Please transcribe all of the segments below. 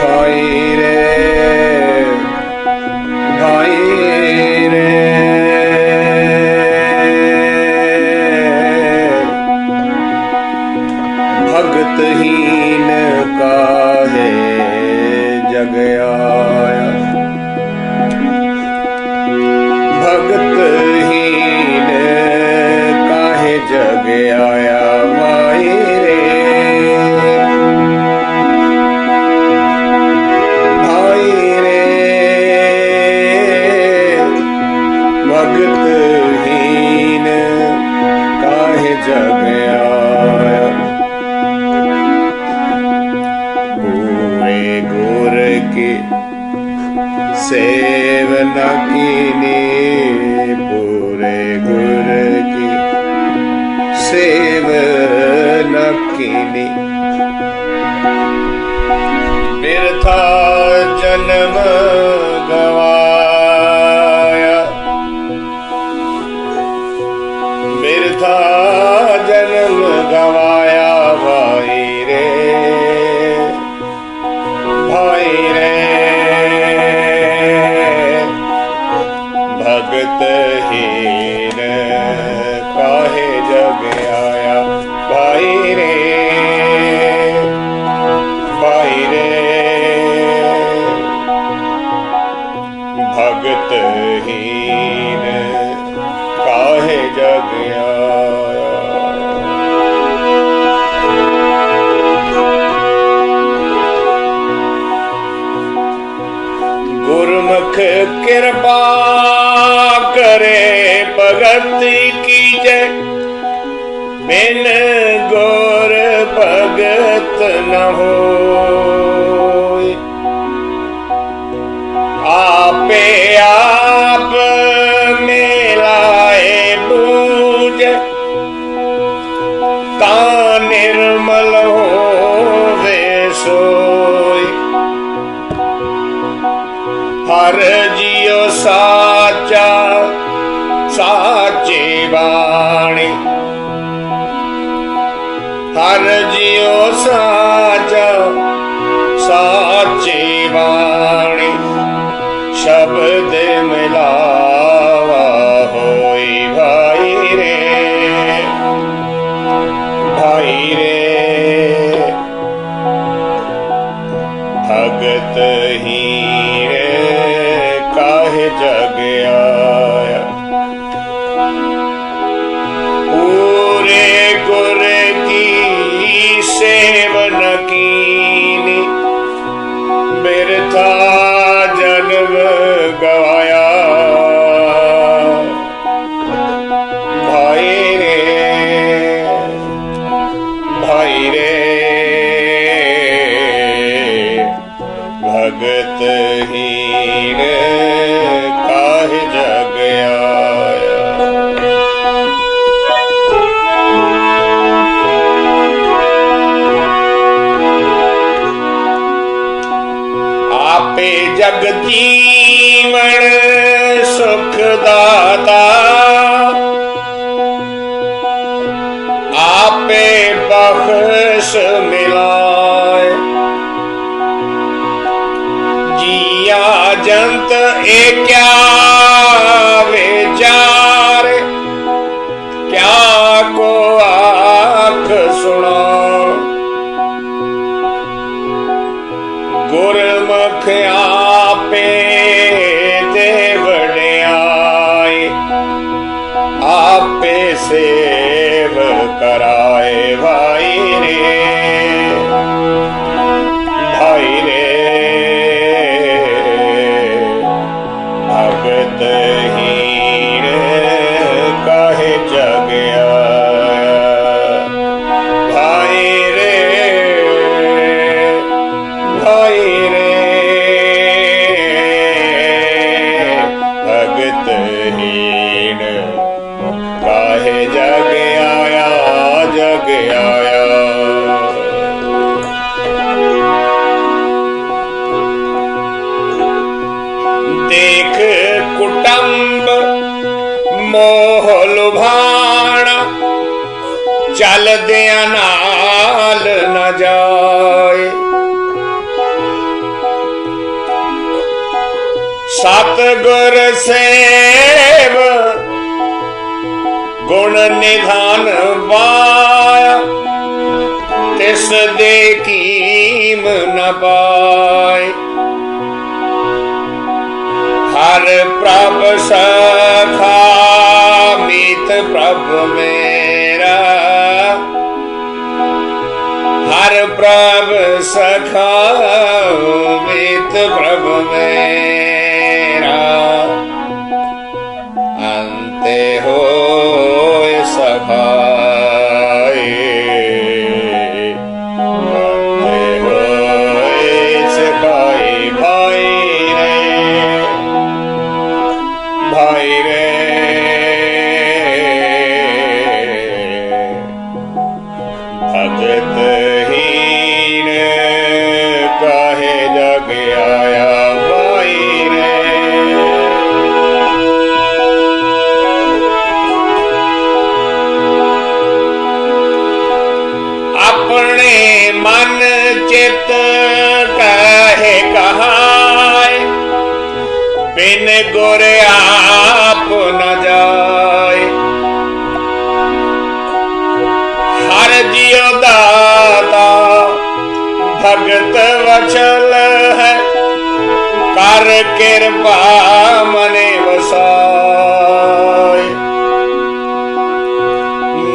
भाई रे भाई रे भगत हीन काहे जग आया, भगत हीन काहे जग आया भाई रे, भाई रे भगत हीन काहे जग आया। पूरे गुर की सेवना कीनी, पूरे गुर की सेवना कीनी, बिरथा जन्म गवाया, बिरथा जन्म गवाया भाई रे, भाई रे भगत हीन काहे जग आया भाई रे, भाई रे भगत हीन काहे जग आया। गुरमुख कृपा करे भगत की जय, बिन गुर भगत न होय, आपे आप मिलाए बूझ, ता निर्मल होवे सोय, हर जियो साचा साची बाणी, हर जियो साचा साची बाणी, शब्द मिलावा होई भाई रे, भाई रे भगत हीन काहे जग आया। पूरे गुर की सेवन कीनी, बिरथा जन्म गवाया भाई रे, भाई रे भगत हीन काहे जग आया। आपे जग जीवन सुख दाता, आपे बख्श मिलाए, जिया जंत ए क्या विचार, क्या को आख सुना, गुरमुख आपे दे वड्याई, आपे सेव कराए भाई रे, भाई रे भगत हीन काहे जग आया। भाई रे, भाई रे भगत हीन काहे जग आया, जग आया। देख कुटुंब मोह लुभाना, चलदियां नाल न जाए। सतगुर सेव गुण निधान पाया, तिस दे कीम न पाए। हर प्रभ सखा मीत प्रभ मेरा, हर प्रभ सखा मीत प्रभ मेरा। अंते होए सखाए, अंते होए सखाए। भाई रे, भाई रे, भगत हीन काहे जग आया। भाई रे, अपने मन चित कहे कहाय, बिन गुर आप न जाए। हर जियो दाता भगत वचल है, कर कृपा मने वसाय।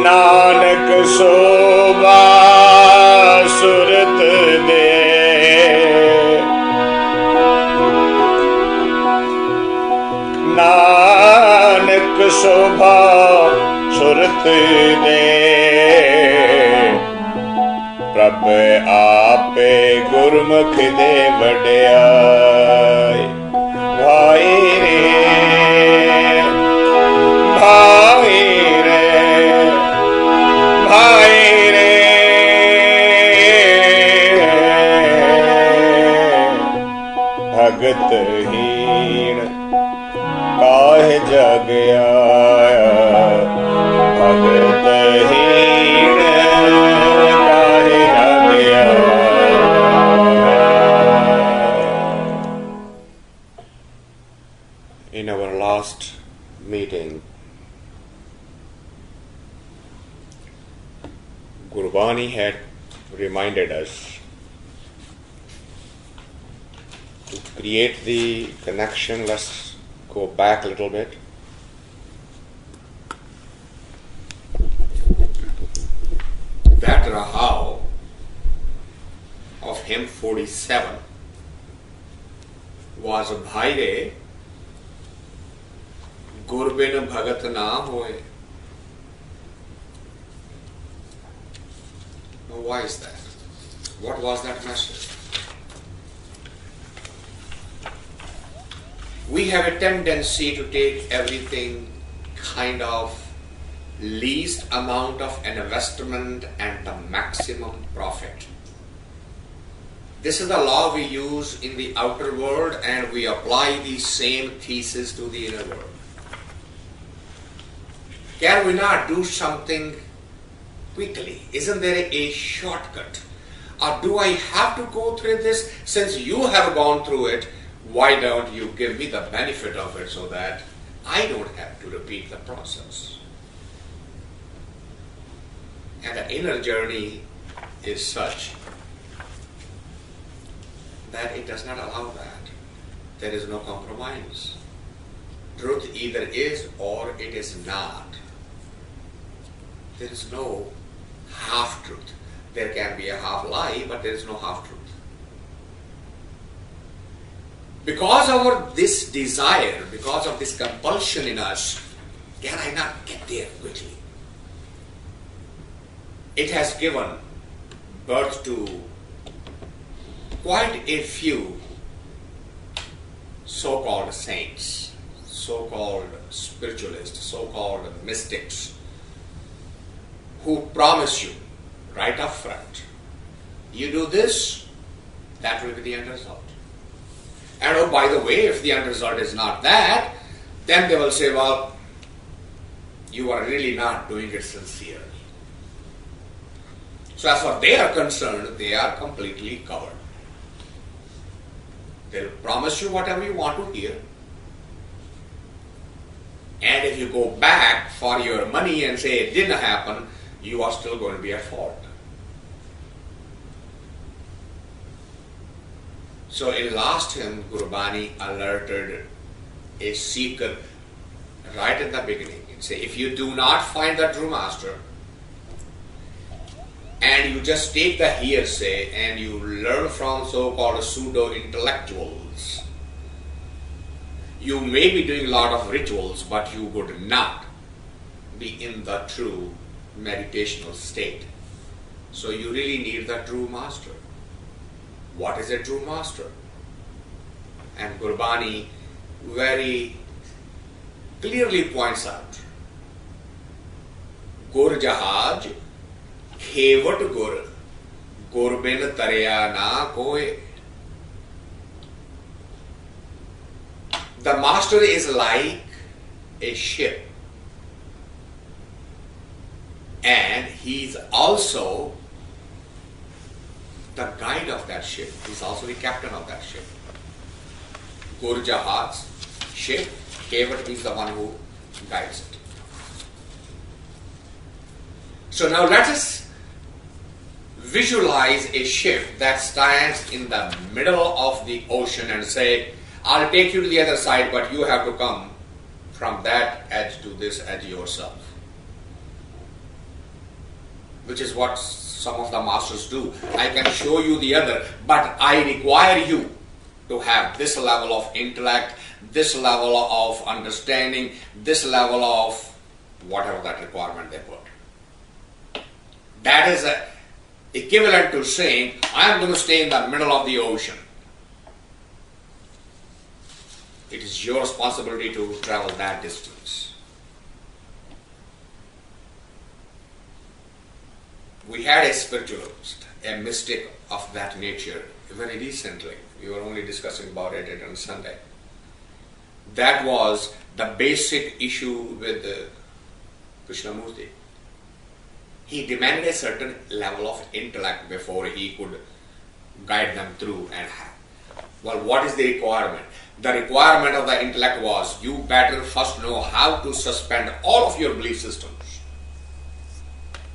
नानक शोभा सुरत दे, नानक शोभा सुरत दे। प्रभ आपे गुरमुख दे वड्याई। भाई रे, भाई रे, भाई रे, भगत हीन काहे जग आया। भगत हीन काहे जग आया। In our last meeting, Gurbani had reminded us to create the connection. Let's go back a little bit. That Rahau of hymn 47 was Bhaee, Gurbin Bhagat na hoye. Now why is that? What was that message? We have a tendency to take everything kind of least amount of investment and the maximum profit. This is the law we use in the outer world, and we apply the same thesis to the inner world. Can we not do something quickly? Isn't there a shortcut? Or do I have to go through this? Since you have gone through it, why don't you give me the benefit of it so that I don't have to repeat the process? And the inner journey is such that it does not allow that. There is no compromise. Truth either is or it is not. There is no half-truth. There can be a half-lie, but there is no half-truth. Because of this desire, because of this compulsion in us, can I not get there quickly? It has given birth to quite a few so-called saints, so-called spiritualists, so-called mystics, who promise you right up front, you do this, that will be the end result. And oh, by the way, if the end result is not that, then they will say, well, you are really not doing it sincerely. So as far as they are concerned, they are completely covered. They'll promise you whatever you want to hear. And if you go back for your money and say it didn't happen, you are still going to be at fault. So in last hymn, Gurbani alerted a seeker right at the beginning and say, if you do not find the true master, and you just take the hearsay and you learn from so-called pseudo-intellectuals, you may be doing a lot of rituals, but you would not be in the true meditational state. So you really need the true master. What is a true master? And Gurbani very clearly points out, Gur Jahaj Khevat Gur Gurbin Tarya Na Koe. The master is like a ship, and he's also the guide of that ship. He's also the captain of that ship. Gur Jahaj, ship, Kevat is the one who guides it. So now let us visualize a ship that stands in the middle of the ocean and say, I'll take you to the other side, but you have to come from that edge to this edge yourself. Which is what some of the masters do. I can show you the other, but I require you to have this level of intellect, this level of understanding, this level of whatever that requirement they put. That is equivalent to saying, I am going to stay in the middle of the ocean. It is your responsibility to travel that distance. We had a spiritualist, a mystic of that nature, very recently. We were only discussing about it on Sunday. That was the basic issue with Krishnamurti. He demanded a certain level of intellect before he could guide them through. And well, what is the requirement? The requirement of the intellect was, you better first know how to suspend all of your belief systems.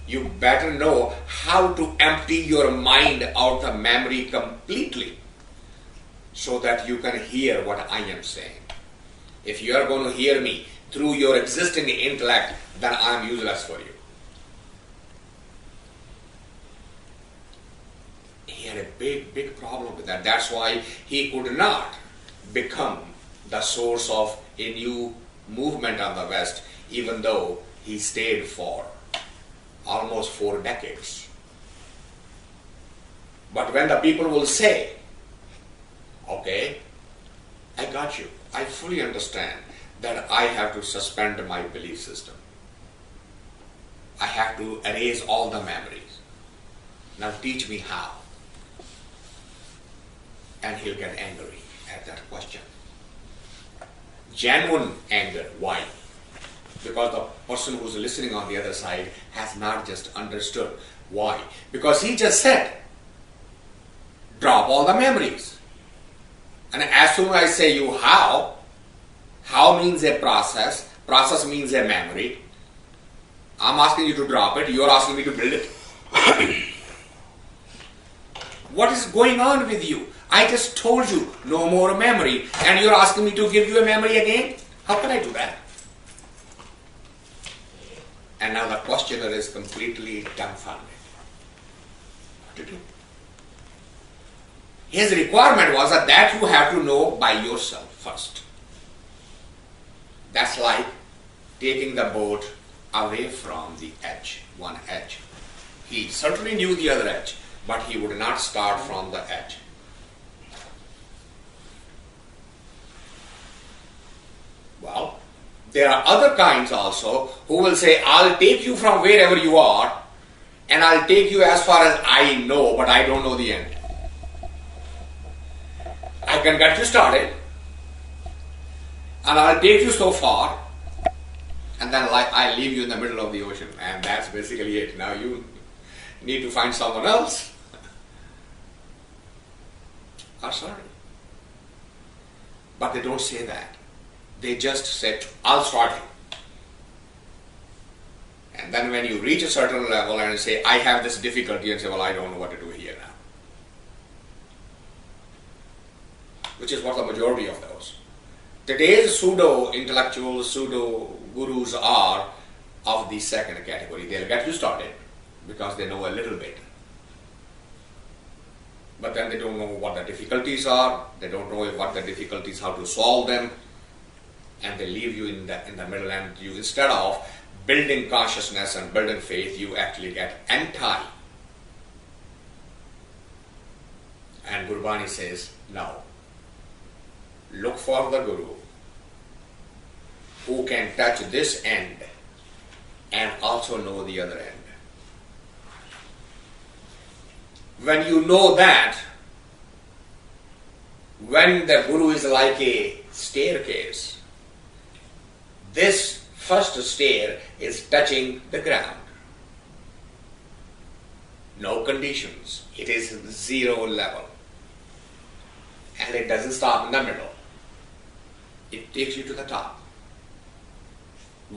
You better know how to empty your mind out of memory completely so that you can hear what I am saying. If you are going to hear me through your existing intellect, then I am useless for you. He had a big problem with that. That's why he could not become the source of a new movement on the West, even though he stayed for almost 4 decades. But when the people will say, okay, I got you, I fully understand that I have to suspend my belief system. I have to erase all the memories. Now teach me how. And he'll get angry at that question. Genuine anger. Why? Because the person who's listening on the other side has not just understood. Why? Because he just said, drop all the memories. And as soon as I say you how means a process means a memory. I'm asking you to drop it, you're asking me to build it. What is going on with you? I just told you no more memory, and you're asking me to give you a memory again? How can I do that? And now the questioner is completely dumbfounded. What to do? His requirement was that you have to know by yourself first. That's like taking the boat away from the edge, one edge. He certainly knew the other edge, but he would not start from the edge. Well, there are other kinds also who will say, I'll take you from wherever you are and I'll take you as far as I know, but I don't know the end. I can get you started and I'll take you so far and then I leave you in the middle of the ocean, and that's basically it. Now need to find someone else. I'm sorry. But they don't say that. They just say, I'll start you. And then when you reach a certain level and say, I have this difficulty, and say, well, I don't know what to do here now. Which is what the majority of those. Today's pseudo-intellectuals, pseudo-gurus are of the second category. They'll get you started because they know a little bit. But then they don't know what the difficulties are, they don't know what the difficulties, how to solve them, and they leave you in the middle, and you, instead of building consciousness and building faith, you actually get anti. And Gurbani says, no. Look for the Guru who can touch this end and also know the other end. When you know that, when the Guru is like a staircase, this first stair is touching the ground. No conditions. It is 0 level. And it doesn't stop in the middle. It takes you to the top.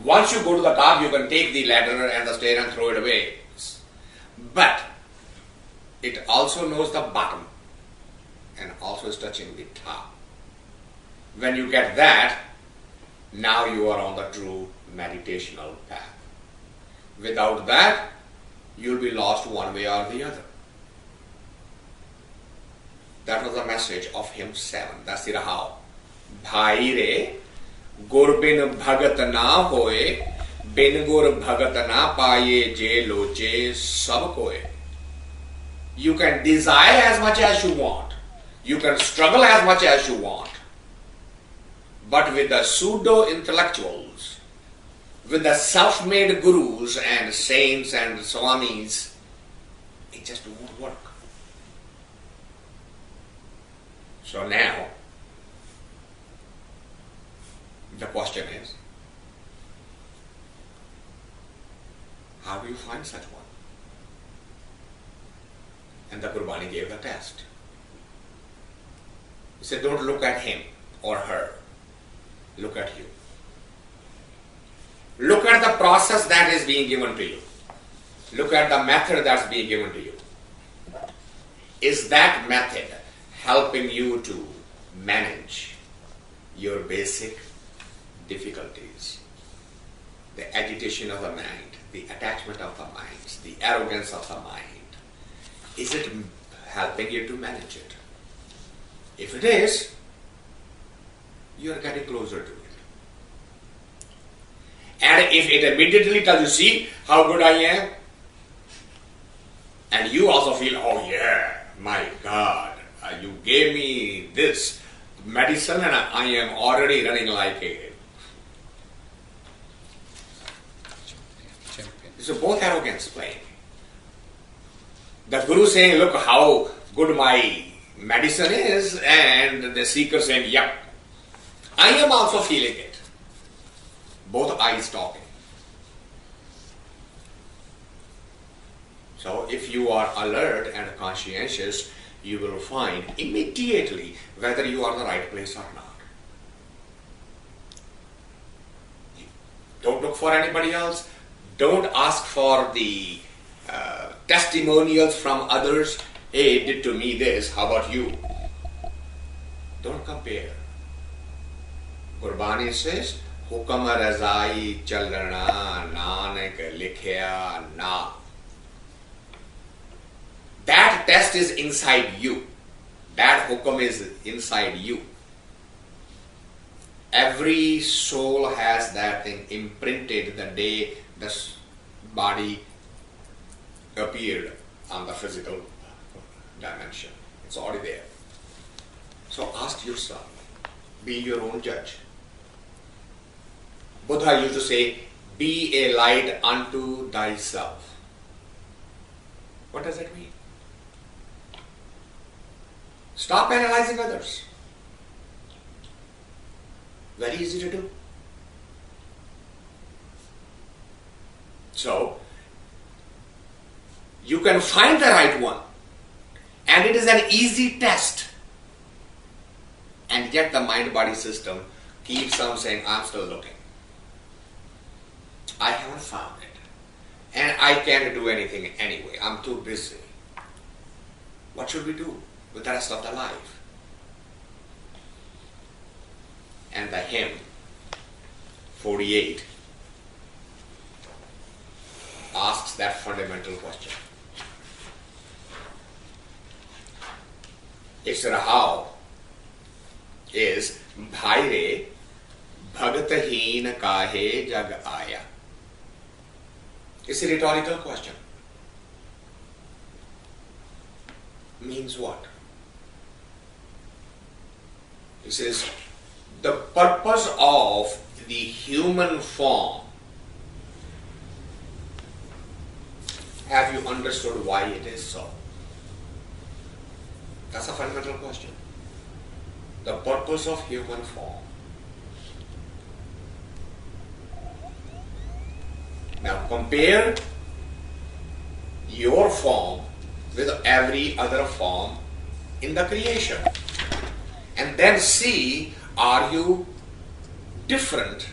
Once you go to the top, you can take the ladder and the stair and throw it away. But it also knows the bottom and also is touching the top. When you get that, now you are on the true meditational path. Without that, you'll be lost one way or the other. That was the message of hymn 7. That's the how. Bhaee re, gur bin bhagat na hoye, bin gur bhagat na paye je loche sab koye. You can desire as much as you want. You can struggle as much as you want. But with the pseudo-intellectuals, with the self-made gurus and saints and swamis, it just won't work. So now, the question is, how do you find such one? And the Gurbani gave the test. He said, don't look at him or her. Look at you. Look at the process that is being given to you. Look at the method that's being given to you. Is that method helping you to manage your basic difficulties? The agitation of the mind, the attachment of the mind, the arrogance of the mind. Is it helping you to manage it? If it is, you are getting closer to it. And if it immediately tells you, see how good I am, and you also feel, oh yeah, my God, you gave me this medicine and I am already running like a... So both arrogance playing. The Guru saying, look how good my medicine is, and the seeker saying, yep, I am also feeling it. Both eyes talking. So if you are alert and conscientious, you will find immediately whether you are in the right place or not. Don't look for anybody else. Don't ask for the testimonials from others. Hey, it did to me this, how about you? Don't compare. Gurbani says, Hukam razai chalna nanak likhya na. That test is inside you. That hukum is inside you. Every soul has that thing imprinted the day the body appeared on the physical dimension. It's already there. So ask yourself, be your own judge. Buddha used to say, be a light unto thyself. What does that mean? Stop analyzing others. Very easy to do. So, you can find the right one. And it is an easy test. And yet the mind-body system keeps on saying, I'm still looking. I haven't found it. And I can't do anything anyway. I'm too busy. What should we do with the rest of the life? And the hymn 48 asks that fundamental question. Its Rahao is Bhaee Bhagat Heen kahe jag aaya. It's a rhetorical question. Means what? It says the purpose of the human form. Have you understood why it is so? That's a fundamental question. The purpose of human form. Now compare your form with every other form in the creation. And then see, are you different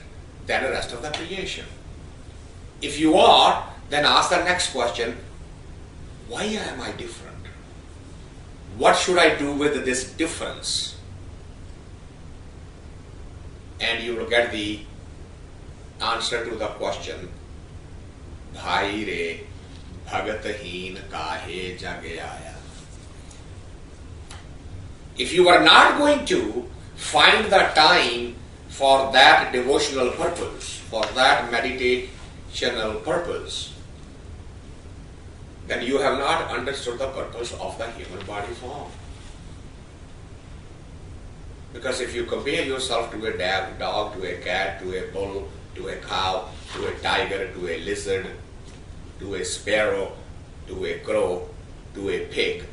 than the rest of the creation? If you are, then ask the next question, why am I different? What should I do with this difference? And you will get the answer to the question, Bhaee Bhagat Heen kahe jag aaya. If you are not going to find the time for that devotional purpose, for that meditational purpose, then you have not understood the purpose of the human body form. Because if you compare yourself to a dog, to a cat, to a bull, to a cow, to a tiger, to a lizard, to a sparrow, to a crow, to a pig,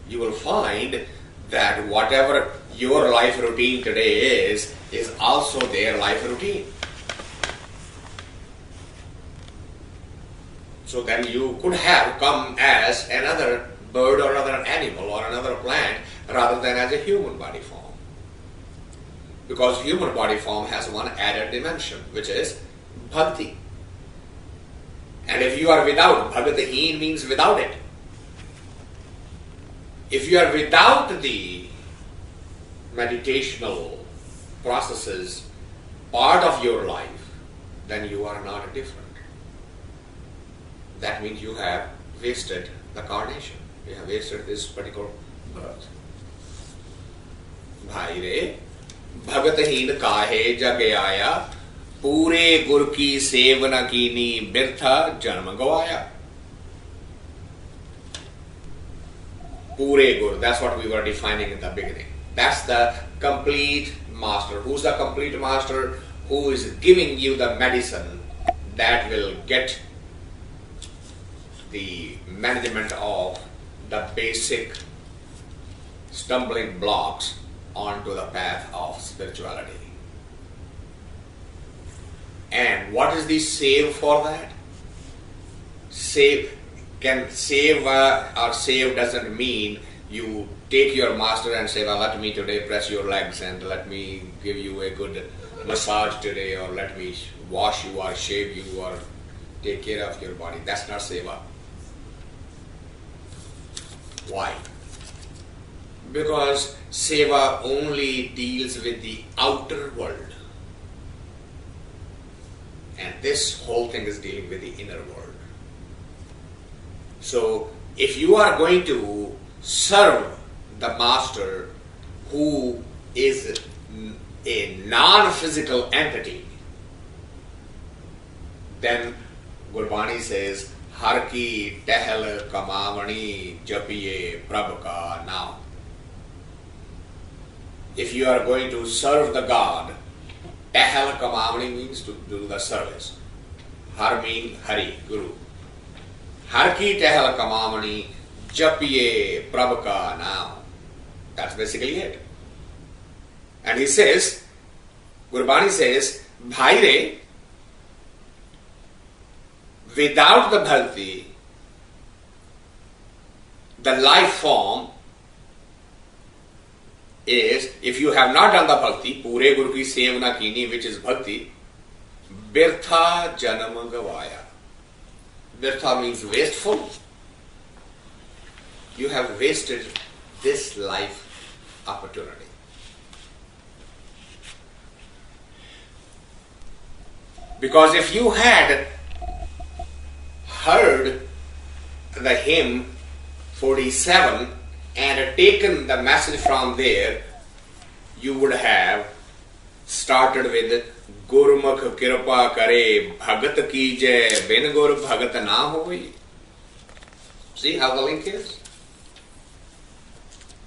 you will find that whatever your life routine today is also their life routine. So then you could have come as another bird or another animal or another plant rather than as a human body form. Because human body form has one added dimension, which is bhakti. And if you are without, bhagat heen means without it. If you are without the meditational processes part of your life, then you are not different. That means you have wasted the carnation. You have wasted this particular birth. Bhaee Bhagat Heen kahe jag aaya, Pure gur ki sevana kini birtha janma gavaya. Pure gur, that's what we were defining in the beginning. That's the complete master. Who's the complete master? Who is giving you the medicine that will get the management of the basic stumbling blocks onto the path of spirituality. And what is the save for that? Save or save doesn't mean you take your master and say, well, let me today press your legs and let me give you a good massage today, or let me wash you or shave you or take care of your body. That's not seva. Why? Because seva only deals with the outer world. And this whole thing is dealing with the inner world. So, if you are going to serve the master who is a non-physical entity, then Gurbani says, Har ki tehel kamavani japiye prabh ka naam. If you are going to serve the God, tehel kamavani means to do the service. Har means Hari, Guru. Har ki tehel kamavani japiye prabh ka naam. That's basically it. And he says, Gurbani says, Bhaee Without the bhakti, the life form is, if you have not done the bhakti, pure guru ki sevana kini, which is bhakti, birtha janam gavaya. Birtha means wasteful. You have wasted this life opportunity. Because if you had heard the hymn 47 and taken the message from there, you would have started with Gurmukh Kirpa Kare Bhagat Ki Jai Bin Gur Bhagat Na Hoi. See how the link is?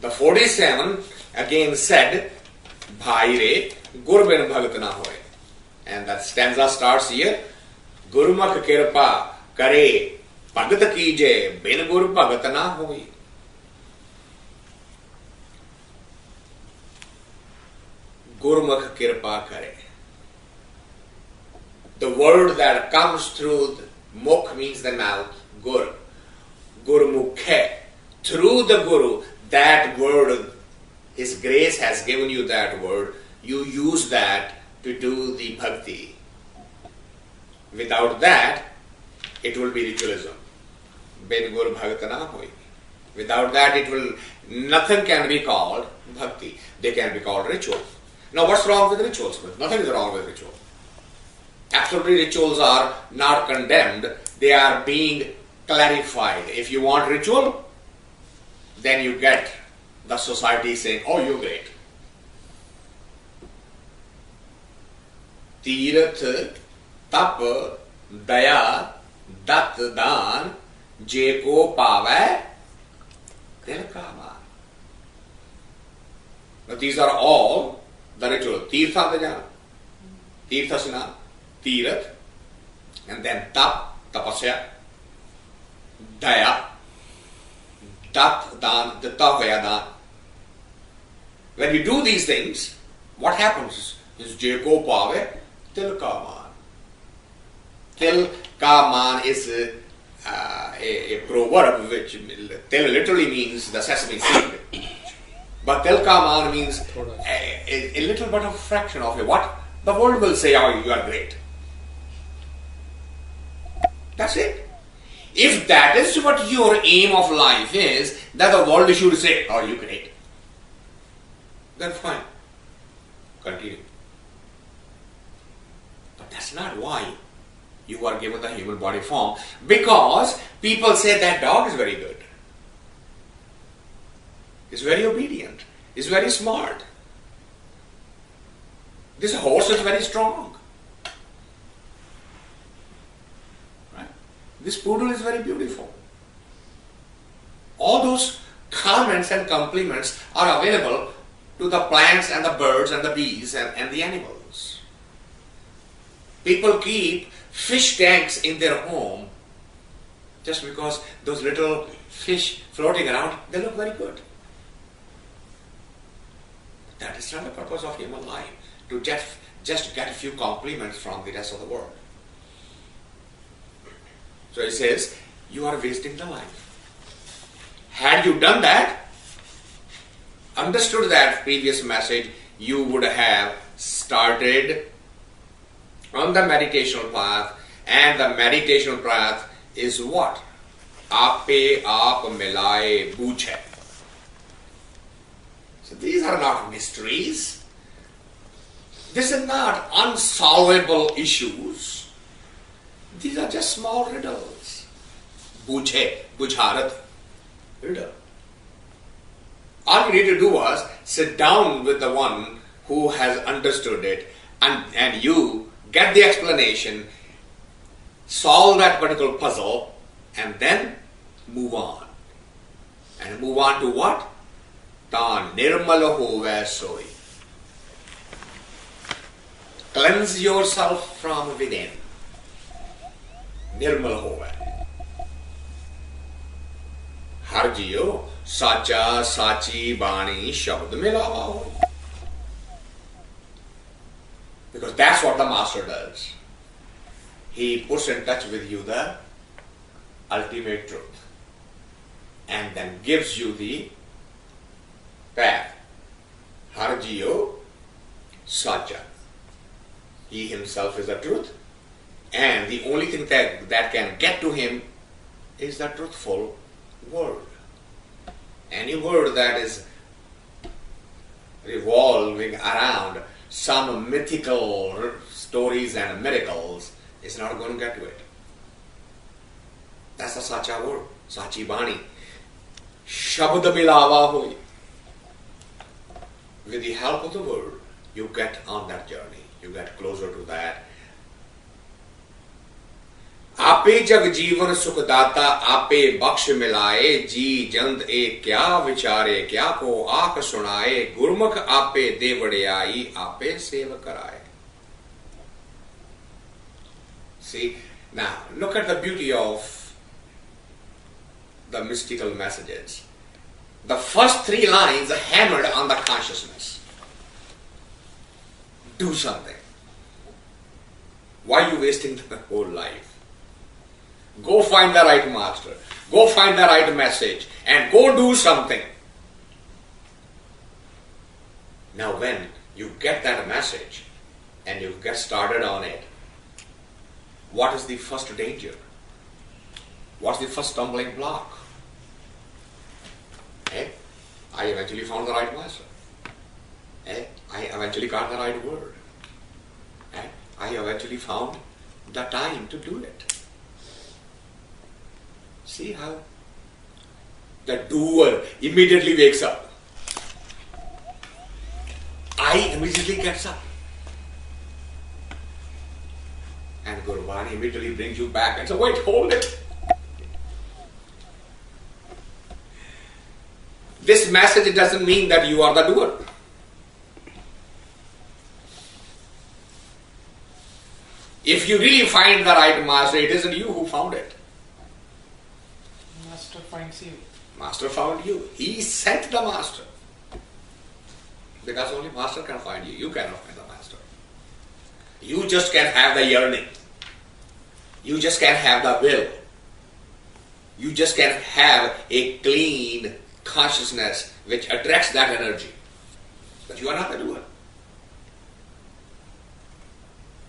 The 47 again said Bhaee Re Gur Bin Bhagat Na Hoi. And that stanza starts here. Gurmukh Kirpa Kare Bhagat Ki Jai Bin Gur Bhagat Na Hoi. Gurmukh Kirpa Kare. The word that comes through mukh means the mouth, gur. Gurmukhe. Through the guru, that word, his grace has given you that word. You use that to do the bhakti. Without that, it will be ritualism. Ben gur bhagat na hoi. Without that, nothing can be called bhakti. They can be called ritual. Now, what's wrong with rituals? Nothing is wrong with ritual. Absolutely, rituals are not condemned. They are being clarified. If you want ritual, then you get the society saying, oh, you're great. Tirath, tap, daya, dat, dan, je ko pave, tilkama. Now, these are all the ritual. Tirtha dajana, tirtha snan, tirath, and then tap, tapasya, daya, dat, dan, dattavaya dan. When you do these things, what happens is je ko pave, tilkaman. Tilkaman is a proverb which til literally means the sesame seed. But tilkaman means a little bit of fraction of it. What? The world will say, oh, you are great. That's it. If that is what your aim of life is, that the world should say, oh, you're great. Then fine. Continue. But that's not why you are given the human body form. Because people say that dog is very good. Is very obedient, is very smart. This horse is very strong. Right? This poodle is very beautiful. All those comments and compliments are available to the plants and the birds and the bees and the animals. People keep fish tanks in their home just because those little fish floating around, they look very good. That is not the purpose of human life, to just get a few compliments from the rest of the world. So he says, you are wasting the life. Had you done that, understood that previous message, you would have started on the meditational path, and the meditational path is what? Ape aap milaye bujhe. So these are not mysteries. These are not unsolvable issues. These are just small riddles. Bujhe, bujharat, riddle. All you need to do was sit down with the one who has understood it, and you get the explanation, solve that particular puzzle, and then move on. And move on to what? Ta nirmal hove soi. Cleanse yourself from within. Nirmal hove. Har jiyo sacha sachi bani shabd milawa ho. Because that's what the master does. he puts in touch with you the ultimate truth and then gives you the path. Har jiyo sacha. He himself is the truth, and the only thing that can get to him is the truthful word. Any word that is revolving around some mythical stories and miracles is not going to get to it. That's the sacha word, sachi bani. Shabd milawa hoy. With the help of the word, you get on that journey. You get closer to that. आपे जग जीवन सुखदाता आपे बख्श मिलाए जी जंत ए क्या विचारे क्या को आख सुनाए गुरमुख आपे देवड़े आई आपे सेव कराए. See, now look at the beauty of the mystical messages. The first 3 lines are hammered on the consciousness. Do something. Why are you wasting the whole life? Go find the right master. Go find the right message and go do something. Now when you get that message and you get started on it, what is the first danger? What's the first stumbling block? I eventually found the right master. I eventually got the right word. I eventually found the time to do it. See how the doer immediately wakes up. I immediately gets up. And Gurbani immediately brings you back and says, wait, hold it. This message doesn't mean that you are the doer. If you really find the right master, it isn't you who found it. Master finds you. Master found you. He sent the master. Because only master can find you. You cannot find the master. You just can have the yearning. You just can have the will. You just can have a clean consciousness which attracts that energy. But you are not the doer.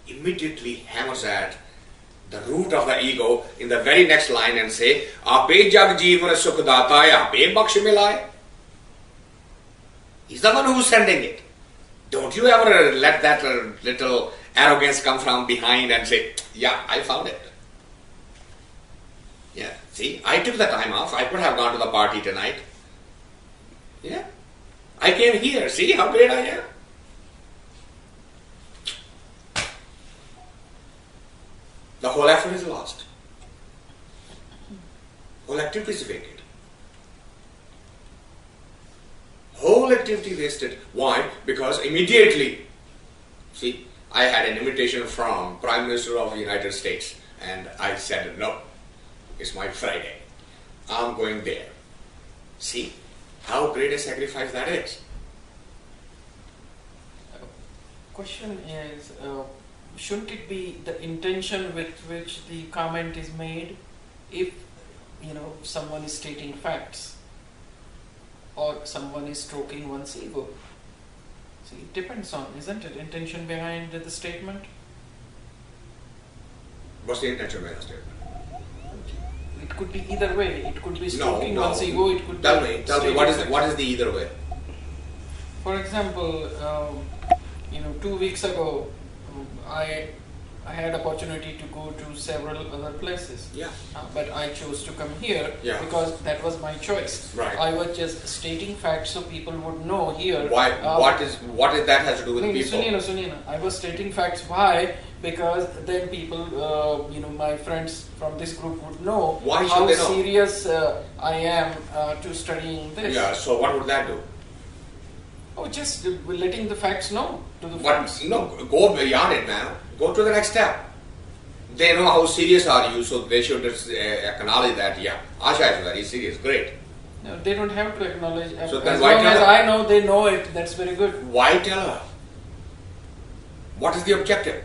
Immediately hammers at the root of the ego in the very next line and say, Ape jag jeevan sukhdata ape baksh milaye. He's the one who's sending it. Don't you ever let that little arrogance come from behind and say, yeah, I found it. Yeah, see, I took the time off. I could have gone to the party tonight. Yeah, I came here. See how great I am. The whole effort is lost. Whole activity is wasted. Whole activity wasted. Why? Because immediately, see, I had an invitation from Prime Minister of the United States and I said, no, it's my Friday. I'm going there. See how great a sacrifice that is. Question is, shouldn't it be the intention with which the comment is made? If someone is stating facts or someone is stroking one's ego. See, it depends on, isn't it, intention behind the statement? What's the intention behind the statement? It could be either way. It could be stroking one's ego. It could tell me, what is the either way? For example, 2 weeks ago, I had opportunity to go to several other places. Yeah. But I chose to come here because that was my choice. Right. I was just stating facts so people would know here. Why? What is that has to do with people? Sunina. I was stating facts. Why? Because then people, my friends from this group would know how serious I am to studying this. Yeah. So what would that do? Oh, just letting the facts know to the friends. No, go beyond it now. Go to the next step. They know how serious are you, so they should acknowledge that, yeah, Asha is very serious, great. No, they don't have to acknowledge. So as long as I know, they know it, that's very good. Why tell her? What is the objective?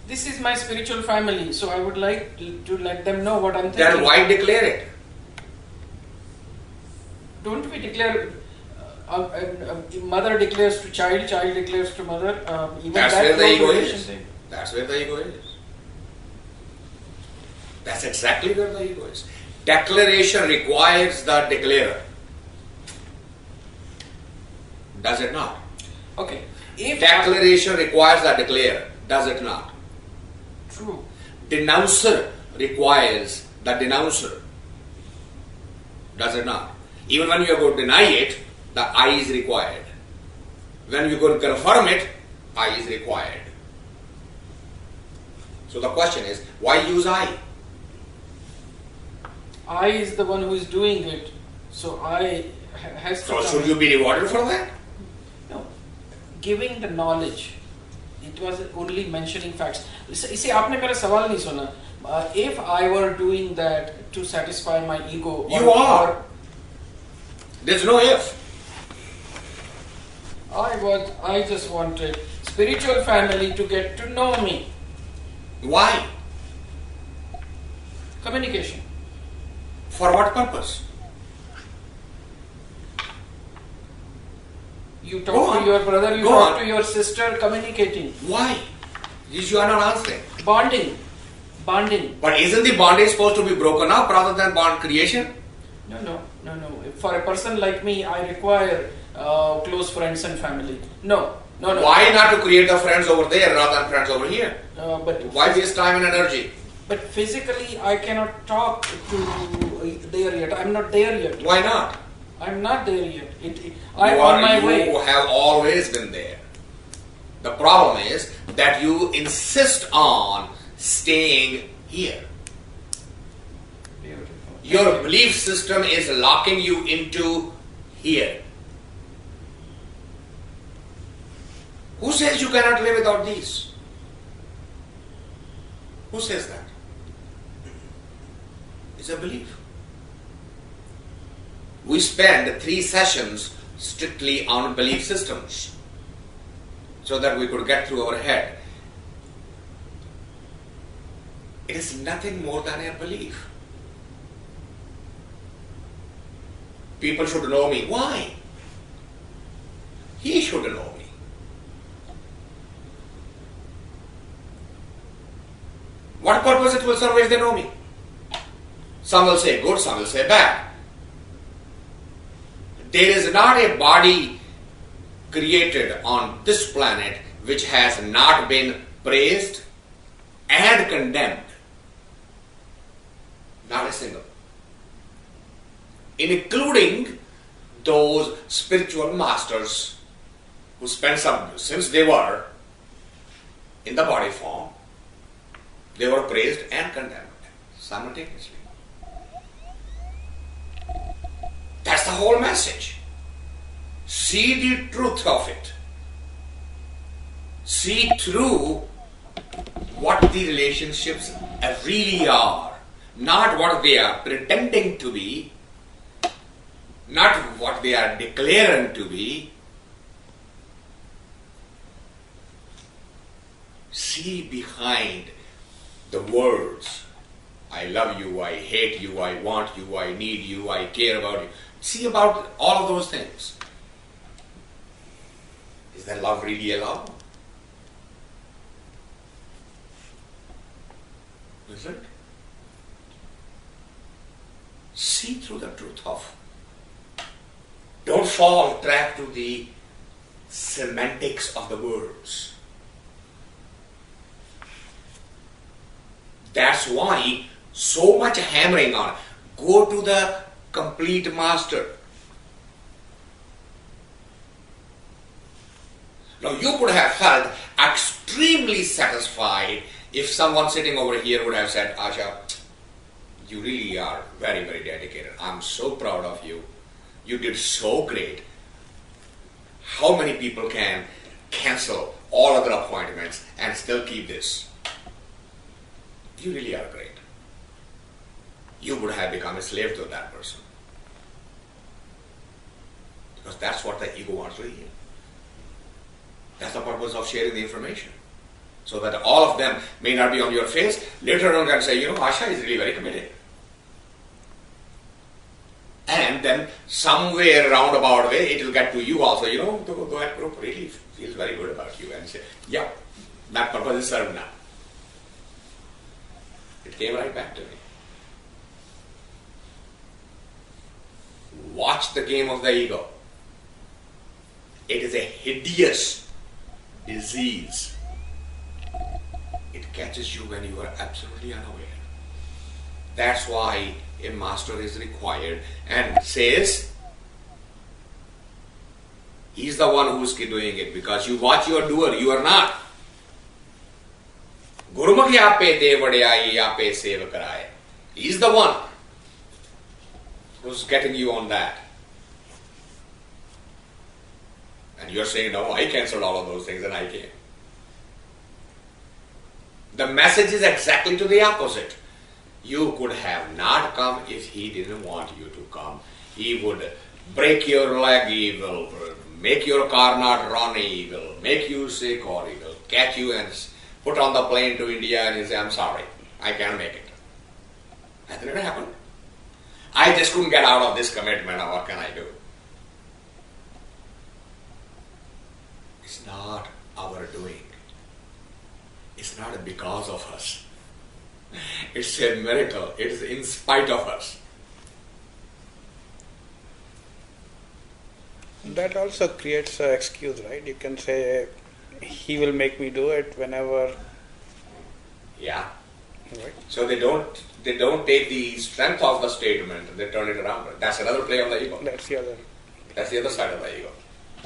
this is my spiritual family, so I would like to let them know what I'm thinking. Then why declare it? Don't we declare? Mother declares to child, child declares to mother. Even That's that where the ego relation is. thing. That's where the ego is. That's exactly where the ego is. Declaration requires the declarer. Does it not? Okay. If Declaration requires the declarer. Does it not? True. Denouncer requires the denouncer. Does it not? Even when you are going to deny it, the I is required. When you go to confirm it, I is required. So the question is, why use I? I is the one who is doing it, so I has to. So come should in. you be rewarded for that? No, giving the knowledge. It was only mentioning facts. See, आपने मेरा सवाल नहीं सुना. If I were doing that to satisfy my ego, You are. There's no if. I just wanted spiritual family to get to know me. Why? Communication. For what purpose? You Go talk on. to your brother, you Go talk on. to your sister, communicating. Why? This you are not answering. Bonding. Bonding. But isn't the bondage supposed to be broken up rather than bond creation? No. For a person like me, I require close friends and family. No. Why not to create the friends over there rather than friends over here? But Why waste time and energy? But physically, I cannot talk to there yet. I'm not there yet. Why not? I'm not there yet. I'm on my way. You have always been there. The problem is that you insist on staying here. Beautiful. Your belief system is locking you into here. Who says you cannot live without these? Who says that? It's a belief. We spend 3 sessions strictly on belief systems so that we could get through our head. It is nothing more than a belief. People should know me. Why? He should know me. What purpose it will serve if they know me? Some will say good, some will say bad. There is not a body created on this planet which has not been praised and condemned. Not a single. Including those spiritual masters who spent since they were in the body form, they were praised and condemned simultaneously. That's the whole message. See the truth of it. See through what the relationships really are, not what they are pretending to be, not what they are declaring to be. See behind the words. I love you, I hate you, I want you, I need you, I care about you. See about all of those things. Is that love really a love? Is it? See through the truth of. Don't fall trap to the semantics of the words. That's why so much hammering on. Go to the complete master. Now you would have felt extremely satisfied if someone sitting over here would have said, Asha, you really are very, very dedicated. I'm so proud of you. You did so great. How many people can cancel all other appointments and still keep this? You really are great. You would have become a slave to that person. Because that's what the ego wants to hear. That's the purpose of sharing the information. So that all of them may not be on your face. Later on, you can say, Asha is really very committed. And then somewhere roundabout way, it will get to you also. That group really feels very good about you, and say, yeah, that purpose is served now. It came right back to me. Watch the game of the ego. It is a hideous disease. It catches you when you are absolutely unaware. That's why a master is required, and says he's the one who's doing it, because you watch your doer, you are not. Gurumukhi ape de vadiyai ape seva karaye. He's the one who's getting you on that. And you're saying, no, I cancelled all of those things and I came. The message is exactly to the opposite. You could have not come if he didn't want you to come. He would break your leg, he will make your car not run, he will make you sick, or he will catch you and put on the plane to India and you say, I'm sorry, I can't make it. Hasn't it happened? I just couldn't get out of this commitment, what can I do? It's not our doing. It's not because of us. It's a miracle. It is in spite of us. That also creates an excuse, right? You can say, he will make me do it whenever. Yeah. Right. So they don't take the strength of the statement and they turn it around. That's another play on the ego. That's the other. That's the other side of the ego.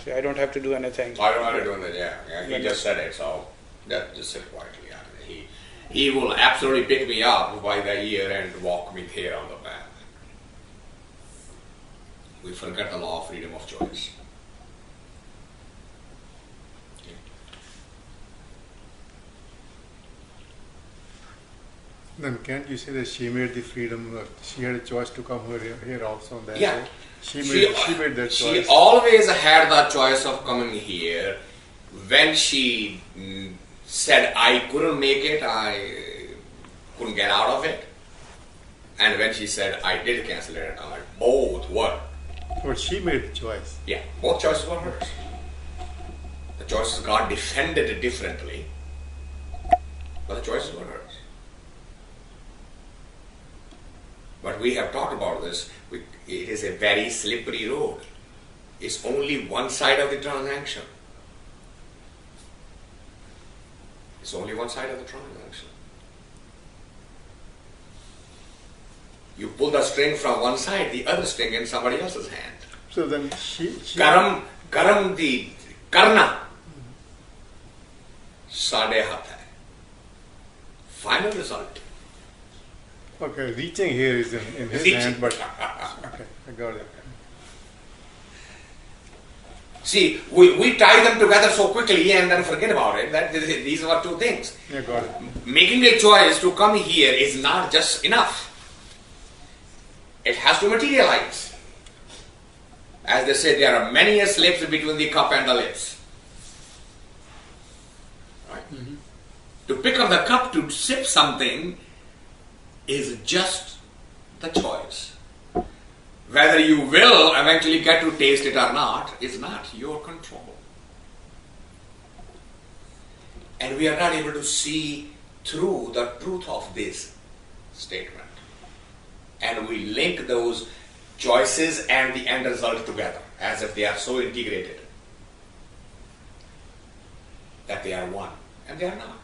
See, I don't have to do anything. I don't have to do anything. Yeah. He just said it, so just sit quietly. He will absolutely pick me up by the ear and walk me there on the path. We forget the law of freedom of choice. Okay. Then can't you say that she made the freedom, she had a choice to come here also on that Yeah. day? She made that choice. She always had the choice of coming here. When she said, I couldn't make it, I couldn't get out of it. And when she said, I did cancel it, I'm like, both were. But she made the choice. Yeah, both choices were hers. The choices got defended differently, but the choices were hers. But we have talked about this. It is a very slippery road. It's only one side of the transaction. It's only one side of the transaction. You pull the string from one side, the other string in somebody else's hand. So then she Karam the karna sade hath hai. Final result. Okay, reaching here is in his Reaching. hand, but okay, I got it. See, we tie them together so quickly and then forget about it. That these are two things. Yeah, got it. Making a choice to come here is not just enough. It has to materialize. As they say, there are many slips between the cup and the lips. Right? Mm-hmm. To pick up the cup to sip something is just the choice. Whether you will eventually get to taste it or not is not your control. And we are not able to see through the truth of this statement. And we link those choices and the end result together as if they are so integrated that they are one. And they are not.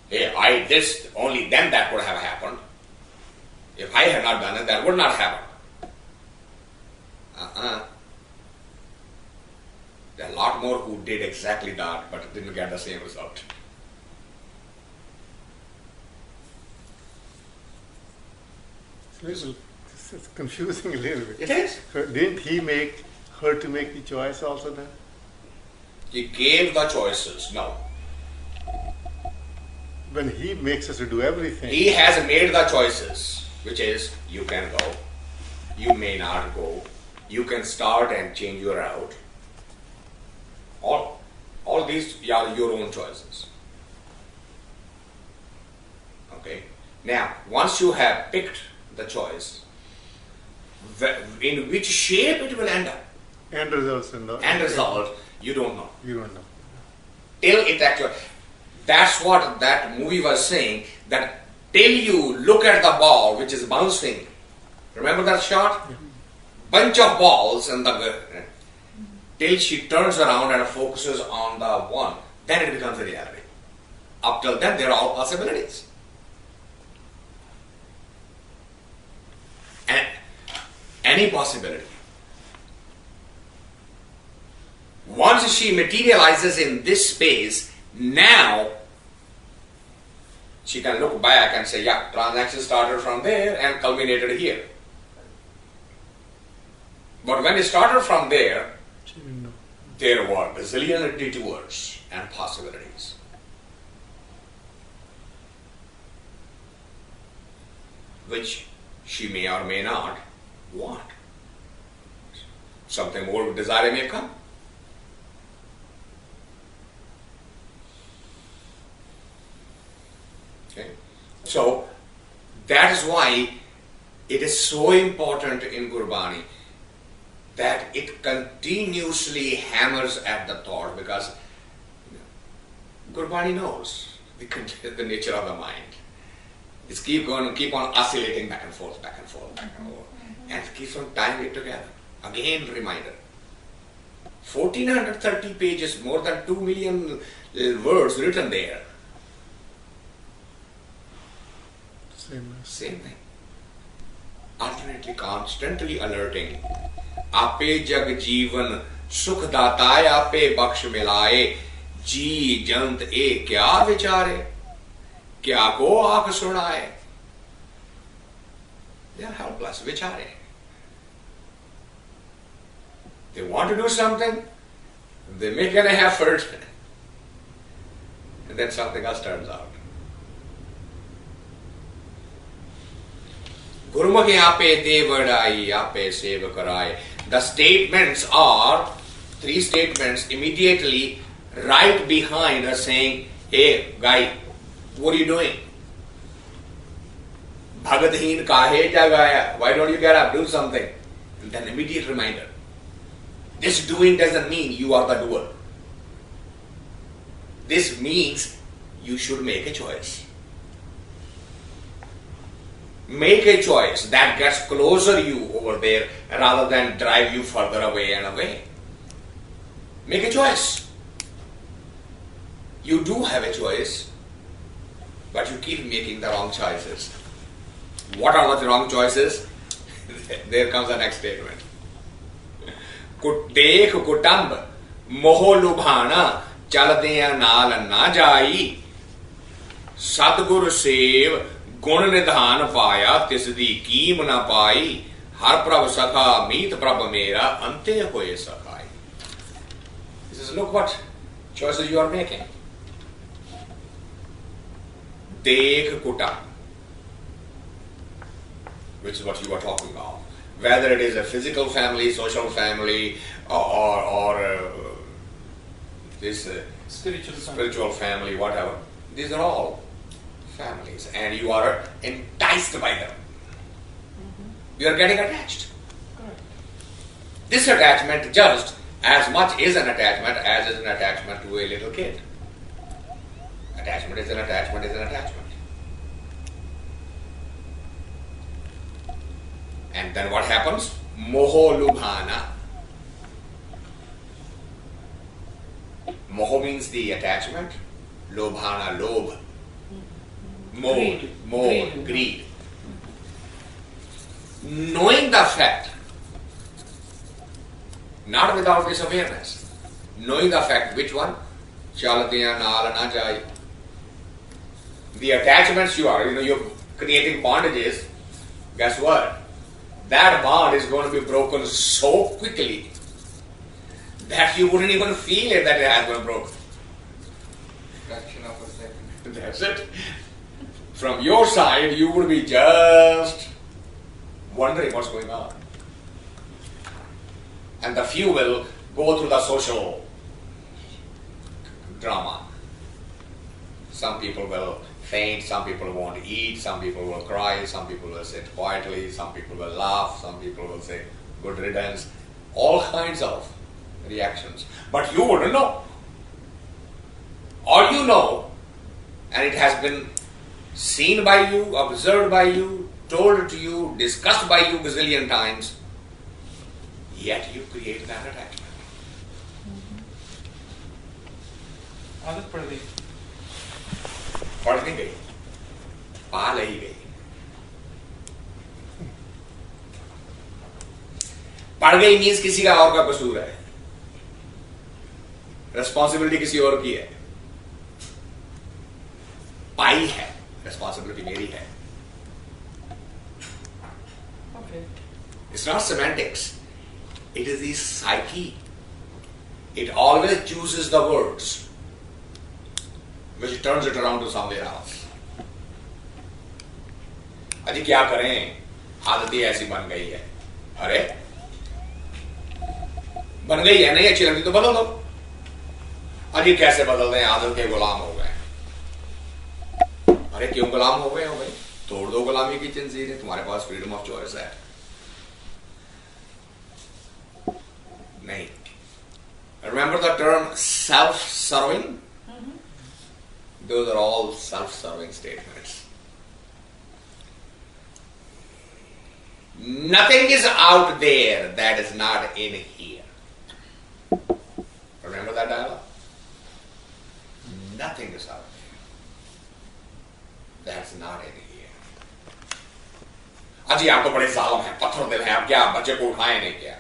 Hey, I did this, only then that would have happened. If I had not done it, that would not happen. There are a lot more who did exactly that but didn't get the same result. This is confusing a little bit. It is. So didn't he make her to make the choice also then? He gave the choices. No. When he makes us to do everything. He has made the choices, which is you can go, you may not go, you can start and change your route. All these are your own choices. Okay. Now, once you have picked the choice, in which shape it will end up, End results in the end result, you don't know. You don't know. Till it actually, that's what that movie was saying, that till you look at the ball which is bouncing, remember that shot? Yeah. Bunch of balls and till she turns around and focuses on the one, then it becomes a reality. Up till then, there are all possibilities. And any possibility. Once she materializes in this space, now she can look back and say, yeah, transaction started from there and culminated here. But when it started from there, She didn't know. there were bazillion detours and possibilities. Which she may or may not want. Something more desire may come. Okay. So that is why it is so important in Gurbani that it continuously hammers at the thought, because Gurbani knows the nature of the mind. It's keep on oscillating back and forth, back and forth, back and forth, and it keeps on tying it together. Again, reminder. 1430 pages, more than 2 million words written there. Same thing. Alternately, constantly alerting. Ape jag jeevan sukh dataye ape baksh milaye जी जंत ए क्या विचारे क्या को आंख सुनाए. They are helpless. Vichare. They want to do something, they make an effort, and then something else turns out. Gurumukhi ape devadai ape seva karai. The statements are 3 statements immediately right behind her saying, hey guy, what are you doing? Bhagat Heen kahe jagaya. Why don't you get up, do something? And then immediate reminder. This doing doesn't mean you are the doer. This means you should make a choice. Make a choice that gets closer you over there rather than drive you further away and away. Make a choice. You do have a choice, but you keep making the wrong choices. What are the wrong choices? There comes the next statement. Dekh kutamb moh lubhana chaldiyan naal na jai Satgur sev gun nidhan paya tisdi keem na pai har prabh sakha meet prabh mera ante hoye sakhai. He says, look what choices you are making. Dekh kutam, which is what you are talking about. Whether it is a physical family, social family, or this spiritual family, whatever. These are all families, and you are enticed by them. You are getting attached. This attachment just as much is an attachment as is an attachment to a little kid. Attachment is an attachment is an attachment. And then what happens? Moho lubhana. Moho means the attachment. Lobhana, lob. More, greed. Knowing the fact, not without this awareness, knowing the fact, which one? Chaladiyan naal na jai. The attachments you're creating bondages, guess what? That bond is going to be broken so quickly that you wouldn't even feel it that it has been broken. Fraction of a second. That's it. From your side, you would be just wondering what's going on. And the few will go through the social drama. Some people will faint, some people won't eat, some people will cry, some people will sit quietly, some people will laugh, some people will say good riddance, all kinds of reactions. But you wouldn't know. Or you know, and it has been seen by you, observed by you, told to you, discussed by you gazillion times, yet you create that attachment. आदत पड़ गई. पढ़ नहीं गई, पा नहीं गई. पढ़ गई मीन्स किसी का और का कसूर है, रिस्पॉन्सिबिलिटी किसी और की है. पाई है, रिस्पॉन्सिबिलिटी मेरी है. Okay. It's not semantics. It is the psyche. It always chooses the words which turns it around to somewhere else. अजी क्या करें, आदत ही ऐसी बन गई है. अरे बन गई है, नहीं अच्छी लगती तो बदल दो. अजी कैसे बदल दें, आदत के गुलाम हो गए. अरे क्यों गुलाम हो गए हो भाई? तोड़ दो गुलामी की जंजीरें, तुम्हारे पास फ्रीडम ऑफ चॉइस है. नहीं. Remember the term self-serving? Those are all self-serving statements. Nothing is out there that is not in here. Remember that dialogue? Nothing is out there that's not in here. अजी आप तो बड़े जालिम हैं, पत्थर दिल हैं, आप क्या बच्चे को उठाए नहीं क्या?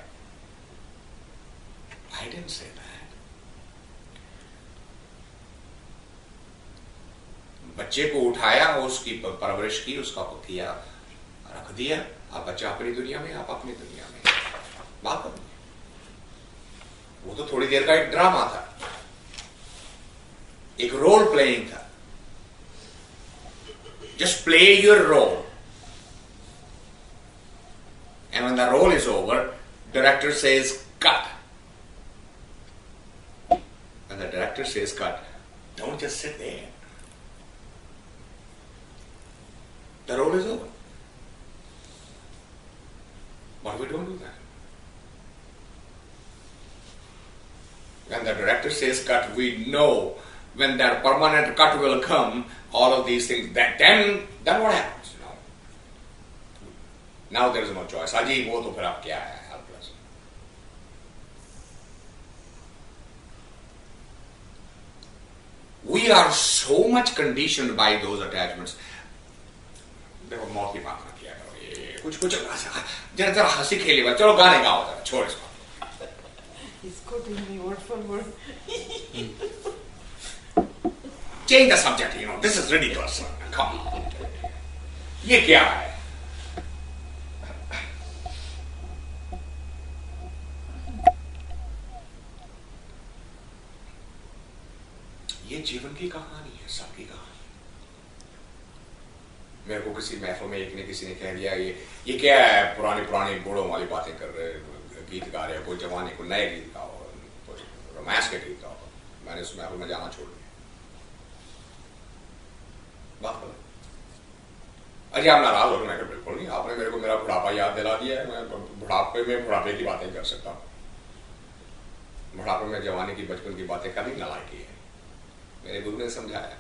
I didn't say that. बच्चे को उठाया, उसकी परवरिश की, उसका किया, रख दिया. आप बच्चा अपनी दुनिया में, आप अपनी दुनिया में. बात करो. वो तो थोड़ी देर का एक ड्रामा था, एक रोल प्लेइंग था. Just play your role. And when the role is over, director says cut. When the director says cut, don't just sit there. The role is over. But we don't do that. When the director says cut, we know when that permanent cut will come, all of these things, then what happens? You know? Now there is no choice. Aji, wo to phir aap kya hai? Helpless. We are so much conditioned by those attachments. देखो मौत की बात ना किया करो. ये कुछ जरा जरा हंसी खेली बात. चलो गाने गाओ जरा, छोड़ इसको. He's quoting me word for word. Change the subject, you know. This is ridiculous. Come on. ये क्या है? ये जीवन की कहानी है, सबकी कहानी. मेरे को किसी महफिल में एक ने किसी ने कह दिया ये क्या है, पुरानी पुरानी बूढ़ों वाली बातें कर रहे, गीत गा रहे, कोई जवानी को नए गीत गाओ, कोई रोमांस के गीत गाओ. मैंने उस महफिल में जाना छोड़ दिया. बात करो. अरे आप नाराज हो रहे? मैं बिल्कुल नहीं. आपने मेरे को मेरा बुढ़ापा याद दिला दिया है. मैं बुढ़ापे में बुढ़ापे की बातें कर सकता हूँ. बुढ़ापे में जवानी की, बचपन की बातें कभी न लायकी है. मेरे गुरु ने समझाया,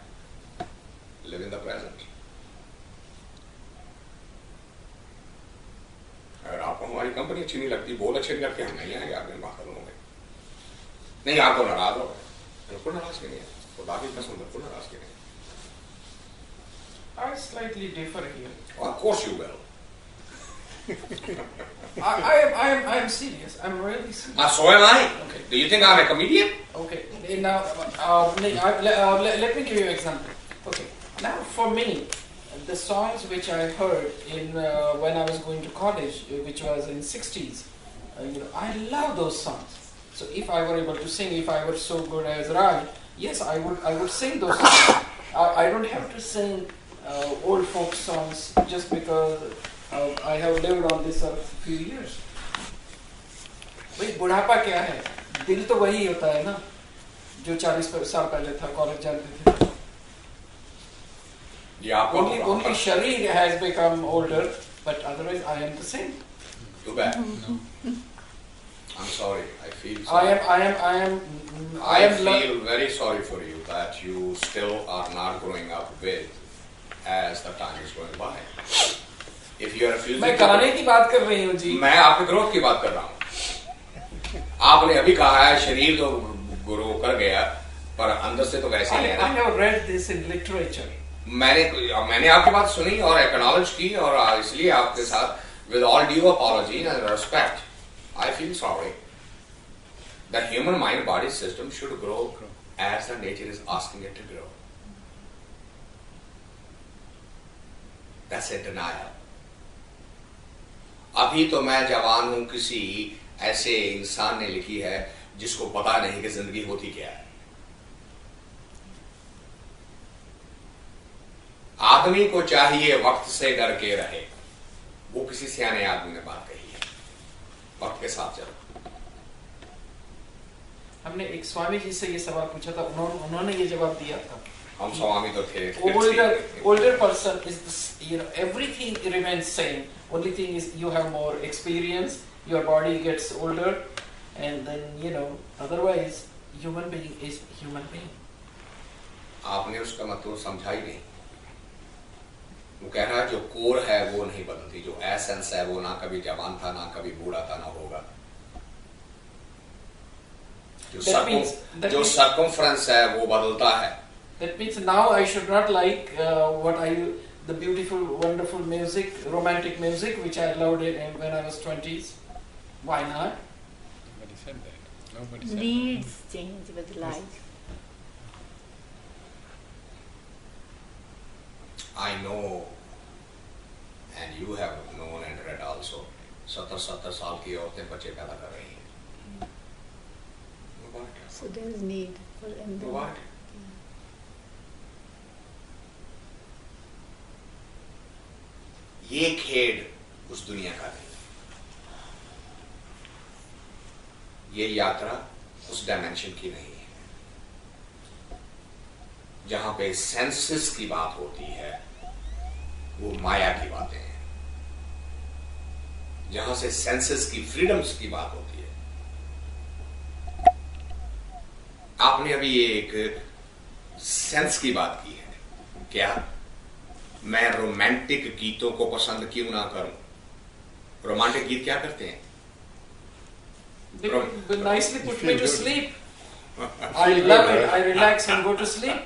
लिव इन द प्रेजेंट. अगर आपको हमारी कंपनी अच्छी नहीं लगती, बोल अच्छे नहीं लगते, हम नहीं आएंगे. आपने बात करोगे नहीं, आपको नाराज हो गए. बिल्कुल नाराज के नहीं है. खुदा की कसम, बिल्कुल नाराज के नहीं. I slightly differ here. Well, of course you will. I am serious. I'm really serious. So am I. Okay. Do you think I'm a comedian? Okay. Now, let me give you an example. Okay. Now, for me, the songs which I heard in when I was going to college, which was in 60s, I love those songs. So if I were able to sing, if I were so good as Raj, yes, I would sing those songs. I don't have to sing old folk songs just because I have lived on this earth few years. भाई बुढ़ापा क्या है? दिल तो वही होता है ना. जो 40 साल पहले था, कॉलेज जाते थे. ये आपको Only Sharir has become older, but otherwise I am the same. Too bad. I'm sorry. I feel sorry. I am feel very sorry for you that you still are not growing up with as the time is going by. If you are refusing मैं गाने की बात कर रही हूँ जी. मैं आपके growth की बात कर रहा हूँ. आपने अभी कहा है शरीर तो ग्रो कर गया पर अंदर से तो वैसे ही है I ना. have read this in literature. मैंने आपकी बात सुनी और एक्नॉलेज की और इसलिए आपके साथ with all due apology and respect, I feel sorry. The human mind body system should grow as the nature is asking it to grow. That's a denial. अभी तो मैं जवान हूं, किसी ऐसे इंसान ने लिखी है जिसको पता नहीं कि जिंदगी होती क्या है. आदमी को चाहिए वक्त से डर के रहे. वो किसी सियाने आदमी ने बात कही है. वक्त के साथ चलो. हमने एक स्वामी जी से ये सवाल पूछा था, उन्होंने ये जवाब दिया था. हम स्वामी तो थे. Older person is this, everything remains same. Only thing is you have more experience, your body gets older, and then otherwise human being is human being. आपने उसका मतलब समझा ही नहीं. वो कह रहा है जो कोर है वो नहीं बदलती, जो एसेंस है वो ना कभी जवान था ना कभी बूढ़ा था ना होगा. जो सर्कमफ्रेंस है वो बदलता है. That means now I should not like the beautiful, wonderful music, romantic music, which I loved when I was 20s. Why not? Nobody said that. Nobody said Needs change with life. I know, and you have known and read also. 70 साल की औरतें बच्चे पैदा कर रही हैं. So there is need for embryo. What? ये खेड उस दुनिया का नहीं. ये यात्रा उस डायमेंशन की नहीं है. जहां पे सेंसेस की बात होती है वो माया की बातें हैं. जहां से सेंसेस की फ्रीडम्स की बात होती है. आपने अभी एक सेंस की बात की है. क्या मैं रोमांटिक गीतों को पसंद क्यों ना करूं? रोमांटिक गीत क्या करते हैं? They nicely put me to sleep. I love it. I relax and go to sleep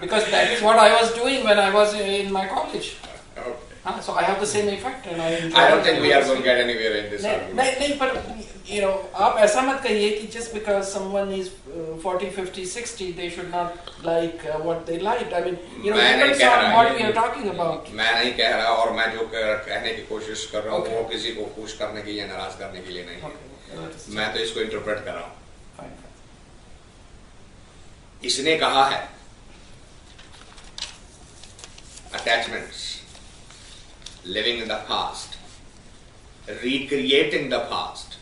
because that is what I was doing when I was in my college. Okay. So I have the same effect, and I enjoy. I don't think we are going to get anywhere in this argument. नहीं, पर आप ऐसा मत कहिए कि just because someone is 40, 50, 60, they should not like what they liked. I mean, depends on what we are talking about. मैं नहीं कह रहा, और मैं जो कहने की कोशिश कर रहा हूँ वो किसी को खुश करने के लिए, नाराज करने के लिए नहीं है. मैं तो इसको इंटरप्रेट कर रहा हूँ. इसने कहा है attachments, living in the past, recreating the past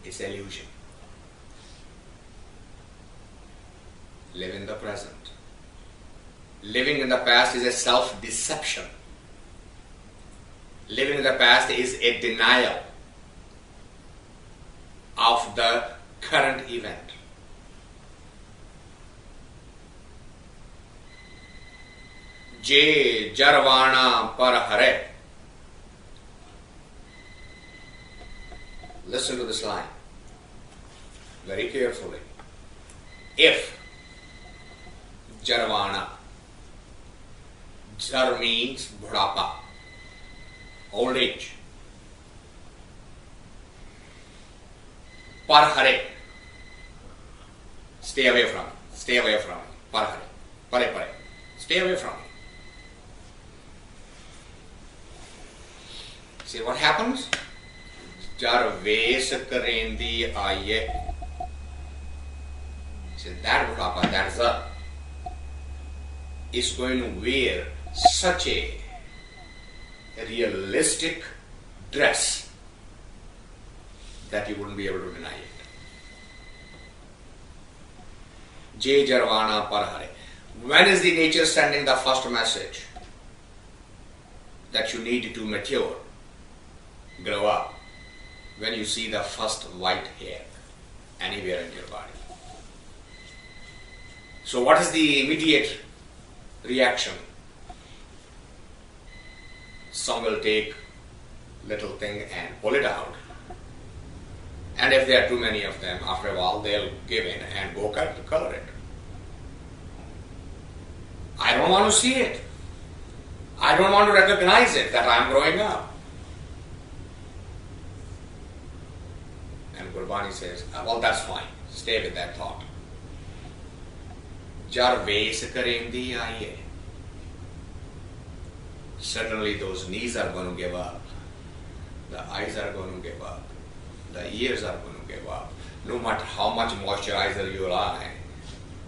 is illusion. Live in the present. Living in the past is a self-deception. Living in the past is a denial of the current event. जे जरवाणा पर हरे. Listen to this line very carefully. If jarvana, jar means budhapa, old age. Par hare, stay away from it. Stay away from it. Par hare, pare pare, stay away from it. See what happens? Jarves karendi aye. See that budhapa, that zar, is going to wear such a realistic dress that you wouldn't be able to deny it. Je Jarvana Parhare. When is the nature sending the first message? That you need to mature, grow up, when you see the first white hair anywhere in your body. So what is the immediate reaction? Some will take little thing and pull it out. And if there are too many of them, after a while they'll give in and go color it. I don't want to see it. I don't want to recognize it that I'm growing up. And Gurbani says, well, that's fine. Stay with that thought. Jar ves karendi aaye. Certainly those knees are going to give up. The eyes are going to give up. The ears are going to give up. No matter how much moisturizer you apply,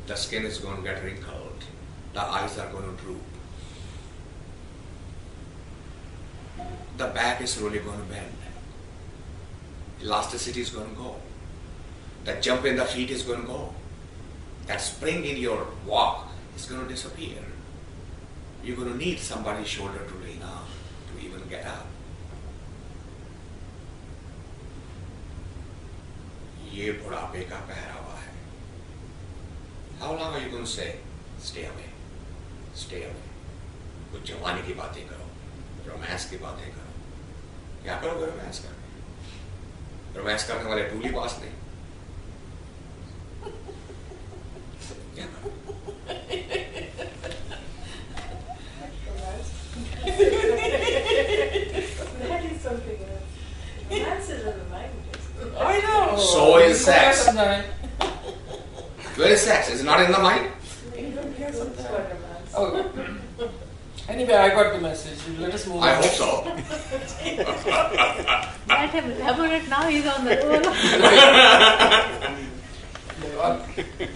the skin is going to get wrinkled. The eyes are going to droop. The back is really going to bend. Elasticity is going to go. The jump in the feet is going to go. That spring in your walk is going to disappear. You're going to need somebody's shoulder to lean on to even get up. ये बुढ़ापे का पहरावा है. How long are you going to say, stay away, stay away? कुछ जवानी की बातें करो, romance की बातें करो. क्या करोगे रोमांस करके? रोमांस करने वाले टूली पास नहीं. क्या करो? That is something else. Romance is in the languages. I know. So is sex. Sometimes. Where is sex? Is it not in the mind? It's not romance. Oh. Anyway, I got the message. Let us move on. I hope so. Let him elaborate now, he's on the roll.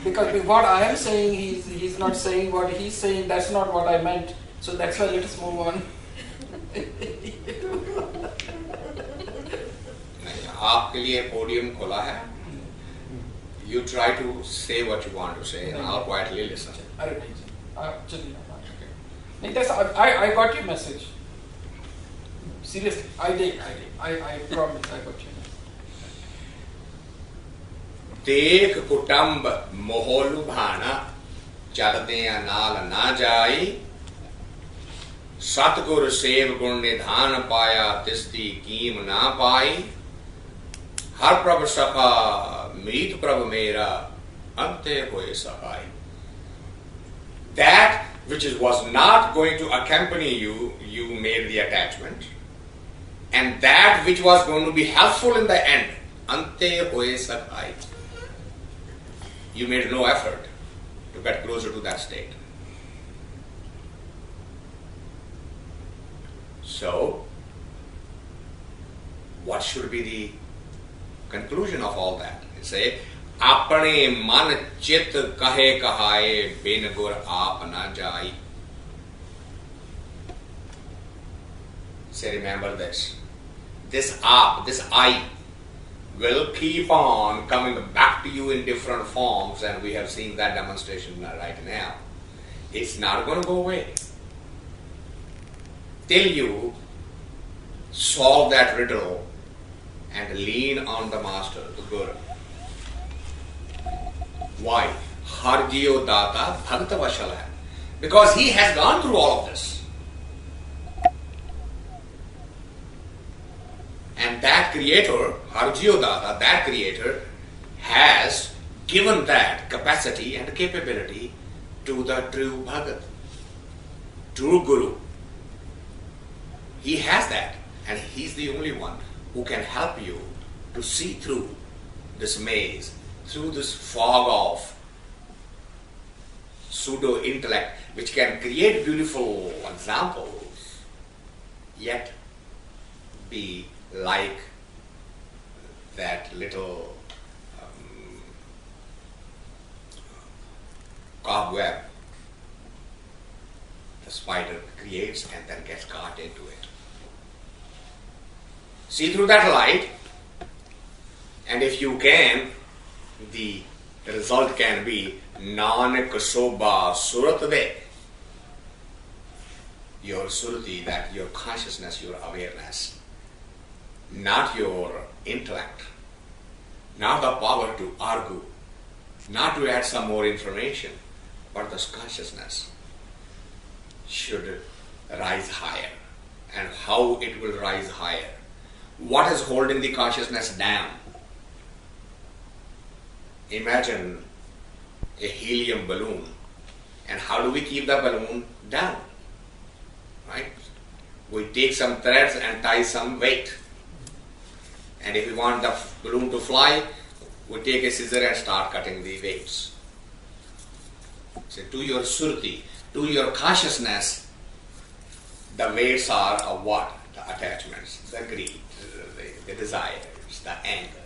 Because what I am saying, he's not saying what he's saying. That's not what I meant. So that's why let us move on. आपके लिए podium खोला है. You try to say what you want to say, and I'll quietly listen. अरे नहीं, चलिए. नहीं, that's I got your message. Seriously, I did. I promise I got your message. देख कुटुंब मोहलु भाना चलते नाल ना जाई. सतगुर सेव गुण निधान पाया तिसदी कीम ना पाई. हर प्रभ सखा मीत प्रभ मेरा अंते होए सहाय. That which was not going to accompany you, you made the attachment. And that which was going to be helpful in the end, ante hoye sakai. You made no effort to get closer to that state. So, what should be the conclusion of all that? You say, apne man chit kahe kahaye bin gur aap na jai. Say, remember this. This aap, this I, will keep on coming back to you in different forms, and we have seen that demonstration right now. It's not going to go away till you solve that riddle and lean on the master, the Guru. Why? Harjiyo data bhagta vashala. Because he has gone through all of this. And that creator, Harjiyo data, that creator has given that capacity and capability to the true Bhagat, true Guru. He has that, and he's the only one who can help you to see through this maze, through this fog of pseudo-intellect, which can create beautiful examples, yet be like that little cobweb the spider creates and then gets caught into it. See through that light, and if you can, the the result can be Nanak Soba Surat De. Your surati, that your consciousness, your awareness, not your intellect, not the power to argue, not to add some more information, but this consciousness should rise higher. And how it will rise higher? What is holding the consciousness down? Imagine a helium balloon, and how do we keep the balloon down? Right? We take some threads and tie some weight. And if we want the balloon to fly, we take a scissor and start cutting the weights. So to your surti, to your consciousness, the weights are of what? The attachments, the greed, the desires, the anger.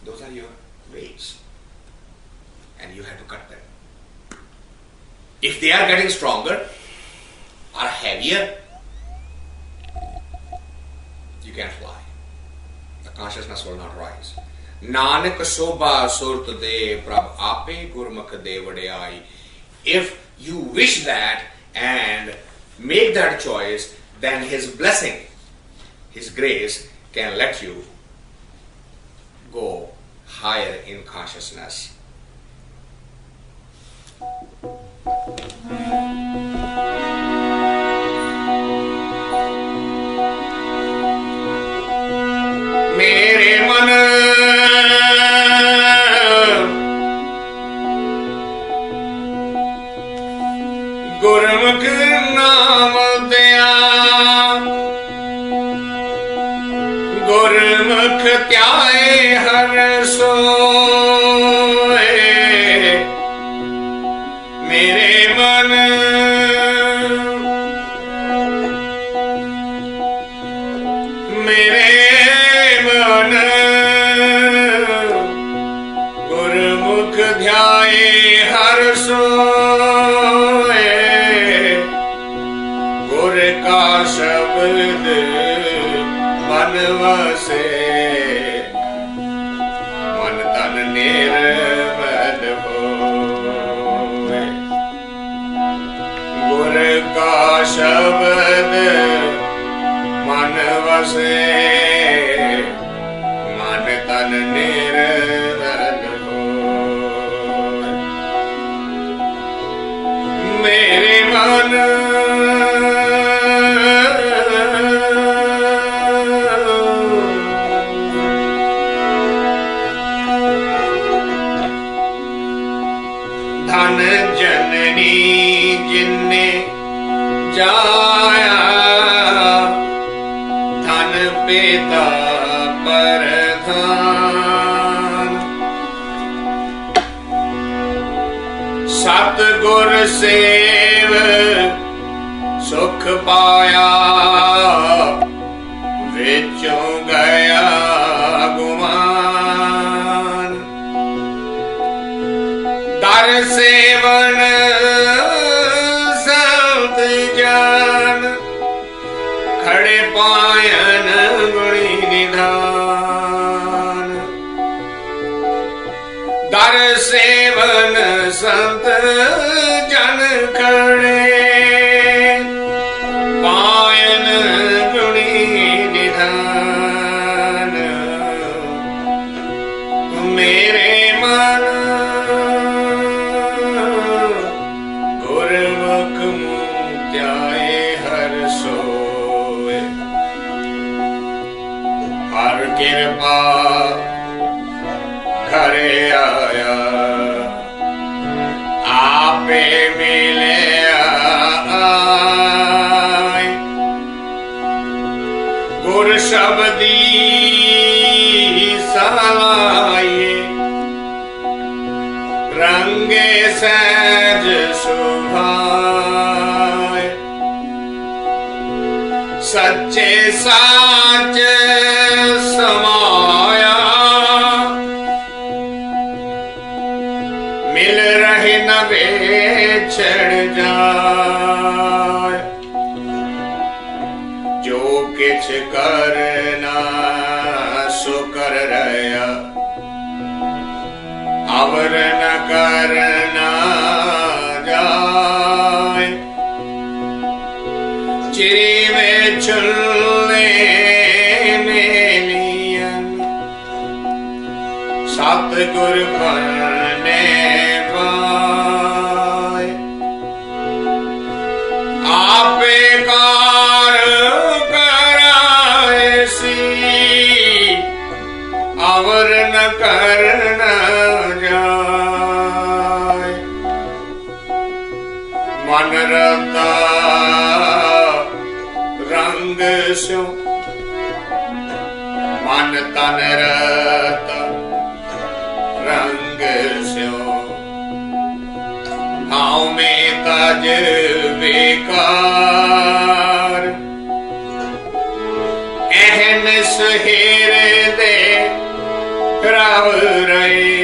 Those are your weights. And you have to cut them. If they are getting stronger or heavier, you can't fly. The consciousness will not rise. Nanak soba surt de prabh ape gurmukh de vadayai. If you wish that and make that choice, then His blessing, His grace can let you go higher in consciousness. मेरे मन गुरमुख नाम दया गुरमुख त्याए हर सोए मेरे मन मेरे मन गुरमुख ध्याए हर सोए गुर का शब्द मन वसे मन तन निर्मल होए गुर का शब्द मन वसे मन तन निर्मल होए मेरे मन धन जननी जिन्ने जाया धन पिता प्रधान सतगुर सेव सुख पाया विचों गया गुमान दर सेवन संत जान खड़े पायन गुणी निधान दर सेवन संत जन खड़े पायन गुणी निधान मेरे मन गुरमुख त्याए हर सोए हर कृपा घरे आया आपे मिले आए गुर शब्दी सलाए रंगे सहज सुभाए सच्चे साच समाया मिल रहे न बेछड़ जाए जो किछ करना सो कर रहा अवर न करना जाए चिरी में चुल्ले मेलियन सतगुर पढ़ने पाए आपे कार कराए सी अवर न करना जाए मन रता रंग स्यो मन तन रता रंग स्यो भाव में तज बेकार एहन सहेर दे रव रहे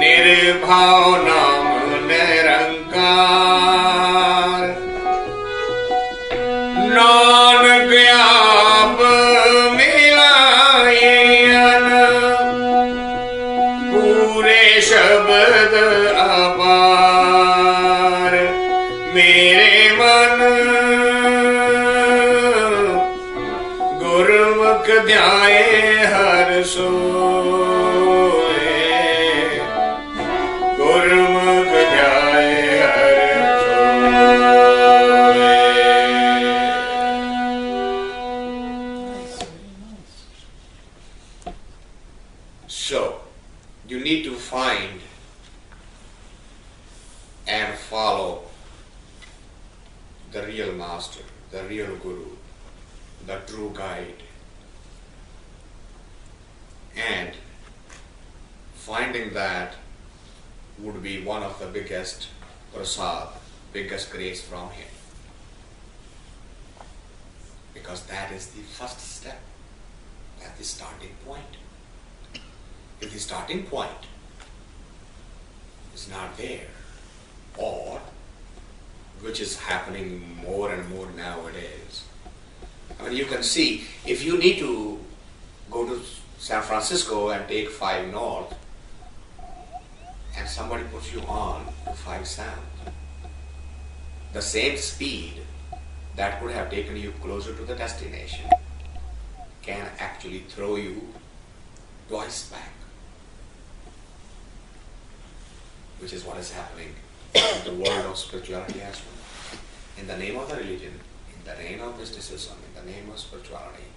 निर्भाव नाम निरंकार नानक आप मिलाए पूरे शब्द अपार मेरे मन गुरमुख ध्याए हर सोए गुरमुख ध्याए हर सोए. So, you need to find and follow the real master, the real guru, the true guide. And finding that would be one of the biggest prasad, biggest grace from him. Because that is the first step, that's the starting point. If the starting point is not there, or which is happening more and more nowadays. I mean, you can see, if you need to go to San Francisco and take 5 north, and somebody puts you on to 5 south, the same speed that could have taken you closer to the destination can actually throw you twice back. Which is what is happening in the world of spirituality as well. In the name of the religion, in the name of mysticism, in the name of spirituality,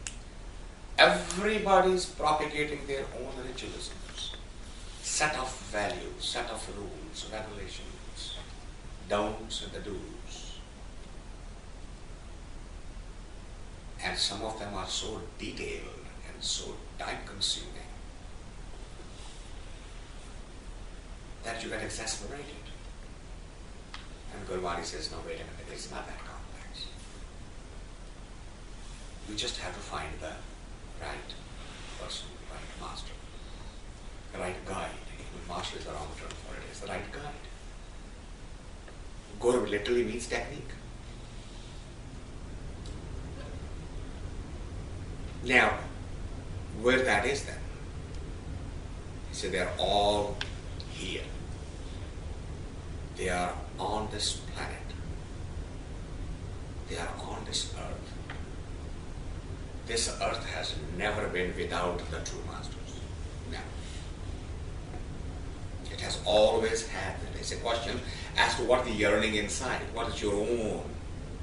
everybody is propagating their own ritualisms, set of values, set of rules, regulations, don'ts and the do's. And some of them are so detailed and so time-consuming that you get exasperated. And Gurvani says, no, wait a minute, it's not that complex. You just have to find the right person, the right master, the right guide. Even master is the wrong term for it, it's the right guide. Guru literally means technique. Now, where that is then? He said they're all here. They are on this planet. They are on this earth. This earth has never been without the true masters. Never. It has always had that. It's a question as to what the yearning inside. What is your own?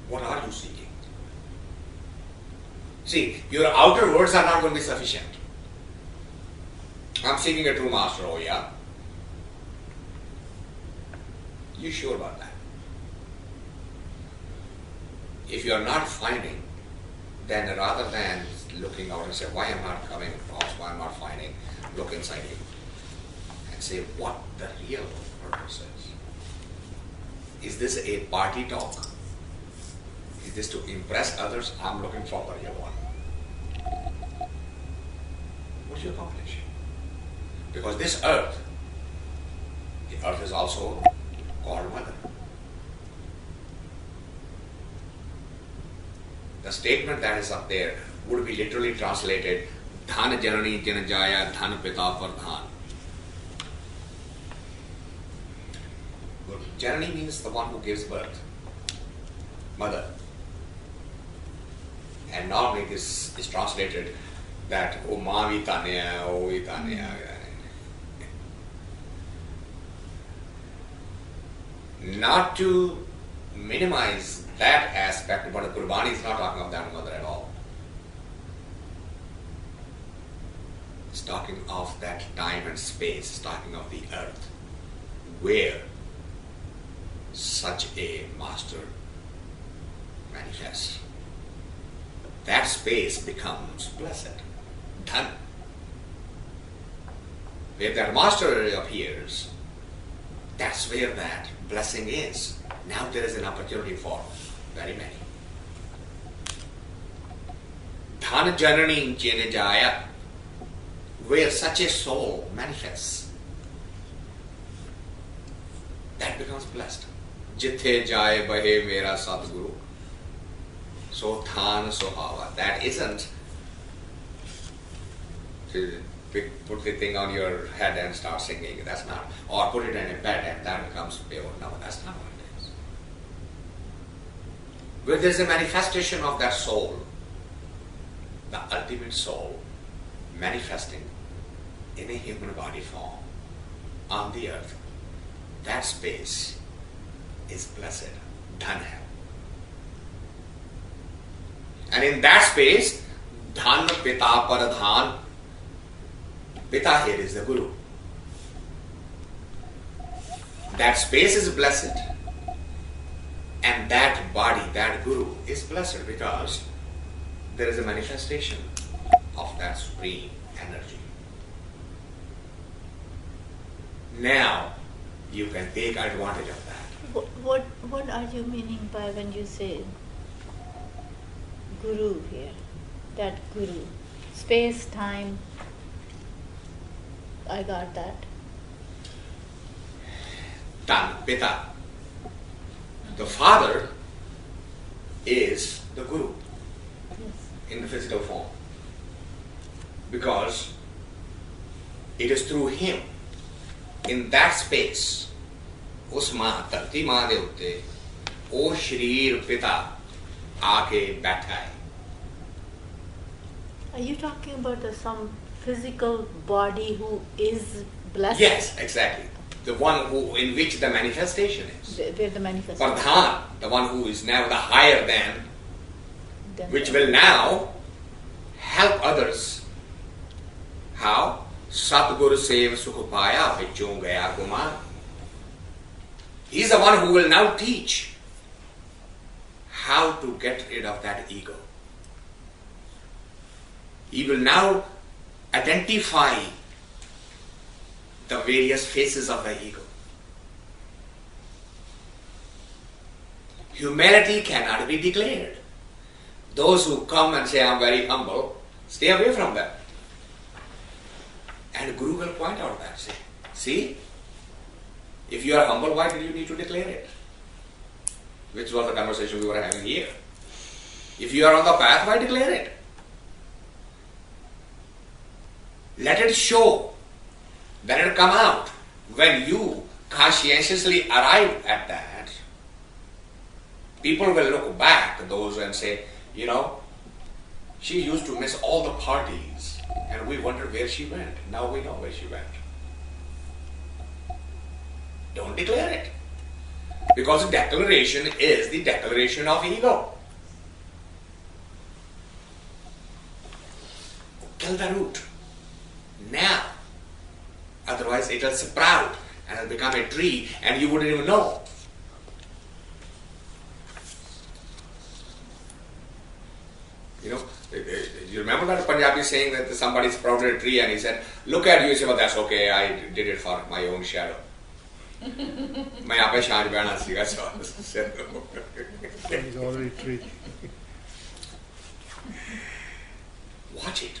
What are you seeking? See, your outer words are not going to be sufficient. I'm seeking a true master, oh yeah? You sure about that? If you are not finding, then rather than looking out and say, why am I not coming across, why am I not finding, look inside you and say what the real purpose is. Is this a party talk? Is this to impress others? I'm looking for the real one. What do you accomplish? Because this earth, the earth is also called mother. The statement that is up there would be literally translated Dhan Janani Janajaya Dhan Pita Pardhan. Janani means the one who gives birth, mother. And normally this is translated that O Mavi Tanya, O Tanya. Not to minimize that aspect, but the Gurbani is not talking of that mother at all. It's talking of that time and space, it's talking of the earth, where such a master manifests. That space becomes blessed, dhan. Where that master appears, that's where that blessing is. Now there is an opportunity for very many. Dhan janani jene jaya, where such a soul manifests, that becomes blessed. Jithe jaye Bhaee mera Sadguru. So Than Sohava. That isn't to put the thing on your head and start singing. That's not. Or put it in a bed and that becomes pure. No, that's not what it is. Where there's a manifestation of that soul, the ultimate soul, manifesting in a human body form on the earth, that space is blessed, dhan hai. And in that space, dhan pita paradhan, pita here is the Guru. That space is blessed, and that body, that Guru, is blessed because there is a manifestation of that supreme energy. Now, you can take advantage of that. What are you meaning by when you say Guru here? That Guru. Space, time. I got that. Tan, Pita. The Father is the Guru in the physical form. Because it is through him, in that space, उस माँ धरती माँ दे उत्ते ओ शरीर पिता आके बैठा है. Are you talking about some physical body who is blessed? Yes, exactly. The one who in which the manifestation is. Where the manifestation. Pradhan, the one who is now the higher than, which will now help others. How? Satguru Sev Sukhupaya Vichung Gaya Guma. He's the one who will now teach how to get rid of that ego. He will now identify the various faces of the ego. Humanity cannot be declared. Those who come and say, I'm very humble, stay away from them. And Guru will point out that. Say, see, if you are humble, why did you need to declare it? Which was the conversation we were having here. If you are on the path, why declare it? Let it show. Let it come out. When you conscientiously arrive at that, people will look back at those and say, you know, she used to miss all the parties and we wondered where she went. Now we know where she went. Don't declare it. Because the declaration is the declaration of ego. Kill the root. Now. Otherwise it will sprout and it'll become a tree and you wouldn't even know. You know, you remember that Punjabi saying that somebody sprouted a tree and he said, look at you, he said, well, that's okay, I did it for my own shadow. मैं यहाँ पे शांत बैठना सीखा He's already tree. Watch it.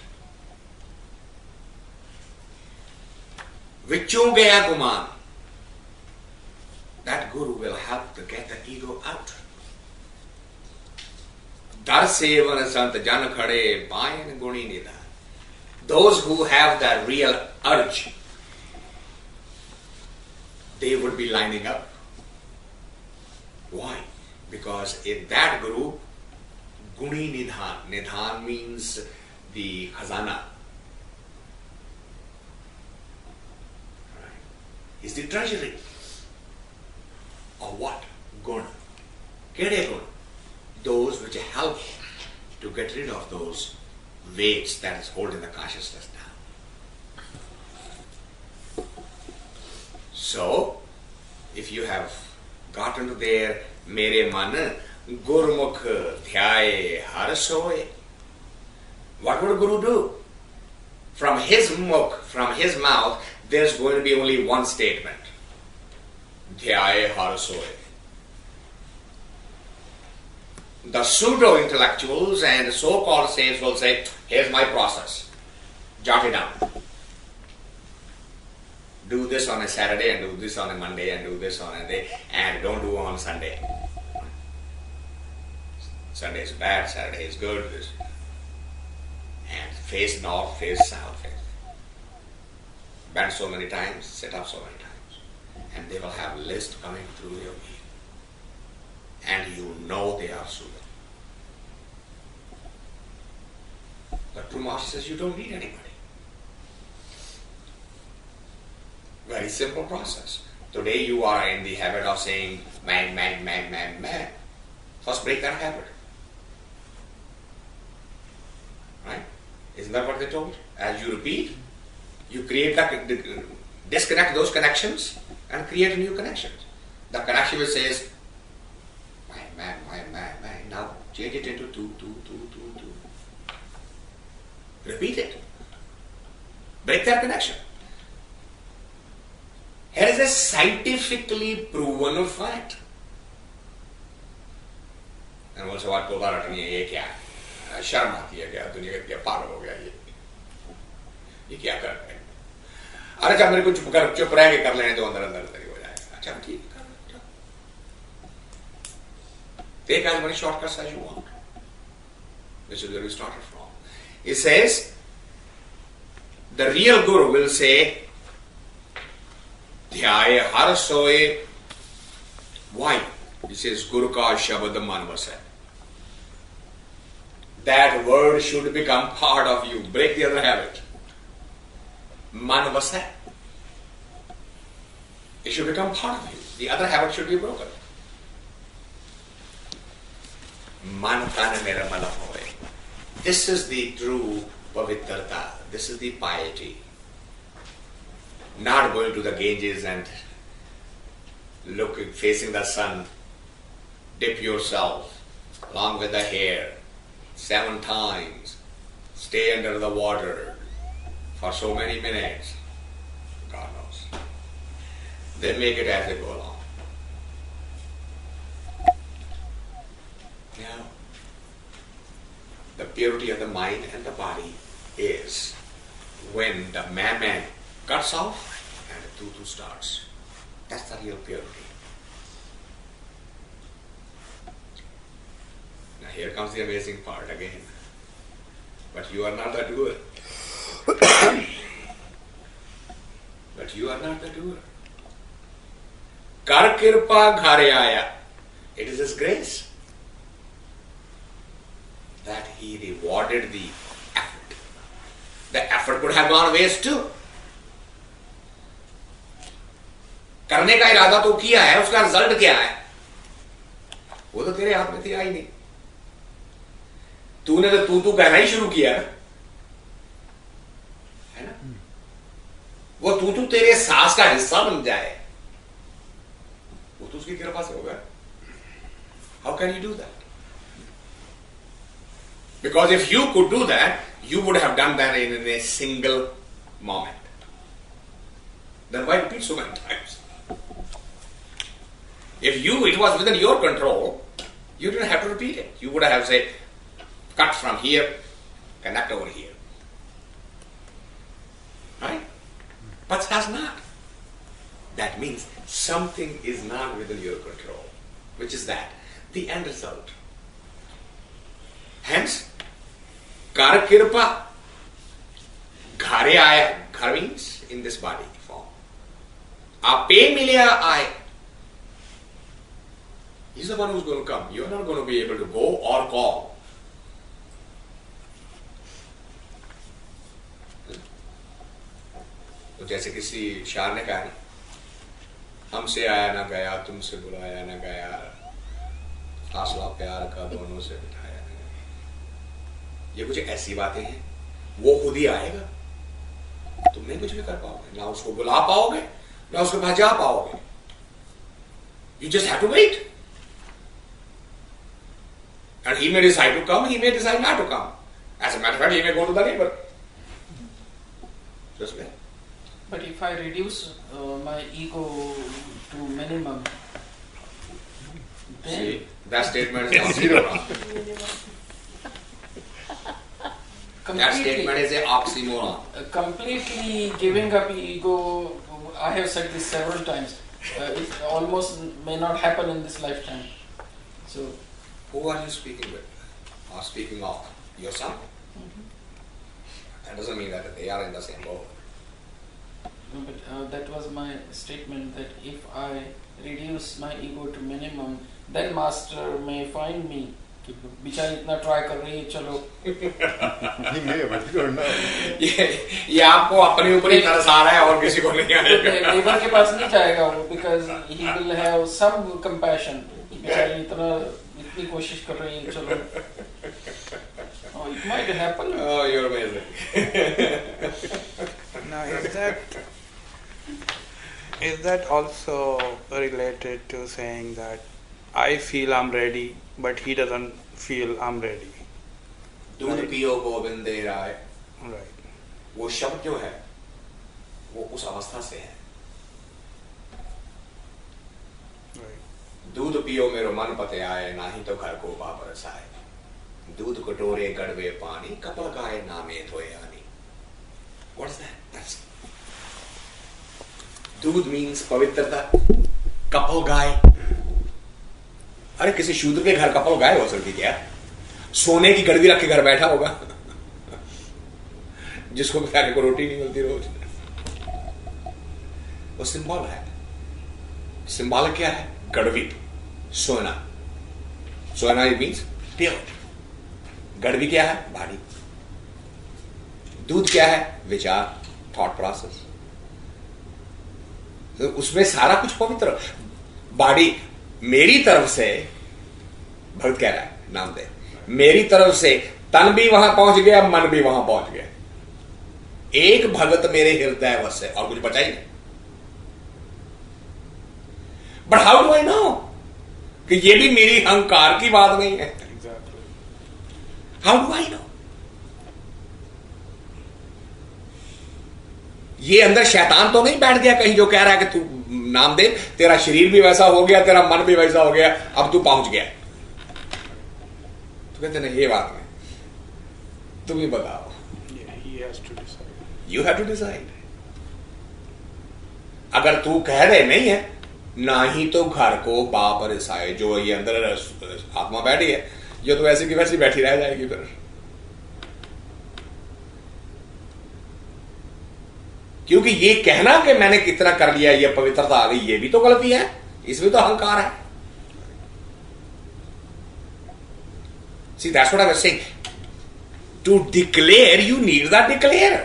Vichung gaya guman. That Guru will help to get the ego out. Dar sevan sant jan khade bayan guni nida. Those who have that real urge, they would be lining up Why? Because in that group, Guni Nidhan, Nidhan means the khazana, right? Is the treasury of what? Guna. Kede guna? Those which help to get rid of those weights that is holding the consciousness down. So, if you have gotten to there, mere man, Gurmukh dhyaye har soye. What would Guru do? From his mukh, from his mouth, there's going to be only one statement. Dhyaye har soye. The pseudo-intellectuals and so-called saints will say, here's my process. Jot it down. Do this on a Saturday and do this on a Monday and do this on a day and don't do on Sunday. Sunday is bad, Saturday is good. And face north, face south. Bend so many times, sit up so many times. And they will have a list coming through your mind. And you know they are Suda. The true master says you don't need anybody. Very simple process. Today you are in the habit of saying man, man, man, man, man. First break that habit. Right? Isn't that what they told? As you repeat, you create disconnect those connections and create new connections. The connection which says man, now change it into two. Repeat it. Break that connection. Here is a scientifically proven fact. And also what बोलता रटनी है ये क्या है? शर्म आती है क्या? दुनिया का क्या पागल हो गया ये क्या कर रहे हैं? अरे जब मेरे को चुप रह के कर लेने तो अंदर ही हो जाएगा. अच्छा ठीक है. Take as many shortcuts as you want. This is where we started from. It says, the real Guru will say, Dhyaye har soye. Why? He says, Guru ka shabad man vasai. That word should become part of you. Break the other habit. Man vasai. It should become part of you. The other habit should be broken. Man tan nirmala hoye. This is the true pavitrata. This is the piety. Not going to the Ganges and looking, facing the sun, dip yourself along with the hair 7 times, stay under the water for so many minutes. God knows. They make it as they go along. Now, the purity of the mind and the body is when the man cuts off and the tutu starts. That's the real purity. Now here comes the amazing part again. But you are not the doer. But you are not the doer. Kar kirpa ghare aaya. It is His grace that He rewarded the effort. The effort could have gone waste too. करने का इरादा तो किया है, उसका result क्या है वो तो तेरे हाथ में था ही नहीं. तूने तो तू कहना ही शुरू किया है ना. वो तू तेरे सांस का हिस्सा बन जाए वो तो उसकी कृपा से होगा. How can you do that? Because if you could do that, you would have done that in a single moment. Then why repeat so many times? If it was within your control, you didn't have to repeat it. You would have said, cut from here, connect over here. Right? But it has not. That means something is not within your control. Which is that? The end result. Hence, Kar Kirpa, Ghare Aaya, Ghar means in this body form. Ape Milya Aaya. He's the one who's going to come. You're not going to be able to go or call. तो जैसे किसी शायर ने कहा ना, हमसे आया ना गया, तुमसे बुलाया ना गया, फासला प्यार का दोनों से बिठाया ना गया। ये कुछ ऐसी बातें हैं, वो खुद ही आएगा, तुम नहीं कुछ भी कर पाओगे, ना उसको बुला पाओगे ना उसके पास जा पाओगे। You just have to wait. And he may decide to come, he may decide not to come. As a matter of fact, he may go to the neighbor. Just wait. But if I reduce my ego to minimum, then See, that statement is oxymoron. That statement is an oxymoron. Completely giving up ego, I have said this several times, it almost may not happen in this lifetime. So, Who are you speaking with? Or speaking of? Your son? That doesn't mean that they are in the same boat. no, but that was my statement, that if I reduce my ego to minimum, then master may find me. बेचारी इतना try कर रही है, चलो He may, but you don't know. ये आपको अपने ऊपर ही तरस आ रहा है और किसी को नहीं आएगा। लेबर के पास नहीं जाएगा वो, because he will have some compassion. बेचारी इतनी कोशिश कर रही है, चलो। Oh, it might happen. Oh, you're amazing. Now, is that also related to saying that I feel I'm ready, but he doesn't feel I'm ready? दूध पियो गोविंद दे राय, Right. वो शब्द जो है वो उस अवस्था से है। Right. दूध पियो मेरो मन पते आए, ना ही तो घर को वापस आए। दूध कटोरे गड़वे पानी, कपल गाए नामे धोए आनी। What's that? That's दूध means पवित्रता, कपल गाय। अरे किसी शूद्र के घर कपल गाय हो सकती क्या? सोने की गड़वी रख के घर बैठा होगा जिसको खाने को रोटी नहीं मिलती रोज। वो सिंबल है। सिंबल क्या है? गड़वी, सोना। सोना इट मीन्स प्योर। गड़वी क्या है? बॉडी। दूध क्या है? विचार, थॉट प्रोसेस। तो उसमें सारा कुछ पवित्र। बॉडी मेरी तरफ से, भक्त कह रहा है नाम दे, मेरी तरफ से तन भी वहां पहुंच गया, मन भी वहां पहुंच गया। एक भगत मेरे हृदय वश है, और कुछ बचा ही नहीं। But how do I know कि ये भी मेरी अहंकार की बात नहीं है? Exactly. How do I know? ये अंदर शैतान तो नहीं बैठ गया कहीं जो कह रहा है कि तू नाम दे, तेरा शरीर भी वैसा हो गया, तेरा मन भी वैसा हो गया, अब तू पहुंच गया। तो कहते नहीं, ये बात नहीं, तुम ही बताओ। Yeah, he has to decide. You have to decide. अगर तू कह रहे नहीं है, ना ही तो घर को बाप रिसाए, जो ये अंदर आत्मा बैठी है, ये तो वैसे की वैसी बैठी रह जाएगी फिर। क्योंकि ये कहना कि मैंने कितना कर लिया, ये पवित्रता आ गई, ये भी तो गलती है, इसमें तो अहंकार है। See, that's what I was saying. To declare, you need the declare.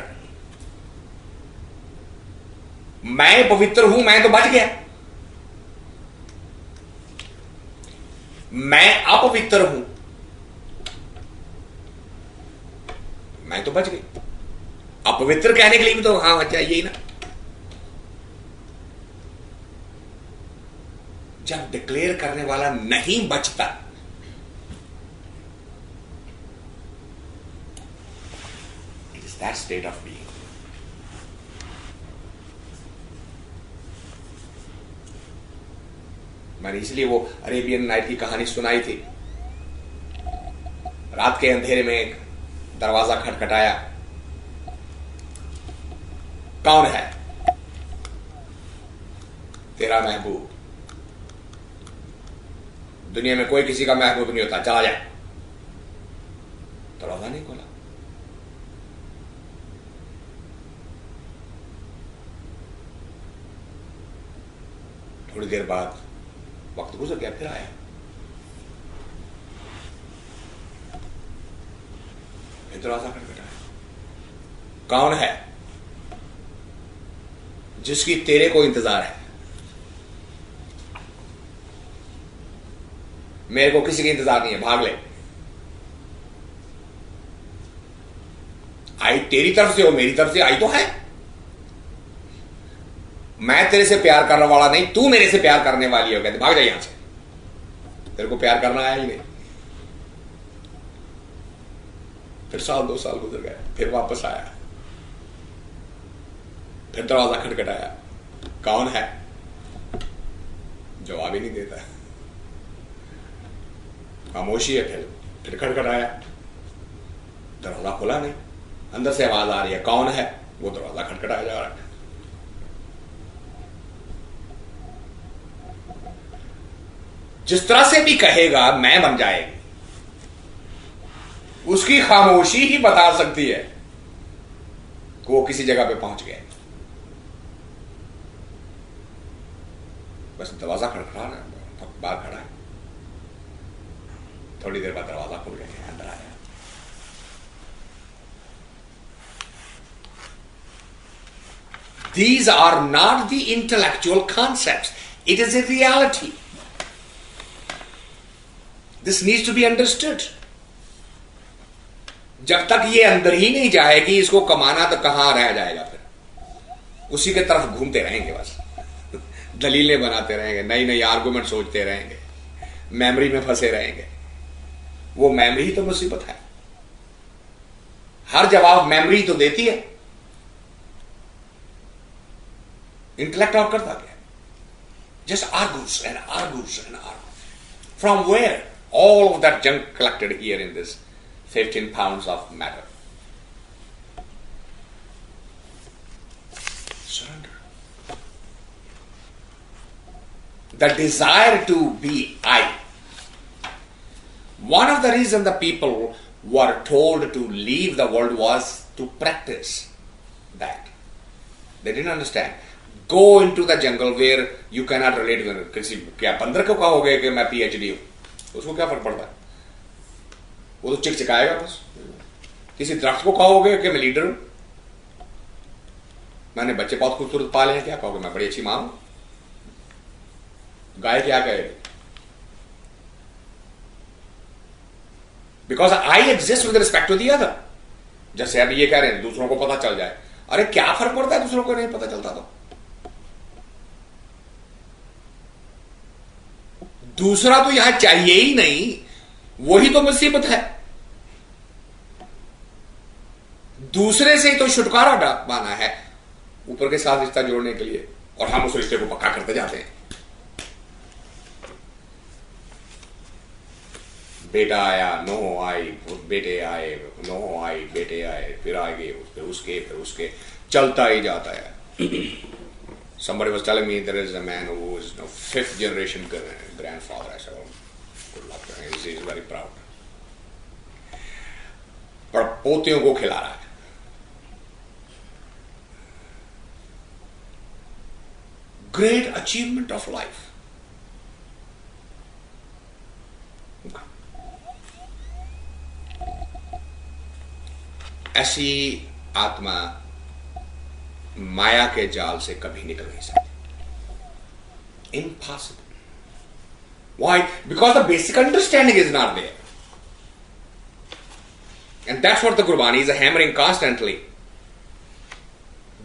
मैं पवित्र हूं, मैं तो बच गया। मैं अपवित्र हूं, मैं तो बच गई। अपवित्र कहने के लिए भी तो हाँ चाहिए ही ना। जब डिक्लेयर करने वाला नहीं बचता, it is that state of being. मैंने इसलिए वो अरेबियन नाइट की कहानी सुनाई थी। रात के अंधेरे में एक दरवाजा खटखटाया। कौन है? तेरा महबूब। दुनिया में कोई किसी का महबूब नहीं होता, चला जा। दरवाजा नहीं खोला। थोड़ी देर बाद वक्त गुजर गया, फिर आया। फिर दरवाजा खटखटाया। कौन है? जिसकी तेरे को इंतजार है। मेरे को किसी की इंतजार नहीं है, भाग ले। आई तेरी तरफ से हो, मेरी तरफ से आई तो है। मैं तेरे से प्यार करने वाला नहीं, तू मेरे से प्यार करने वाली हो। कहते भाग जा यहां से, तेरे को प्यार करना आया ही नहीं। फिर 1-2 साल गुजर गए, फिर वापस आया, फिर दरवाजा खटखटाया। कौन है? जवाब ही नहीं देता, खामोशी है। फिर खटखटाया, दरवाजा खुला नहीं। अंदर से आवाज आ रही है, कौन है? वो दरवाजा खटखटाया जा रहा है। जिस तरह से भी कहेगा मैं बन जाएगी। उसकी खामोशी ही बता सकती है कि वो किसी जगह पे पहुंच गए। बस दरवाजा खटखटा रहा है, बाहर खड़ा है। थोड़ी देर बाद दरवाजा खुल गया, अंदर आया। These are not the intellectual concepts. It is a reality. This needs to be understood. जब तक ये अंदर ही नहीं जाएगी, इसको कमाना तो कहां रह जाएगा। फिर उसी के तरफ घूमते रहेंगे, बस दलीलें बनाते रहेंगे, नई नई आर्गुमेंट सोचते रहेंगे, मेमोरी में फंसे रहेंगे। वो मेमोरी ही तो मुसीबत है। हर जवाब मेमोरी तो देती है। इंटेलेक्ट और करता क्या? Just argues and argues and argues. From where all of that junk collected here in this 15 pounds of matter? Surrender. The desire to be I. One of the reasons the people were told to leave the world was to practice that. They didn't understand. Go into the jungle where you cannot relate with किसी क्या बंदर को कहोगे कि मैं PhD हूं, उसको क्या फर्क पड़ता है? वो तो चिकचिकाएगा बस। किसी दरख्त को कहोगे कि मैं लीडर हूं, मैंने बच्चे बहुत खूबसूरत पाले हैं, क्या कहोगे? मैं बड़ी अच्छी मां हूं। गाय क्या कहेगी? Because I exist with respect to the other. जैसे अभी ये कह रहे हैं दूसरों को पता चल जाए। अरे क्या फर्क पड़ता है दूसरों को नहीं पता चलता तो? दूसरा तो यहां चाहिए ही नहीं, वही तो मुसीबत है। दूसरे से ही तो छुटकारा पाना है ऊपर के साथ रिश्ता जोड़ने के लिए, और हम उस रिश्ते को पक्का करते जाते हैं। बेटा आया, नो आई, बेटे आए, नो आई, बेटे आए, फिर आगे, फिर उसके चलता ही जाता है। Somebody was telling me there is a man who is 5th generation grandfather. I said, oh, good luck to him. He is very proud. पर पोतियों को खिला रहा है। Great achievement of life. ऐसी आत्मा माया के जाल से कभी निकल नहीं सकती। Impossible. Why? Because the basic understanding is not there. And that's what the Gurbani is hammering constantly.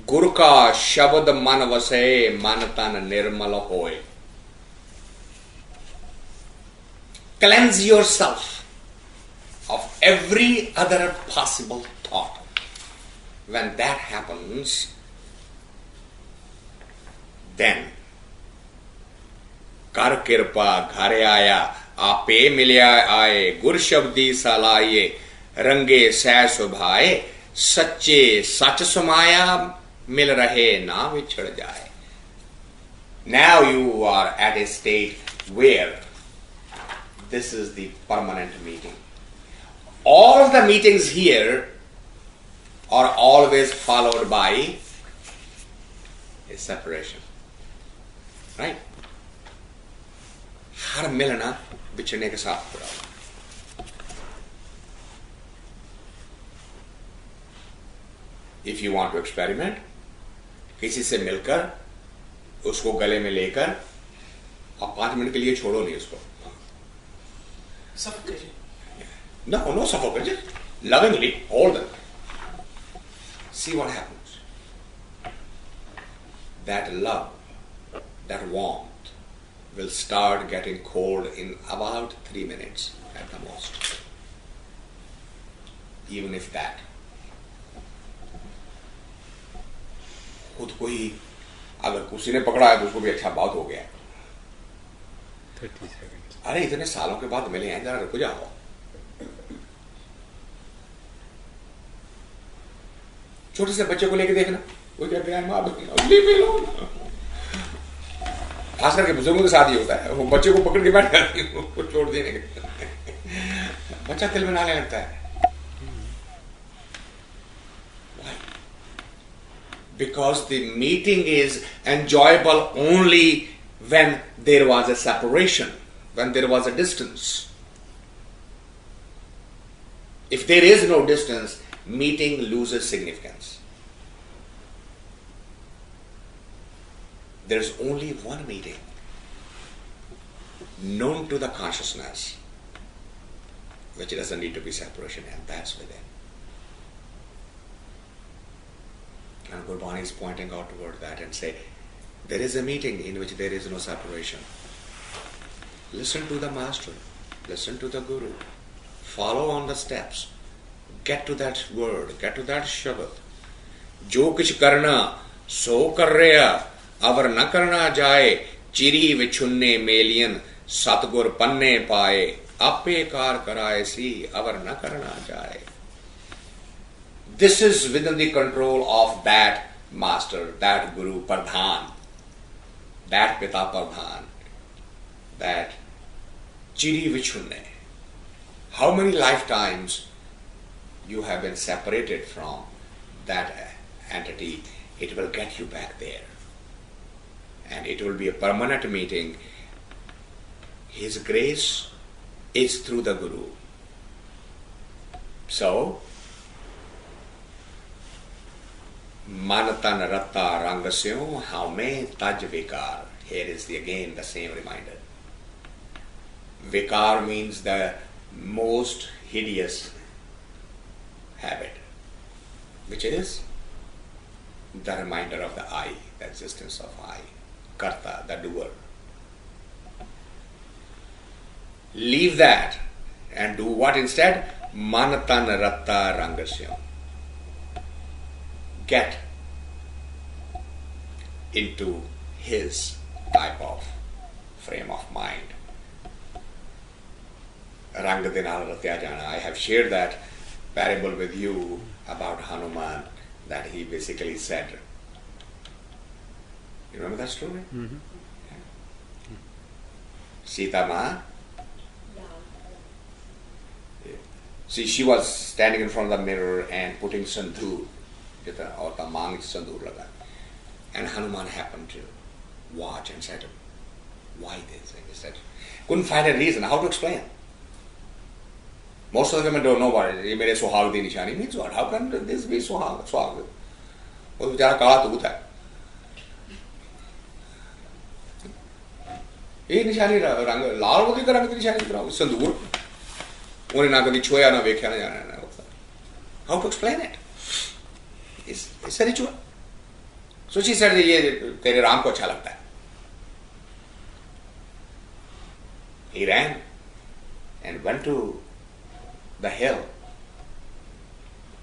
Gur ka shabad man vase man tan nirmal hoye. Cleanse yourself of every other possible thought. When that happens, then कर कृपा घरे आया, आपे मिलिया आए, गुर शब्दी सलाये, रंगे सै सुभाए, सच्चे सच समाया, मिल रहे ना विछड़ जाए. Now you are at a state where this is the permanent meeting. All of the meetings here are always followed by a separation. Right? हर मिलना बिछड़ने के साथ पूरा. If you want to experiment, किसी से मिलकर उसको गले में लेकर और 5 मिनट के लिए छोड़ो नहीं उसको. Suffocation. No suffocation. Lovingly hold them. See what happens. That love, that warmth will start getting cold in about 3 minutes at the most. Even if that. खुद को ही अगर किसी ने पकड़ा है तो उसको भी अच्छा बात हो गया. 30 seconds. अरे इतने सालों के बाद मिले हैं, जरा रुक जाओ. छोटे से बच्चे को लेके देखना, वो क्या प्यार माँ लीव मी अलोन. खास करके बुजुर्गों के साथ ही होता है, वो बच्चे को पकड़ के बैठ जाती है, वो छोड़ देने के बच्चा तिल बनाने लगता है. Because the meeting is enjoyable only when there was a separation, when there was a distance. If there is no distance, meeting loses significance. There is only one meeting known to the consciousness, which doesn't need to be separation, and that's within. And Gurbani is pointing out toward that and say, there is a meeting in which there is no separation. Listen to the master, listen to the guru, follow on the steps, get to that word, get to that shabad. जो कुछ करना सो कर रहा, अवर न करना जाए, चिरी विछुन्ने मेलियन, सतगुर पन्ने पाए, आपे कार कराए सी, अवर न करना जाए. This is within the control of that master, that guru, Pradhan, that Pita Pradhan, that Chiri Vichunne. How many lifetimes you have been separated from that entity, it will get you back there. And it will be a permanent meeting. His grace is through the guru. So, Manatan Ratta Rangasyo Haume Taj Vikar. Here is again the same reminder. Vikar means the most hideous habit, which is the reminder of the I, the existence of I, Karta, the doer. Leave that and do what instead? Manatan Ratta Rangasyo. Get into his type of frame of mind. Rang de naal ratya jana. I have shared that parable with you about Hanuman, that he basically said. You remember that story? Mm-hmm. Sita Ma. See, she was standing in front of the mirror and putting sandhu. And Hanuman happened to watch and said, why this? And he said, couldn't find a reason, how to explain. Most of the women don't know what it is. Mere suhag di nishani means what? How can this be suhag? Suhag. वो बेचारा काला तूत है. ये निशानी रंग लाल होगी का रंग की निशानी दिख रहा है संदूर. उन्हें ना कभी छुआ ना देखा ना जाना ना होता. How to explain it? It's a ritual. So she said, ये तेरे राम को अच्छा लगता है. He ran and went to the hill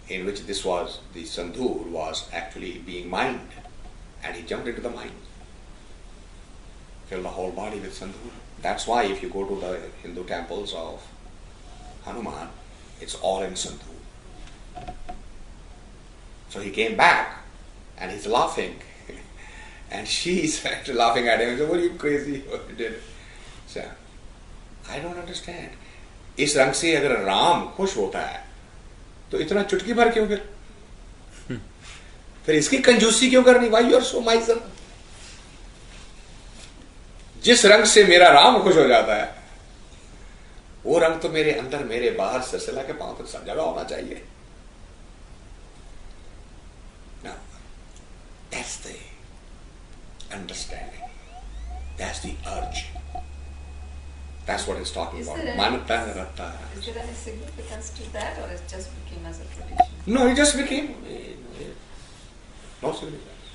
in which this was, the sandhur was actually being mined, and he jumped into the mine. Filled the whole body with sandhur. That's why if you go to the Hindu temples of Hanuman, it's all in sandhur. So he came back and he's laughing. And she's laughing at him and said, what are you crazy? What you did? So, I don't understand. इस रंग से अगर राम खुश होता है तो इतना चुटकी भर क्यों फिर इसकी कंजूसी क्यों करनी? Why you are so miserly? जिस रंग से मेरा राम खुश हो जाता है वो रंग तो मेरे अंदर मेरे बाहर सिलसिला के पांव तक सब जगह होना चाहिए. That's the understanding. That's the urge. That's what it's talking about. Manata Ratta. Is there any significance to that, or it just became as a tradition? No, it just became no significance.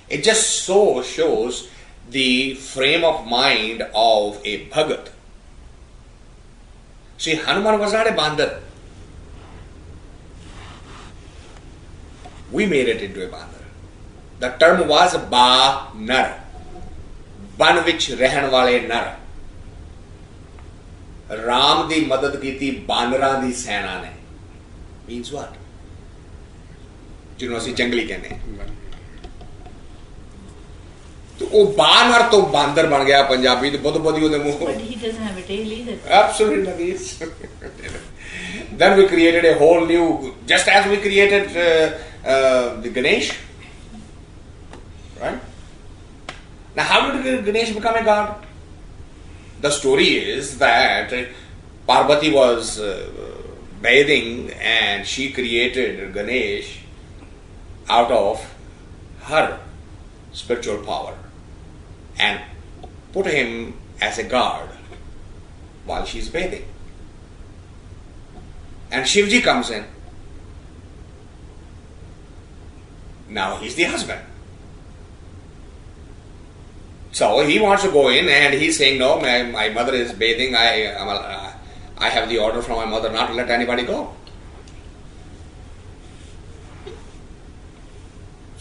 It just so shows the frame of mind of a Bhagat. See, Hanuman was not a bandar. We made it into a bandar. The term was Ba Nar. Ban vich rehan wale nar. Ram di madad ਕੀਤੀ ਬਾਨਰਾਂ ਦੀ ਸੈਨਾ ਨੇ. Means what? ਜਿਹਨੂੰ ਅਸੀਂ ਜੰਗਲੀ ਕਹਿੰਦੇ ਹਾਂ. ਤੇ ਉਹ ਬਾਨਰ ਤੋਂ ਬਾਂਦਰ ਬਣ ਗਿਆ ਪੰਜਾਬੀ ਤੇ ਬਹੁਤ ਬੋਦੀ ਉਹਦੇ ਮੂੰਹ. But he doesn't have a tail either. Absolutely. Then we created a whole new, just as we created the Ganesh. Right? Now how did Ganesh become a god? The story is that Parvati was bathing and she created Ganesh out of her spiritual power and put him as a guard while she's bathing. And Shivji comes in. Now he's the husband. So he wants to go in and he's saying, no, my mother is bathing. I have the order from my mother not to let anybody go.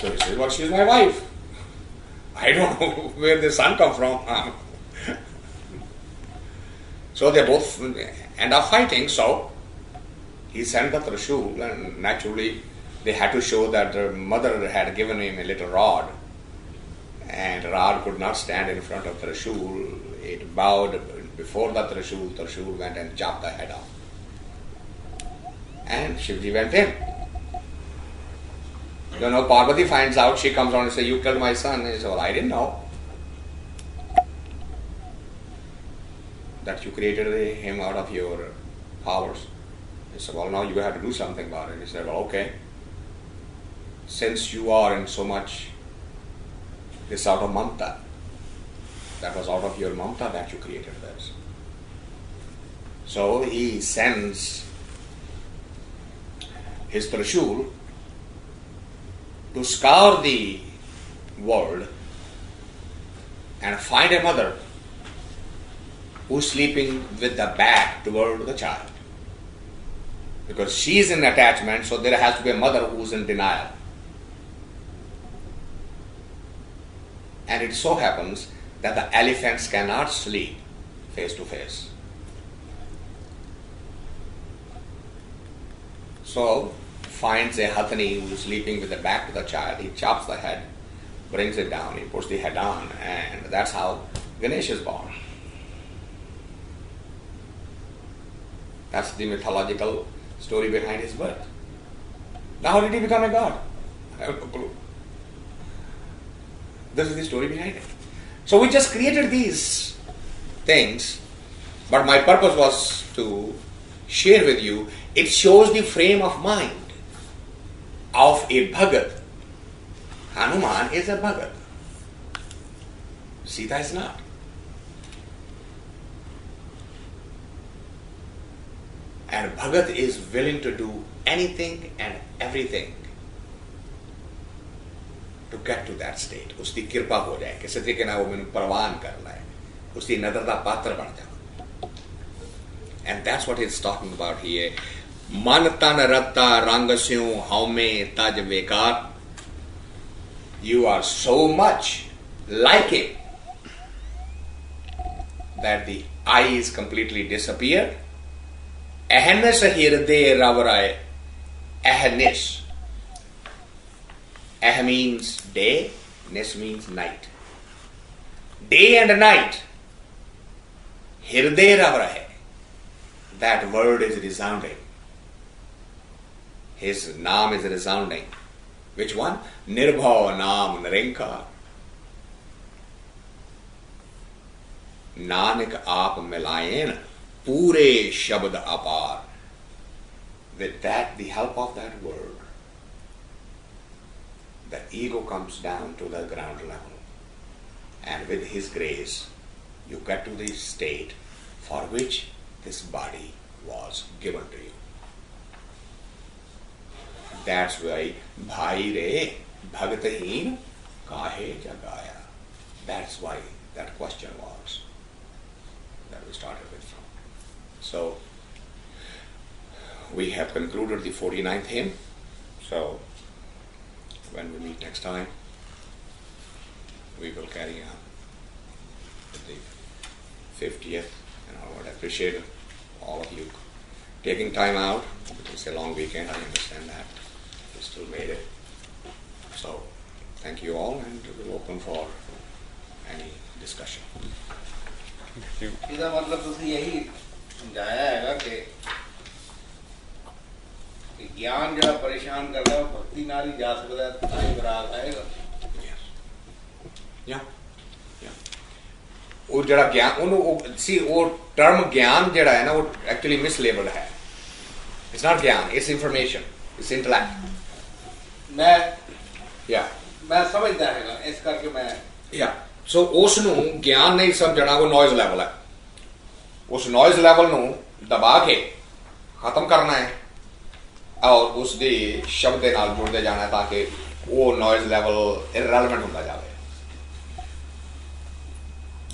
So he says, well, she's my wife. I don't know where the son come from. So they both end up fighting. So he sent the Trishul, and naturally they had to show that their mother had given him a little rod. And rod could not stand in front of Trishul. It bowed before the Trishul. Trishul went and chopped the head off. And Shivji went in. You know, Parvati finds out, she comes on and says, you killed my son. And he says, well, I didn't know that you created him out of your powers. He said, well, now you have to do something about it. He said, well, okay. Since you are in so much, this out of mamta. That was out of your mamta that you created this. So he sends his Trishul to scour the world and find a mother who's sleeping with the back toward the child. Because she's in attachment, so there has to be a mother who's in denial. And it so happens that the elephants cannot sleep face to face. So finds a Hathani who is sleeping with the back to the child. He chops the head, brings it down, he puts the head on, and that's how Ganesh is born. That's the mythological story behind his birth. Now how did he become a god? I have no clue. This is the story behind it. So we just created these things, but my purpose was to share with you, it shows the frame of mind of a Bhagat. Hanuman is a Bhagat. Sita is not. And Bhagat is willing to do anything and everything to get to that state. उसकी कृपा हो जाए, किसी तरीके ना वो मैंने परवान कर लाए, उसकी नजर दा पात्र बन जाए. And that's what he's talking about here. मन तन रत्ता रंग स्यों हौमे तज वेकार. You are so much like him that the eyes completely disappear. Ahnis hirde ravaraye. Ahnis. Ah means day, nis means night. Day and night. Hirde ravaraye. That word is resounding. His naam is resounding. Which one? Nirbhav naam narinkar. Nanak aap milayen pure shabd apar. With that, the help of that word, the ego comes down to the ground level. And with His grace, you get to the state for which this body was given to you. That's why Bhaee ReBhagat Heen kahe jagaya. That's why that question was that we started with from. So we have concluded the 49th hymn. So when we meet next time, we will carry on with the 50th, and I would appreciate all of you taking time out. It's a long weekend, I understand that. You still made it. So thank you all, and we'll open for any discussion. ਇਹਦਾ ਮਤਲਬ ਤੁਸੀਂ ਇਹੀ ਸਮਝਾਇਆ ਹੈਗਾ ਕਿ ਗਿਆਨ ਜਿਹੜਾ ਪਰੇਸ਼ਾਨ ਕਰਦਾ ਉਹ ਭਗਤੀ ਨਾਲ ਹੀ ਜਾ ਸਕਦਾ ਤਾਂ ਹੀ ਵਿਰਾਗ ਆਏਗਾ। ਉਹ ਜਿਹੜਾ ਗਿਆਨ ਉਹਨੂੰ ਸੀ ਉਹ ਟਰਮ ਗਿਆਨ ਜਿਹੜਾ ਹੈ ਨਾ ਉਹ ਐਕਚੁਅਲੀ ਮਿਸਲੇਬਲਡ ਹੈ। ਇਟਸ ਨਾਟ ਗਿਆਨ, ਇਟਸ ਇਨਫੋਰਮੇਸ਼ਨ, ਇਟਸ ਇੰਟੈਲੈਕਟ। ਮੈਂ ਸਮਝਦਾ ਹੈਗਾ, ਇਸ ਕਰਕੇ ਮੈਂ ਸੋ ਉਸ ਨੂੰ ਗਿਆਨ ਨਹੀਂ ਸਮਝਣਾ, ਉਹ ਨੋਇਜ਼ ਲੈਵਲ ਹੈ। ਉਸ ਨੋਇਜ਼ ਲੈਵਲ ਨੂੰ ਦਬਾ ਕੇ ਖਤਮ ਕਰਨਾ ਹੈ ਔਰ ਉਸ ਦੇ ਸ਼ਬਦ ਦੇ ਨਾਲ ਜੁੜਦੇ ਜਾਣਾ ਤਾਂ ਕਿ ਉਹ ਨੋਇਜ਼ ਲੈਵਲ ਇਰਰੈਲੇਵੈਂਟ ਹੁੰਦਾ ਜਾਵੇ।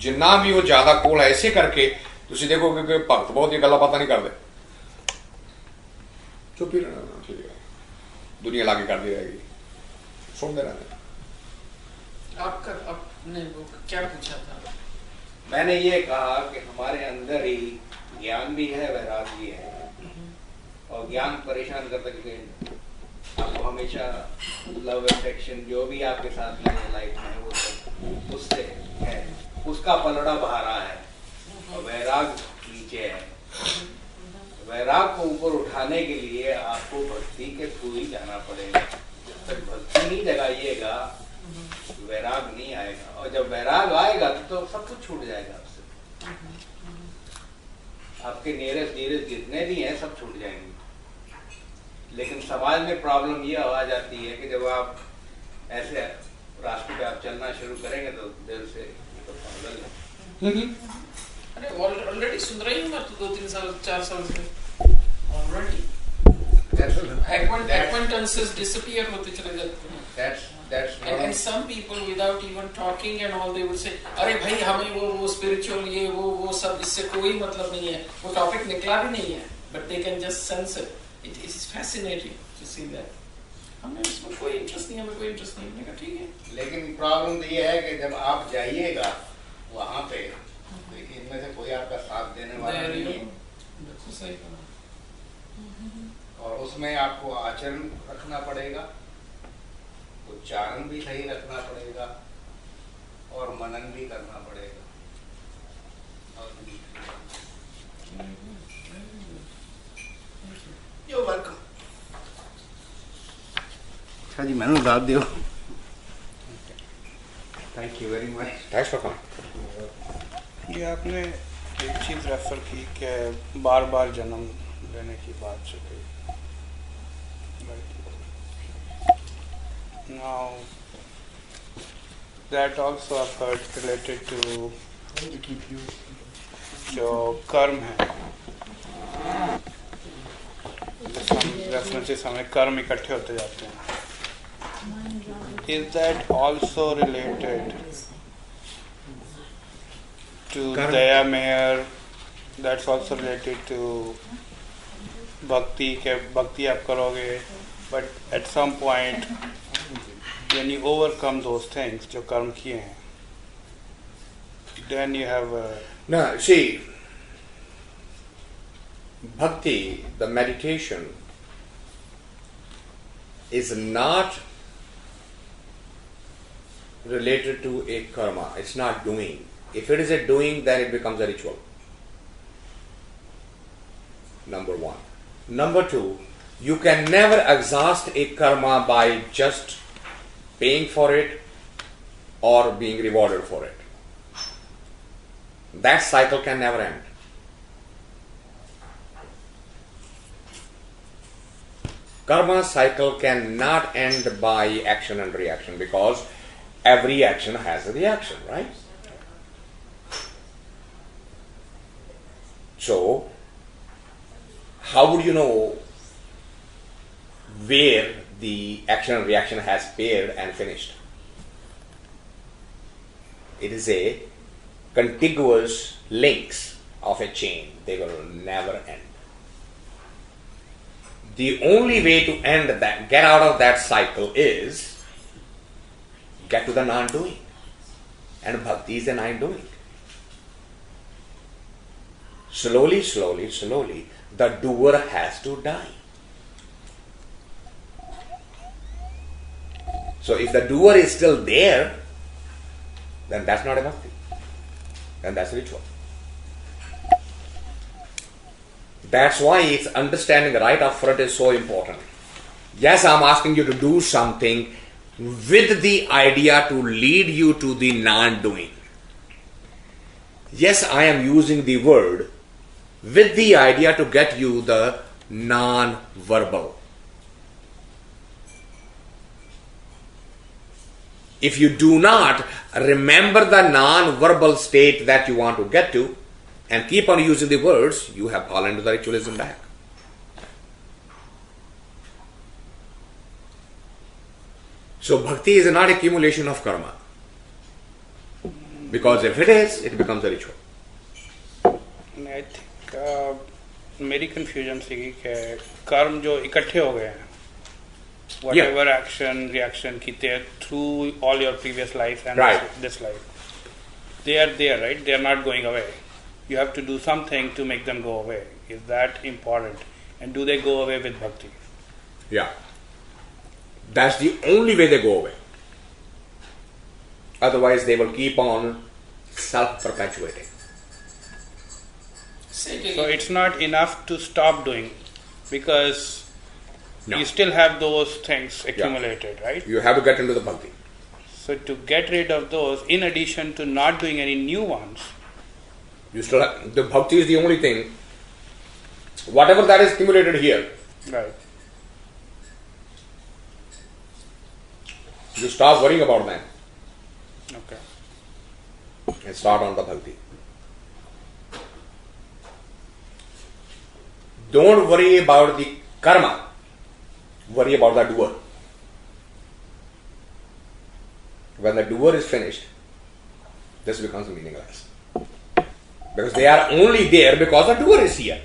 ਜਿੰਨਾ ਵੀ ਉਹ ਜ਼ਿਆਦਾ ਕੋਲ ਹੈ, ਇਸੇ ਕਰਕੇ ਤੁਸੀਂ ਦੇਖੋਗੇ ਕਿ ਭਗਤ ਬਹੁਤ ਹੀ ਗੱਲਾਂ ਪਤਾ ਨਹੀਂ ਕਰਦੇ, ਚੁੱਪ ਹੀ ਰਹਿਣਾ, ਠੀਕ ਹੈ, ਦੁਨੀਆ ਲਾਗੇ ਕਰਦੀ रहेगी, सुनते रहना। आपने वो क्या पूछा था? मैंने ये कहा कि हमारे अंदर ही ज्ञान भी है, वैराग भी है, और ज्ञान परेशान करता है कि आपको हमेशा लव अफेक्शन जो भी आपके साथ में लाइफ में वो सब उससे है, उसका पलड़ा बाहर रहा है, और वैराग नीचे है। वैराग को ऊपर उठाने के लिए आपको भक्ति के थ्रू ही जाना पड़ेगा। जब तक भक्ति नहीं जगाइएगा वैराग नहीं आएगा, और जब वैराग आएगा तो सब कुछ छूट जाएगा आपसे। आपके नीरस नीरस जितने भी हैं सब छूट जाएंगे। लेकिन समाज में प्रॉब्लम ये आ जाती है कि जब आप ऐसे रास्ते पे आप चलना शुरू करेंगे तो दिल से तो पागल है। अरे ऑलरेडी सुन रही हूँ मैं तो 2-3 साल 4 साल से ऑलरेडी acquaintances disappear होते चले जाते हैं। And some people without even talking and all they would say अरे भाई हमें वो spiritual ये वो सब इससे कोई मतलब नहीं है, वो टॉपिक निकला भी नहीं है, but they can just sense it. It is fascinating to see that. हमें इसमें कोई इंटरेस्ट नहीं, हमें कोई इंटरेस्ट नहीं, मैंने कहा ठीक है। लेकिन प्रॉब्लम तो ये है कि जब आप जाइएगा वहाँ पे देखिए इनमें से कोई आपका साथ देने वाला नहीं है, बिल्कुल सही कहा। और उसमें आपको आचरण रखना पड़ेगा, उच्चारण भी सही रखना पड़ेगा, और मनन भी करना पड़ेगा। You're welcome. अच्छा जी, मैंने दाद दियो। Thank you very much. Thanks for coming. ये आपने एक चीज़ रेफर की कि बार बार जन्म लेने की बात चल रही। Now that also I've heard related to जो कर्म है, रेफरेंसेस हमें कर्म इकट्ठे होते जाते हैं। Is that also related to Daya Meher? That's also related to Bhakti, के Bhakti आप करोगे, but at some point when you overcome those things जो कर्म किए हैं, then you have a... No, see, bhakti, the meditation, is not related to a karma. It's not doing. If it is a doing, then it becomes a ritual. Number one. Number two, you can never exhaust a karma by just paying for it or being rewarded for it. That cycle can never end. karma cycle cannot end by action and reaction, because every action has a reaction, right? So, how would you know where the action and reaction has paired and finished? It is a contiguous links of a chain. They will never end. The only way to end that, get out of that cycle, is get to the non-doing. And bhakti is a non-doing. Slowly, slowly, slowly, the doer has to die. So if the doer is still there, then that's not a bhakti. Then that's a ritual. That's why it's understanding right up front is so important. Yes, I'm asking you to do something with the idea to lead you to the non-doing. Yes, I am using the word with the idea to get you the non-verbal. If you do not remember the non-verbal state that you want to get to and keep on using the words, you have fallen into the ritualism back. So bhakti is not accumulation of karma. Because if it is, it becomes a ritual. I think मेरी confusion थी कि कर्म जो इकट्ठे हो गए हैं, whatever action, reaction किते through all your previous life and this life, they are there, right? They are not going away. You have to do something to make them go away. Is that important? And do they go away with bhakti? Yeah. That's the only way they go away. Otherwise, they will keep on self-perpetuating. So it's not enough to stop doing, because No. you still have those things accumulated, right? You have to get into the bhakti. So to get rid of those, in addition to not doing any new ones, You still have, the bhakti is the only thing. Whatever that is accumulated here, right? you stop worrying about them Okay. and start on the bhakti. Don't worry about the karma. Worry about the doer. When the doer is finished, this becomes meaningless. Because they are only there because the doer is here.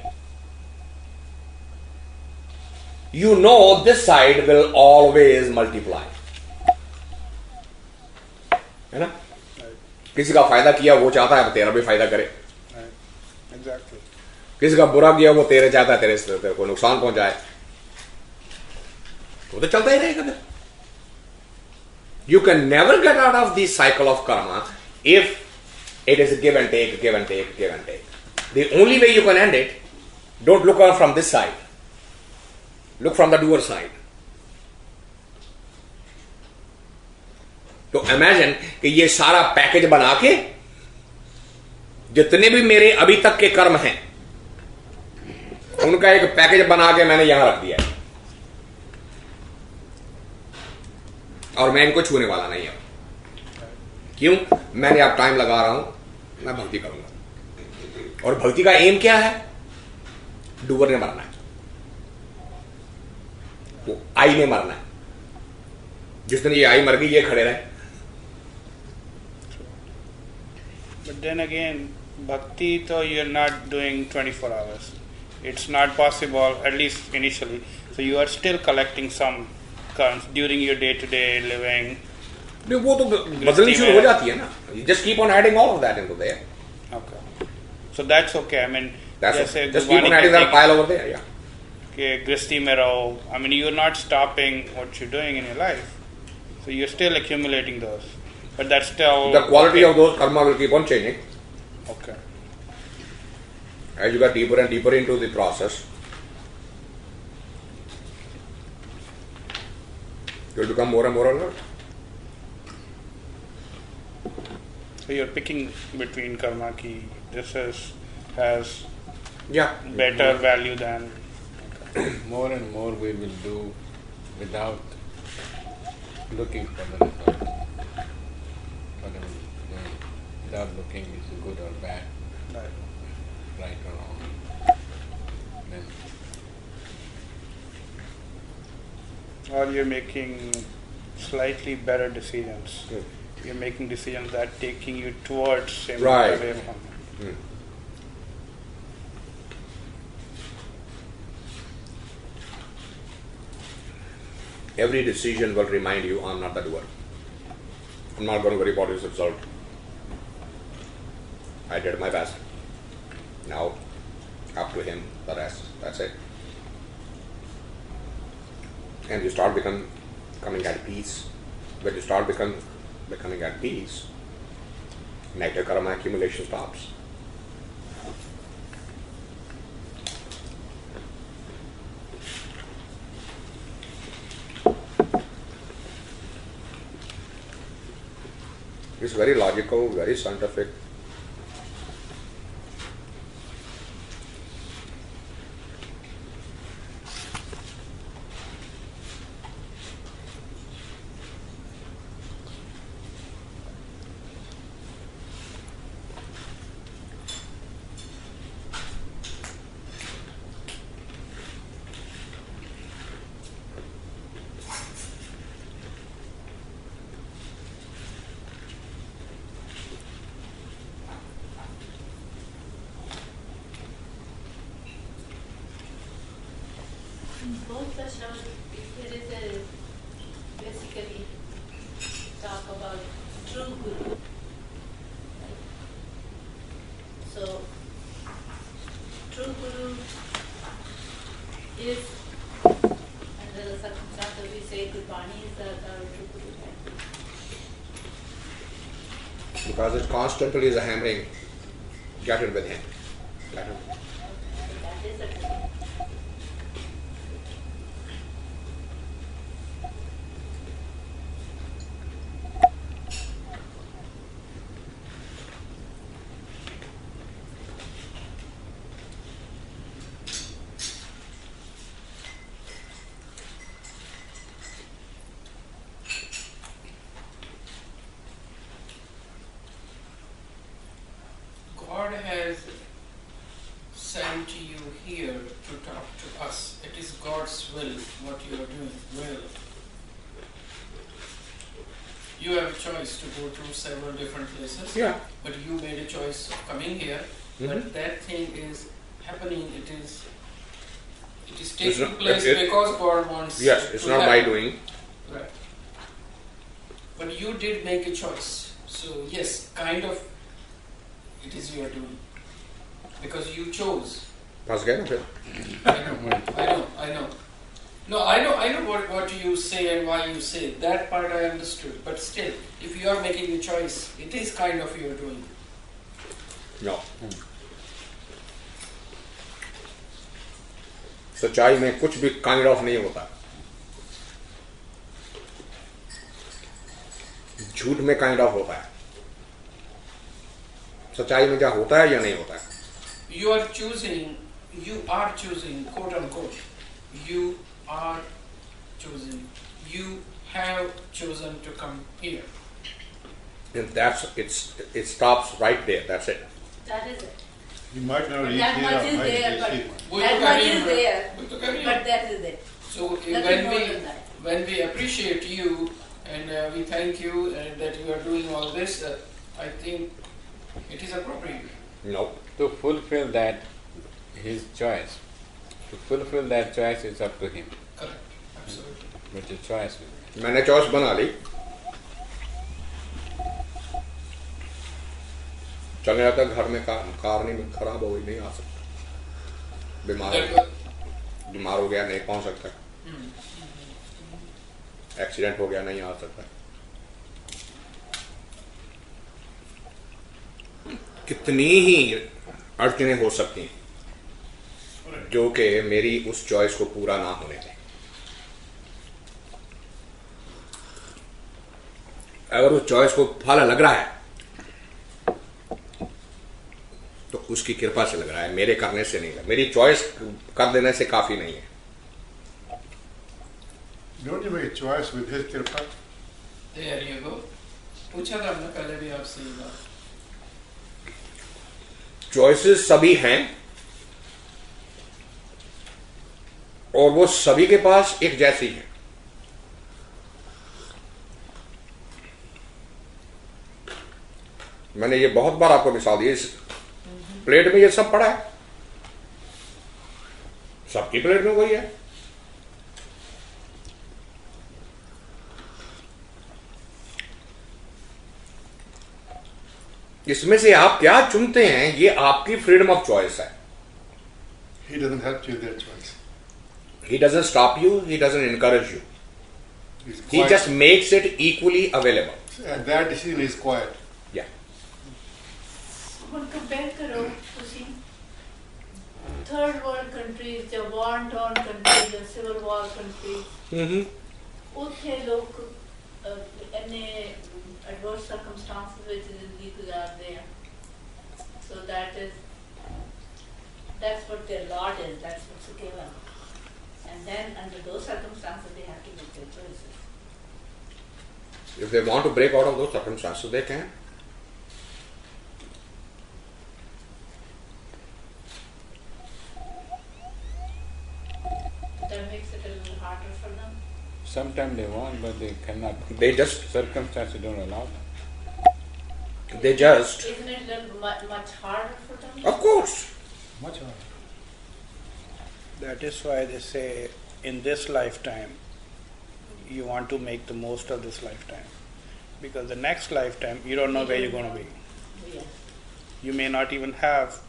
You know this side will always multiply. है ना? किसी का फायदा किया वो चाहता है तेरा भी फायदा करे. Exactly. किसी का बुरा किया वो तेरे चाहता है तेरे को नुकसान पहुंचाए. वो तो चलता ही रहेगा. You can never get out of the cycle of karma if it is a give and take, give and take, give and take. The only way you can end it, don't look out from this side. Look from the doer side. तो imagine कि ये सारा package बना के जितने भी मेरे अभी तक के कर्म हैं उनका एक पैकेज बना के मैंने यहां रख दिया है और मैं इनको छूने वाला नहीं हूं. क्यों? मैंने अब टाइम लगा रहा हूं, मैं भक्ति करूंगा. और भक्ति का एम क्या है? डूबर ने मरना है, वो आई ने मरना है. जिस दिन ये आई मर गई ये खड़े रहे. But then again, bhakti, though you're not doing 24 hours. It's not possible, at least initially. So you are still collecting some karmas during your day-to-day living. नहीं वो तो बदलनी शुरू हो जाती है ना. You just keep on adding all of that into there. Okay. So that's okay. I mean, Just keep on adding that pile over there. Yeah. Okay, grihasti mein raho. I mean, you're not stopping what you're doing in your life. So you're still accumulating those. But that's still... The quality of those karma will keep on changing. Okay. As you get deeper and deeper into the process, you will become more and more alert. So you're picking between karma ki this has Yeah. better value than... more and more we will do without looking for the result. Whatever we do, without looking is it good or bad, right or wrong. Then or you're making slightly better decisions. Hmm. You're making decisions that taking you towards him, Right. away from him. Every decision will remind you, I'm not the doer. I'm not going to worry about his result. I did my best. Now, up to him, the rest. That's it. And you start coming at peace. When you start becoming at peace, negative karma accumulation stops. It's very logical, very scientific. In both the shows, there is a basically talk about true guru. Right? So, true guru is, under the circumstances we say Gurbani is the true guru. Right? Because it constantly is hammering, get in with him. Get in. That is a guru. God has sent you here to talk to us. It is God's will, what you are doing. Will. You have a choice to go to several different places. Yeah. But you made a choice of coming here. But that thing is happening. It is taking not- place because God wants. Yes, it's to not by happen. doing. Right. But you did make a choice. So yes, kind of it is your doing. Because you chose. फंस गए ना फिर. I know. No, I know what you say and why you say it. That part I understood. But still, if you are making a choice, it is kind of your doing. No. सच्चाई में कुछ भी kind of नहीं होता. झूठ में kind of होता है. सच्चाई में क्या होता है या नहीं होता है. You are choosing, quote unquote. You are choosing. You have chosen to come here. And it stops right there. That's it. That is it. You might not reach That there much or is might there, receive. but that much is there. But But that is it. So Nothing more than that. when we appreciate you and we thank you and that you are doing all this, I think it is appropriate. No. to fulfill that, his choice. To fulfill that choice is up to him. Correct. Absolutely. But the choice is. मैंने choice बना ली. चले जाता घर में car नहीं खराब हो गई, नहीं आ सकता. बीमार हो गया, नहीं पहुंच सकता. एक्सीडेंट हो गया, नहीं आ सकता. कितनी ही अड़चनें हो सकती हैं जो कि मेरी उस चॉइस को पूरा ना होने दें. अगर उस चॉइस को फल लग रहा है तो उसकी कृपा से लग रहा है, मेरे करने से नहीं लगा. मेरी चॉइस कर देने से काफी नहीं है. Don't you make a choice with his kripa? There you go. पूछा था हमने पहले भी आपसे ये बात. चॉइसेस सभी हैं और वो सभी के पास एक जैसी है. मैंने ये बहुत बार आपको मिसाल दी. इस प्लेट में ये सब पड़ा है, सबकी प्लेट में वही है. इसमें से आप क्या चुनते हैं ये आपकी फ्रीडम ऑफ चॉइस है. He doesn't help you with that choice. He doesn't stop you, he doesn't encourage you. He's He quiet. just makes it equally available. And that decision is quiet. Yeah. ਹੁਣ compare ਕਰੋ ਤੁਸੀਂ third world countries ਜਾਂ ਵਾਰ ਟੌਰਨ countries ਜਾਂ civil war countries ਉੱਥੇ ਲੋਕ ਇੰਨੇ adverse circumstances ਵਿੱਚ ਜ਼ਿੰਦਗੀ ਗੁਜ਼ਾਰਦੇ ਆ. So that's what their lot is, that's what's given. And then under those circumstances they have to make their choices. If they want to break out of those circumstances, they can. That makes it a little harder for them. Sometimes they want, but they cannot. They just- circumstances don't allow them. They just, Isn't it a little much harder for them? of course. Much harder. That is why they say in this lifetime you want to make the most of this lifetime, because the next lifetime you don't know where you're going to be. Yeah. You may not even have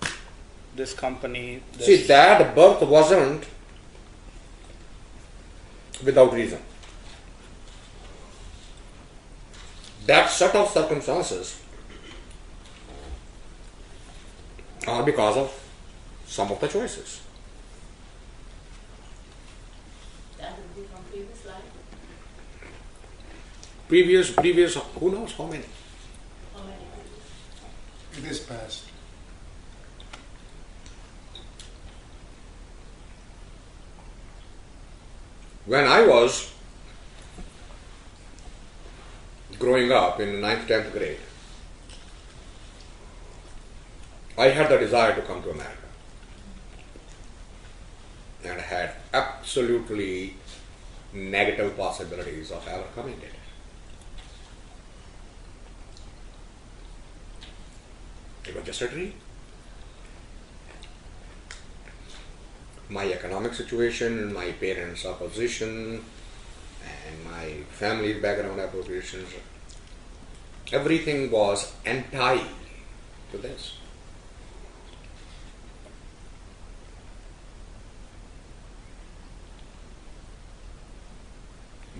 this company. See, that birth wasn't without reason. That set of circumstances are because of some of the choices. That would be from previous life. Previous, who knows how many. How many previous? It is past. When I was growing up in 9th, 10th grade, I had the desire to come to America and had absolutely negative possibilities of ever coming there. It was just a dream. My economic situation, my parents' opposition, and my family's background oppositions, everything was anti to this.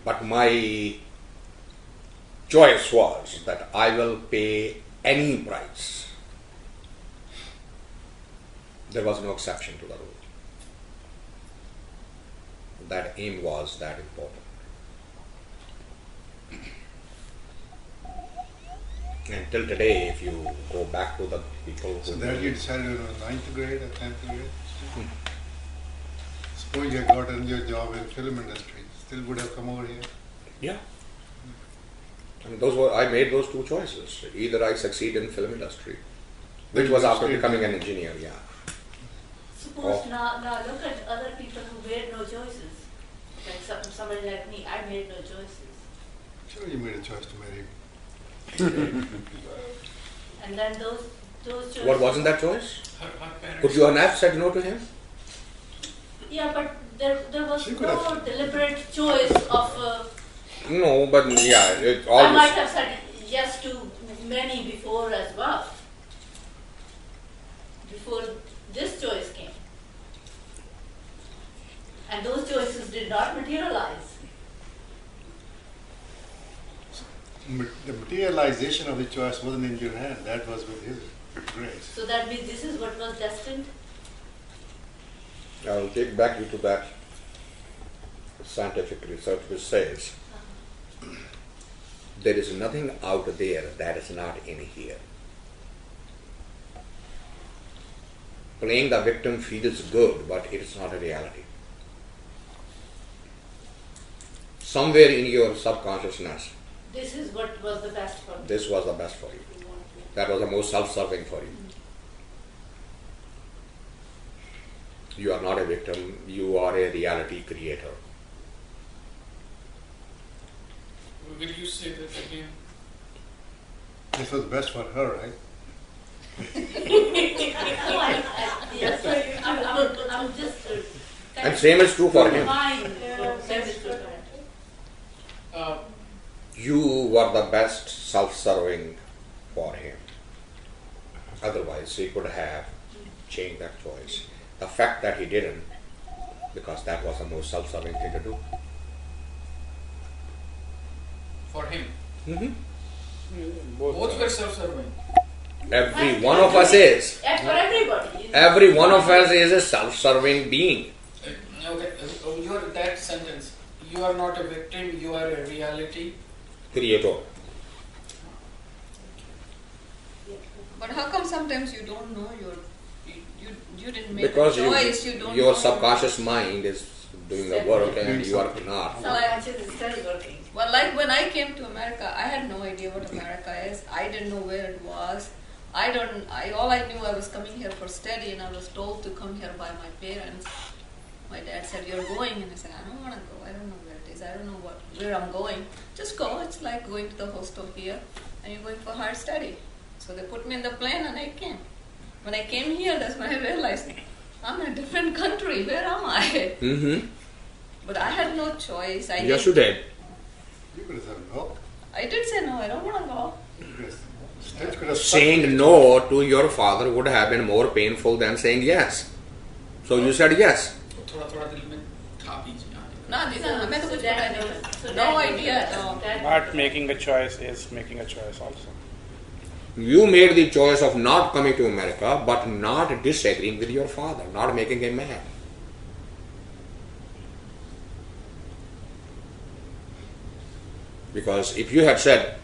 But my choice was that I will pay any price. There was no exception to the rule. That aim was that important. And till today, if you go back to the people who... So that you decided in 9th grade or 10th grade? Suppose you had gotten your job in film industry, still would have come over here? Yeah. I mean, I made those two choices. Either I succeed in film industry, which was after becoming an engineer, yeah. Suppose now look at other people who made no choices. Like somebody like me, I made no choices. Sure, you made a choice to marry. And then those choices. What wasn't that choice? Her parents. Could you have said no to him? Yeah, but there was She could no have. deliberate choice of. No, but yeah, it I might always... have said yes to many before as well. Before this choice came. And those choices did not materialize. The materialization of the choice wasn't in your hand, that was with his grace. So that means this is what was destined. I will take back you to that scientific research which says there is nothing out there that is not in here. Playing the victim feels good, but it is not a reality. somewhere in your subconsciousness, This is what was the best for me. this was the best for you. That was the most self-serving for you. You are not a victim, you are a reality creator. Will you say that again? This was best for her, right? Yes, I'm just. And same is true for him. Fine. You were the best self-serving for him. Otherwise, he could have changed that choice. The fact that he didn't, because that was the most self-serving thing to do. For him. Both Both were self-serving. Every one of us is. That's for everybody. Every one of us is a self-serving being. Okay, that sentence. You are not a victim, you are a reality Creator. But how come sometimes you don't know you didn't make Because a choice, you don't your know. subconscious mind is doing the work and you are not. Subconscious is still working. Well, like when I came to America, I had no idea what America is. I didn't know where it was. All I knew I was coming here for study, and I was told to come here by my parents. My dad said, "You're going," and I said, "I don't want to go. I don't know where it is. I don't know where I'm going. Just go. It's like going to the hostel here, and you're going for higher study." So they put me in the plane, and I came. When I came here, that's when I realized I'm in a different country. Where am I? Mm-hmm. But I had no choice. Yes, you did. You could have said no. I did say no. I don't want to go. You could have- Still could have Saying stuck. no to your father would have been more painful than saying yes. So you said yes. थोड़ा दिल में था बीच में आने का। No, Dina, हमें तो कुछ पता नहीं। So No that idea at all. Not making a choice is making a choice also. You made the choice of not coming to America, but not disagreeing with your father, not making him mad. Because if you had said,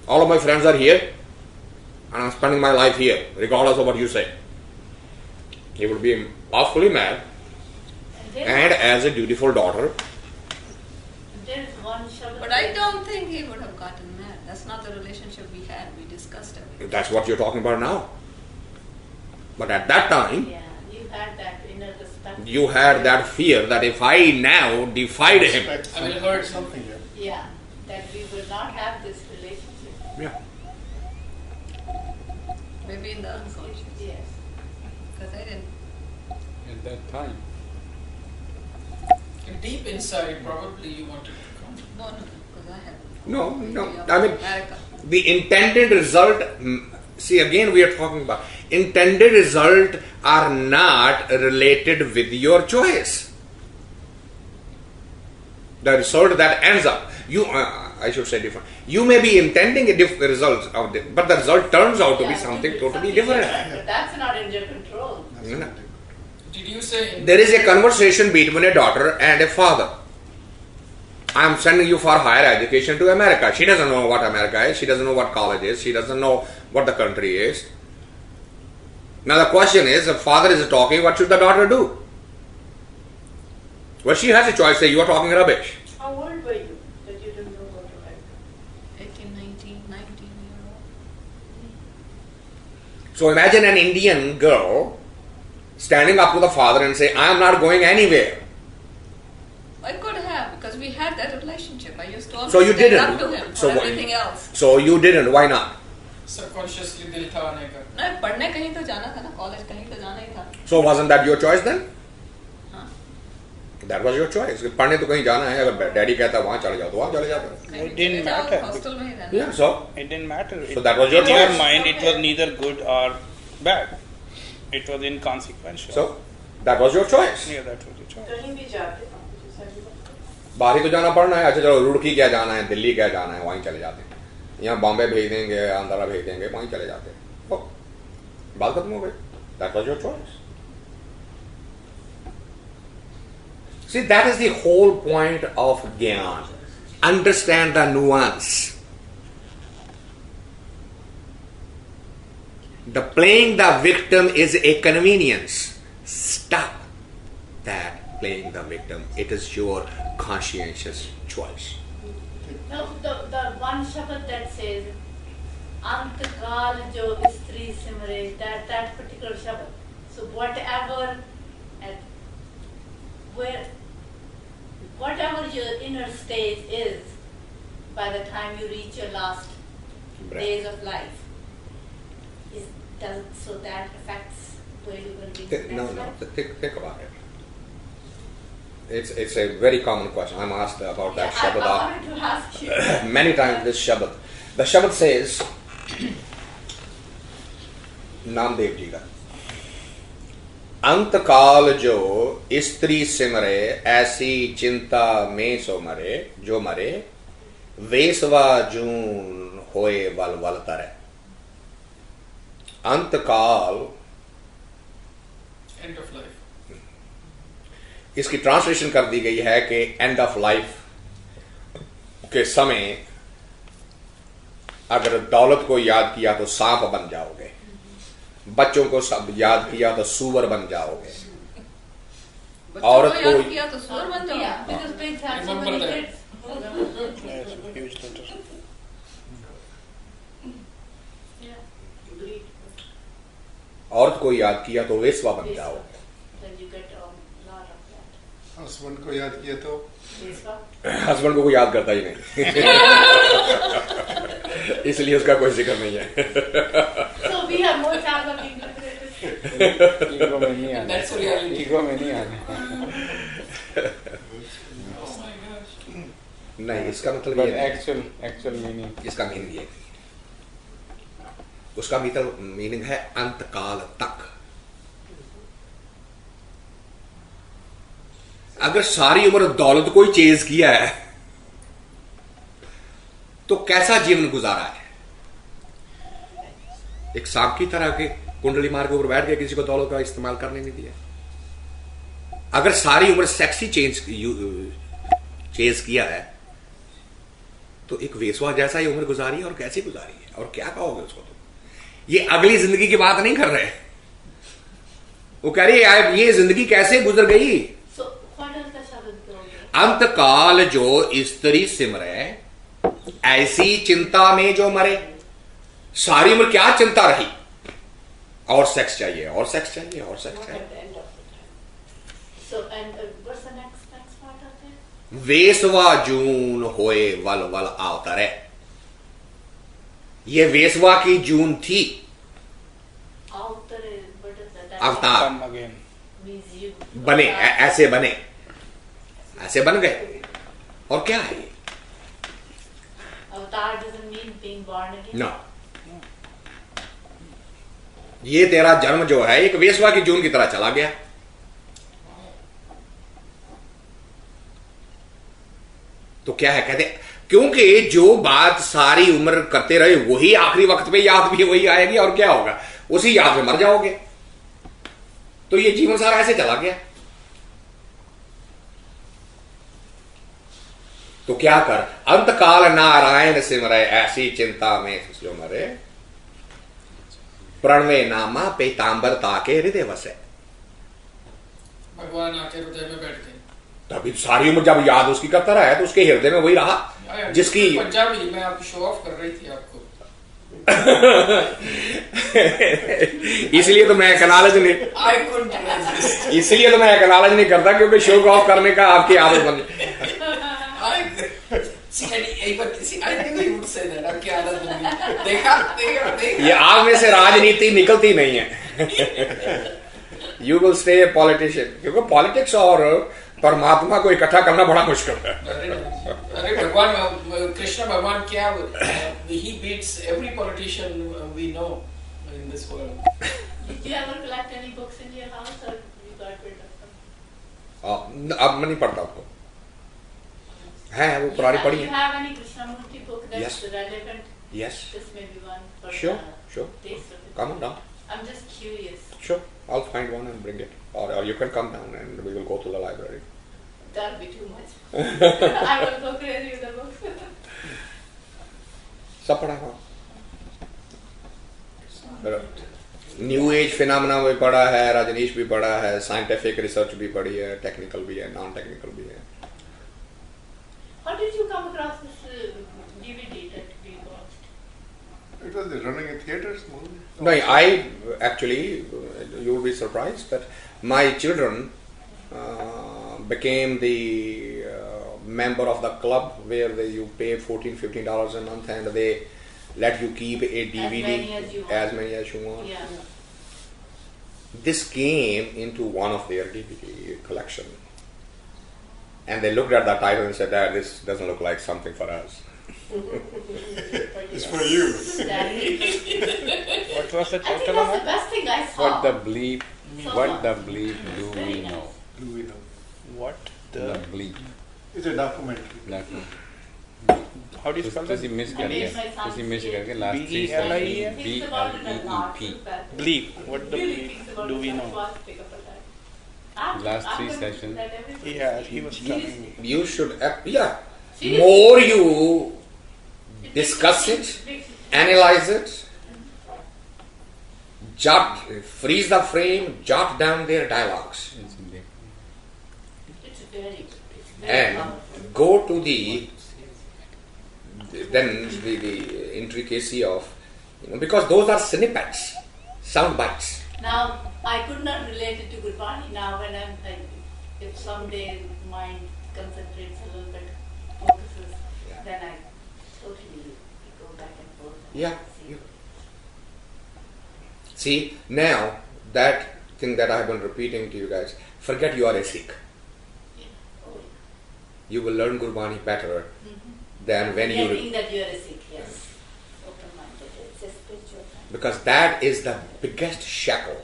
all of my friends are here, and I'm spending my life here, regardless of what you say, he would be awfully mad, and as a dutiful daughter, there is one shabad. But I don't think he would have gotten mad. That's not the relationship we had. We discussed everything. that's what you're talking about now. But at that time, Yeah, you had that inner respect. you had that fear that if I now defied him, Expect I will something- hurt something here. Yeah, that we will not have this relationship. yeah, Maybe in the unconscious. Yes. Because I didn't. At that time, Deep inside, probably you wanted to come. No, because I had. no, idea I mean, about America. the intended result, see again we are talking about, intended result are not related with your choice. The result that ends up, I should say different, you may be intending a different result, but the result turns out to be Yeah, something it's totally something different. But that's not in your control. That's No. something. Did you say in There is a conversation between a daughter and a father. I am sending you for higher education to America. She doesn't know what America is. She doesn't know what college is. She doesn't know what the country is. Now the question is, the father is talking, what should the daughter do? Well, she has a choice. Say, you are talking rubbish. How old were you that you didn't know about America? 18, 19-year-old. So imagine an Indian girl standing up to the father and say, I am not going anywhere. I could have, because we had that relationship. I used to always So you stand didn't. up to him So for what- everything else. So you didn't. Why not? subconsciously दिल था आने का? No, पढ़ने कहीं तो जाना था ना, कॉलेज कहीं तो जाना ही था. So wasn't that your choice then? हाँ. That was your choice. पढ़ने तो कहीं जाना है. अगर डैडी कहता है वहाँ चले जाओ तो वहाँ चले जाते हैं. कहीं It didn't चले जाओ, matter. हॉस्टल में ही रहना. Yeah. So It didn't matter. So that was your In your choice. mind, it was neither good or bad. It was inconsequential. So that was your choice. Yeah, that was your choice. कहीं भी जाते बाहर ही तो जाना पड़ना है. अच्छा चलो रुड़की क्या जाना है, दिल्ली क्या जाना है, वहीं चले जाते हैं. यहाँ बॉम्बे भेज देंगे, आंध्रा भेज देंगे, वहीं चले जाते हैं. तो बात खत्म हो गई. That was your choice. See, that is the whole point of Gyan. Understand the nuance. The playing the victim is a convenience. Stop that playing the victim. It is your conscientious choice. No, the one Shabad that says Antakal jo istri simre, that particular Shabad. So whatever your inner stage is, by the time you reach your last days of life, so that affects where you're going to be next life? Think about it. It's a very common question. I'm asked about that Shabad. I wanted to ask you. Many times this Shabad. The Shabad says, Namdev ji ka, अंतकाल जो स्त्री सिमरे ऐसी चिंता में सो मरे, जो मरे वेसवा जून होए वल वल तरे. अंतकाल, End of life. इसकी ट्रांसलेशन कर दी गई है कि एंड ऑफ लाइफ के समय अगर दौलत को याद किया तो सांप बन जाओगे, बच्चों को सब याद किया तो सूअर बन जाओगे, औरत को याद किया तो सूअर बन जाओगे. Yeah, because pigs have so many kids. Yes, huge litter. Yeah, breed. औरत को याद किया तो वेश्वा बन जाओगे. Then you get a lot of that. Husband को याद किया तो Vespa. हस्बैंड को कोई याद करता ही नहीं. इसलिए उसका कोई जिक्र नहीं है. So we have more chance of being liberated. Ego में नहीं आना. That's reality. ईगो में नहीं आना. Oh my gosh. नहीं, इसका मतलब But ये नहीं. actual meaning. इसका मीनिंग ये, उसका मीनिंग है अंतकाल तक. अगर सारी उम्र दौलत को ही चेज किया है तो कैसा जीवन गुजारा है? एक सांप की तरह के कुंडली मार के ऊपर बैठ गया, किसी को दौलत का इस्तेमाल करने नहीं दिया. अगर सारी उम्र सेक्सी चेज किया है तो एक वेश्वा जैसा ही उम्र गुजारी है, और कैसी गुजारी है, और क्या कहोगे उसको? तुम ये अगली जिंदगी की बात नहीं कर रहे. वो कह रही है ये जिंदगी कैसे गुजर गई. So what does the Shabad go? अंतकाल जो स्त्री सिमरे ऐसी चिंता में जो मरे. सारी उम्र क्या चिंता रही, और सेक्स चाहिए, और सेक्स चाहिए, और सेक्स What चाहिए. at the end of the time? So and what's the next part of it? वेसवा जून होए वल वल आवतरे. ये वेसवा की जून थी. Outer is what is that? अवतार Come again. Means you. बने, ऐसे बने, ऐसे बन गए. और क्या है ये? Avatar doesn't mean being born again. No. ये तेरा जन्म जो है एक वेश्वा की जून की तरह चला गया. तो क्या है, कहते क्योंकि जो बात सारी उम्र करते रहे वही आखिरी वक्त पे याद भी वही आएगी, और क्या होगा, उसी याद में मर जाओगे. तो ये जीवन सारा ऐसे चला गया. तो क्या कर, अंतकाल नारायण सिमरे ऐसी चिंता में जो मरे. प्रणवे नामा पीतांबर ताके हृदय वसे. भगवान आके हृदय में बैठ गए. तभी सारी उम्र जब याद उसकी करता रहा है तो उसके हृदय में वही रहा जिसकी. पंजाबी में आप शो ऑफ कर रही थी आपको. इसलिए तो मैं एक्नॉलेज नहीं, I couldn't resist. इसलिए तो मैं एक्नॉलेज नहीं करता क्योंकि शो ऑफ करने का आपकी आदत बन. See, I think you would say that. आपकी आदत बन गई. देखा. ये आप में से राजनीति निकलती नहीं है. यू विल स्टे पॉलिटिशियन, क्योंकि पॉलिटिक्स और परमात्मा को इकट्ठा करना बड़ा मुश्किल है. अरे भगवान, कृष्ण भगवान क्या, he beats every politician we know in this world. Did you ever collect any books in your house, or you got rid of them? अब मैं नहीं पढ़ता उसको. है वो पुरानी पढ़ी Do you है. have any Krishnamurti book that's Yes. relevant? Yes. This may be one for Sure, the sure. taste of it. Come on down. I'm just curious. Sure, I'll find one and bring it. Or you can come down and we will go to the library. That'll be too much. I will go crazy with the books. सब पढ़ा हुआ. New age phenomena भी पढ़ा है, रजनीश भी पढ़ा है, scientific research भी पढ़ी है, टेक्निकल भी है, नॉन टेक्निकल भी है. How did you come across this DVD that we watched? It was the running in theaters movie. No, I actually, you will be surprised that my children became the member of the club where you pay $14-15 a month and they let you keep a DVD as many as you want. Yeah. This came into one of their DVD collection. And they looked at the title and said, Dad, this doesn't look like something for us. It's for you. Daddy. What was the I think title that's of the it? best thing I saw. What the bleep? So What much. the bleep do Very we nice. know? Do we know? What The the? bleep. It's a documentary. That How do you spell that? ਤੁਸੀਂ miss I ਕਰ made ਗਏ my son ਤੁਸੀਂ miss see ਕਰ it. ਗਏ last 3 BELIE? Session Thinks about it a lot. BLEEP Bleep. What the Really bleep thinks about do it. we That's know? why I pick up on that. Last I'm 3 gonna do sessions. that every week. Yeah, he was telling me. You should, yeah, Seriously. more you It discuss makes it, makes analyze it, freeze the frame, jot down their dialogues, It's very good. It's very and powerful. go to the intricacy of, because those are snippets, sound bites. Now, I could not relate it to Gurbani. Now, when I'm like, if someday mind concentrates a little bit, focuses, then I totally go back and forth. And Yeah. see. See, now that thing that I have been repeating to you guys, forget you are a Sikh. Yeah. Oh, yeah. You will learn Gurbani better Mm-hmm. than when you, Forgetting that you are a Sikh, yes. Open-minded. It's a spiritual thing. because that is the biggest shackle.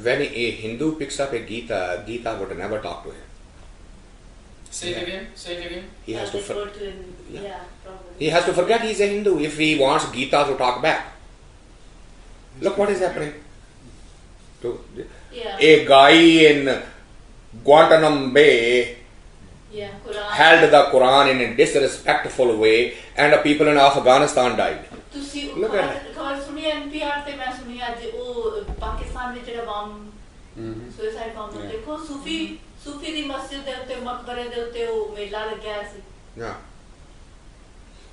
When a Hindu picks up a Gita, Gita would never talk to him. Say it again. Say it again. He has to They go to yeah. yeah, probably. he has to forget he's a Hindu if he wants Gita to talk back. Look what is happening. To Yeah. a guy in Guantanamo Bay Yeah, Quran. held the Quran in a disrespectful way, and the people in Afghanistan died. ਤੁਸੀਂ Look at ਖਬਰ ਸੁਣੀ NPR ਤੇ ਮੈਂ ਸੁਣੀ ਅੱਜ ਉਹ ਪਾਕਿਸਤਾਨ ਵਿੱਚ ਜਿਹੜਾ ਬੰਬ ਸੁਸਾਈਡ ਬੰਬ Yeah. ਦੇਖੋ ਸੂਫੀ ਦੀ ਮਸਜਿਦ ਦੇ ਉੱਤੇ ਮਕਬਰੇ ਦੇ ਉੱਤੇ ਉਹ ਮੇਲਾ ਲੱਗਿਆ ਸੀ Yeah.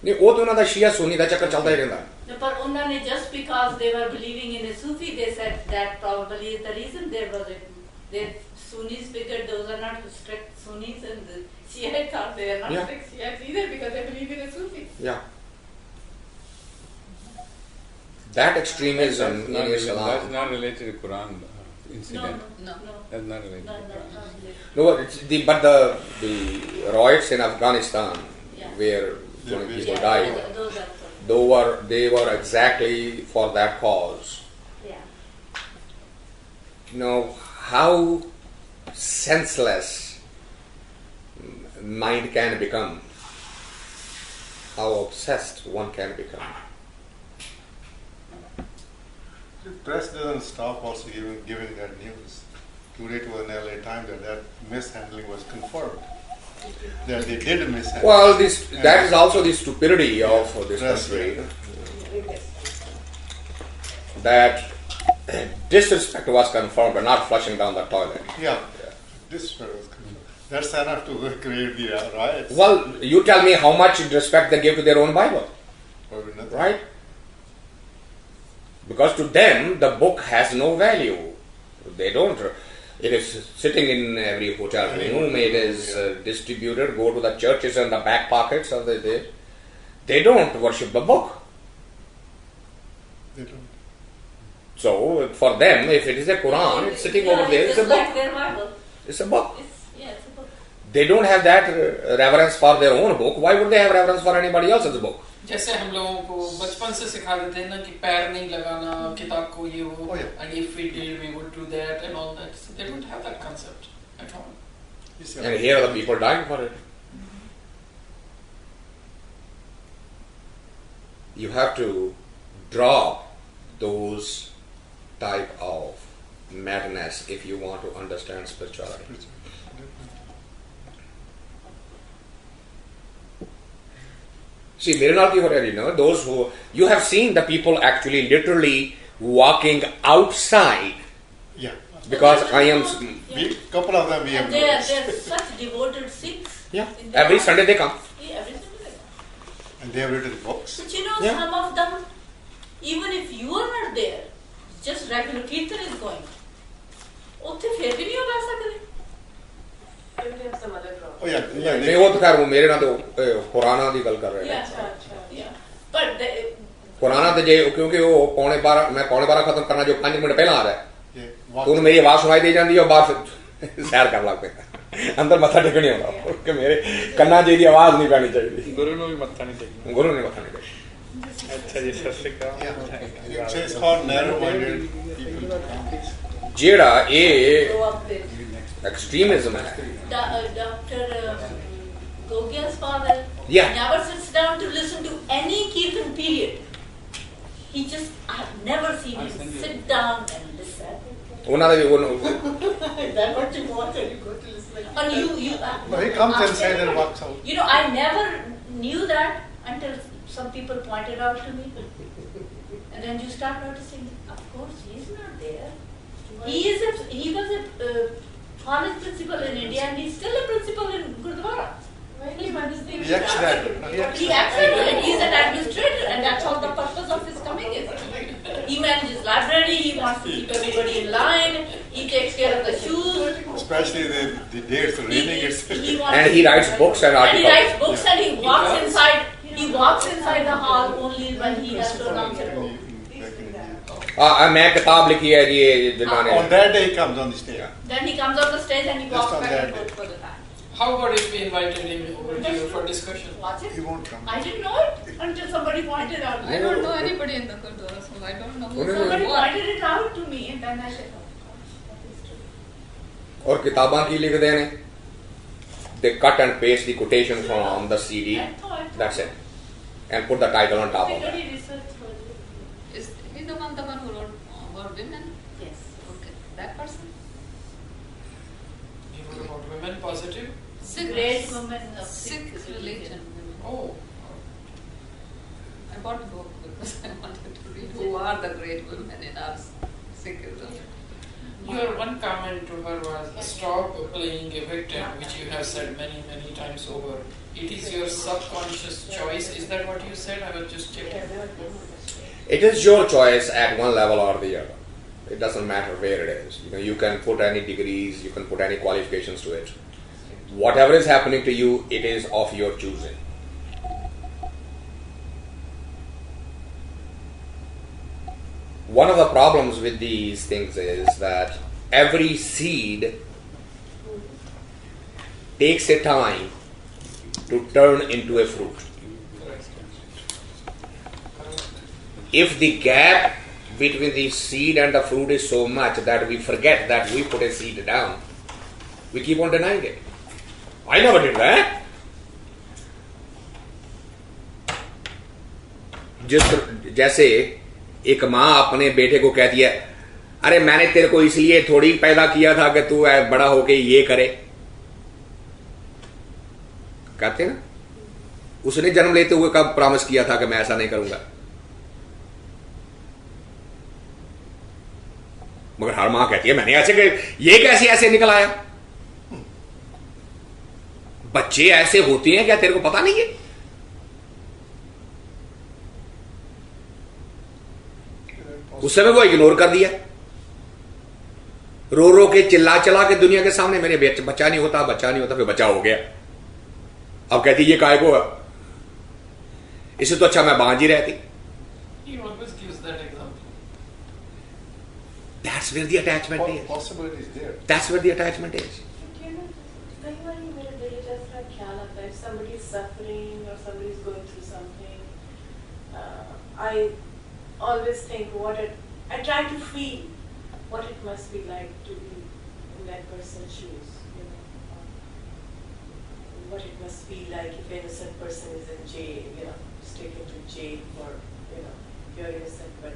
ਨਹੀਂ ਉਹ ਤਾਂ ਉਹਨਾਂ ਦਾ ਸ਼ੀਆ ਸੁਨੀ ਦਾ ਚੱਕਰ ਚੱਲਦਾ ਹੀ ਰਹਿੰਦਾ. ਤੇ ਪਰ ਉਹਨਾਂ ਨੇ just because they were believing in a Sufi they said that probably is the reason there was a the Sunnis figured those are not strict Sunnis and the Shiites are they are not Yeah. strict Shiites either because they believe in a Sufi. Yeah. That extremism That's in not Islam. related to Quran incident. No. That's not related No, to no, Quran. not really. No, but the riots in Afghanistan, Yeah. where 20 people Yeah, died, those are sort they were exactly for that cause. yeah. How senseless mind can become, how obsessed one can become. The press doesn't stop also giving that news. Today to an LA Times that mishandling was confirmed. That they did mishandle. Well, that is also the stupidity of this Press, country. yeah. That disrespect was confirmed, but not flushing down the toilet. Yeah. This was confirmed. That's enough to create the riots. Well, you tell me how much respect they give to their own Bible, Probably nothing. right? Because to them, the book has no value. They don't. It is sitting in every hotel room. It is distributed. Go to the churches and the back pockets of they don't worship the book. They don't. So for them, if it is a Quran, it's sitting over there. It's a just like book. their Bible. It's a book. It's a book. They don't have that reverence for their own book. Why would they have reverence for anybody else's book? जैसे हम लोगों को बचपन से सिखा देते हैं ना कि पैर नहीं लगाना किताब को ये वो Oh, yeah. and if we did we would do that and all that. So they don't have that concept at all. Yes, And here are the people dying for it. You have to drop those type of madness if you want to understand spirituality. See, मेरे नाल की हो रहा है, those who, you have seen the people actually literally walking outside Yeah. because I am. Couple of them we have And they are noticed. such devoted Sikhs. Yeah. in their Every life. Sunday they come. Yeah, every Sunday they come. And they have written books. But you know, Yeah. some of them, even if you are not there, just regular kirtan is going. ਉੱਥੇ ਫਿਰ ਵੀ ਨਹੀਂ ਉਹ ਗਾ ਸਕਦੇ. Maybe they have some other problem. Oh yeah, yeah. नहीं वो तो खैर वो मेरे ना तो पुराना दी गल कर रहे हैं Yeah. But the, पुराना तो जे क्योंकि वो मैं पौने 12 खत्म करना जो 5 मिनट पहला आ रहा है Yeah, तो उन्हें मेरी आवाज सुनाई दे जाती है और बाहर से सैर कर लगते हैं अंदर मत्था टेक नहीं होता कि मेरे कन्ना जी की आवाज नहीं पैनी चाहिए गुरु ਨੂੰ ਵੀ ਮੱਥਾ ਨਹੀਂ ਟੇਕਣਾ गुरु ने मत्था नहीं टेकना ਅੱਛਾ ਜੀ ਸਤਿ ਸ਼੍ਰੀ ਅਕਾਲ yeah. It's called narrow-minded people. जेड़ा ये grow up with एक्सट्रीमिज्म है Dr. Gogia's father. Yeah. Never sits down to listen to any kirtan period. He just, I have never seen him sit down and listen. उन्होंने भी वो Is that what you wanted? You go to listen. And you No, he comes inside and walks out. You know, I never knew that until some people pointed out to me. And then you start noticing, of course, he is not there. He was a college principal in India and he's still a principal in Gurdwara. He acts that. He acts he's an administrator and that's all the purpose of his coming is. He manages library, he wants to keep everybody in line, he takes care of the shoes. Especially the dates, reading it. and he writes books and And he articles writes books and he walks inside. He walks inside the hall only when he has to announce a book. मैं किताब लिखी है जी जिन्होंने On that day he comes on the stage. Then he comes on the stage and he Just walks on back that and forth day. for the time. How about if we invited him over here for discussion? Watch He it. won't come. I didn't know it until somebody pointed out. I don't know anybody in the Gurdwara, so I don't know who's Somebody on what. pointed it out to me and then I said, oh, that is true. और किताबां की लिखते हैं they cut and paste the quotation from the CD I thought. that's it and put the title on top of it Everybody research for it. Is he the one who wrote about women? Yes. Okay, that person? You wrote about women positive? Sikh. Great woman of Sikh Sikh religion. Oh. I bought the book because I wanted to read who are the great women in our Sikhism. Your one comment to her was stop playing a victim, which you have said many, many times over. It is your subconscious choice. Is that what you said? I was just checking. it is your choice at one level or the other it doesn't matter where it is you can put any degrees you can put any qualifications to it whatever is happening to you it is of your choosing one of the problems with these things is that every seed takes a time to turn into a fruit. If the gap between the seed and the fruit is so much that we forget that we put a seed down, we keep on denying it. I never did that. जैसे एक माँ अपने बेटे को कहती है अरे मैंने तेरे को इसलिए थोड़ी पैदा किया था कि तू बड़ा होके ये करे कहते हैं ना उसने जन्म लेते हुए कब प्रॉमिस किया था कि मैं ऐसा नहीं करूंगा मगर हर मां कहती है मैंने ऐसे ये कैसे ऐसे निकल आया बच्चे ऐसे होते हैं क्या तेरे को पता नहीं है उस समय वो इग्नोर कर दिया रो रो के चिल्ला चला के दुनिया के सामने मेरे बच्चा नहीं होता फिर बच्चा हो गया अब कहती ये काय को इससे तो अच्छा मैं बांझ ही रहती He always gives that example. That's where the attachment is. Possibility is there. That's where the attachment is. But you know, कई बार मेरे दिल में ऐसा ख्याल आता है, if somebody is suffering or somebody is going through something, I always think I try to feel what it must be like to be in that person's shoes, you know. What it must be like if an innocent person is in jail, you know, is taken to jail for, you know, you're innocent, but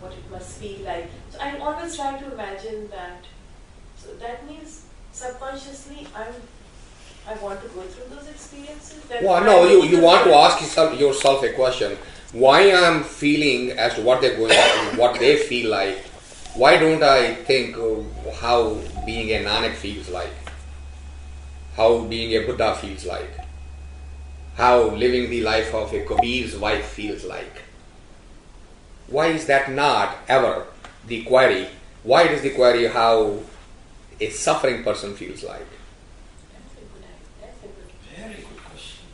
what it must feel like. So I always try to imagine that. So that means subconsciously I want to go through those experiences. That's Well, why no, I you need want to feel- ask yourself a question. why I'm feeling as to what they're going through, what they feel like, why don't I think of how being a Nanak feels like, how being a Buddha feels like, how living the life of a Kabir's wife feels like? Why is that not ever the query? Why is the query how a suffering person feels like? Very good question.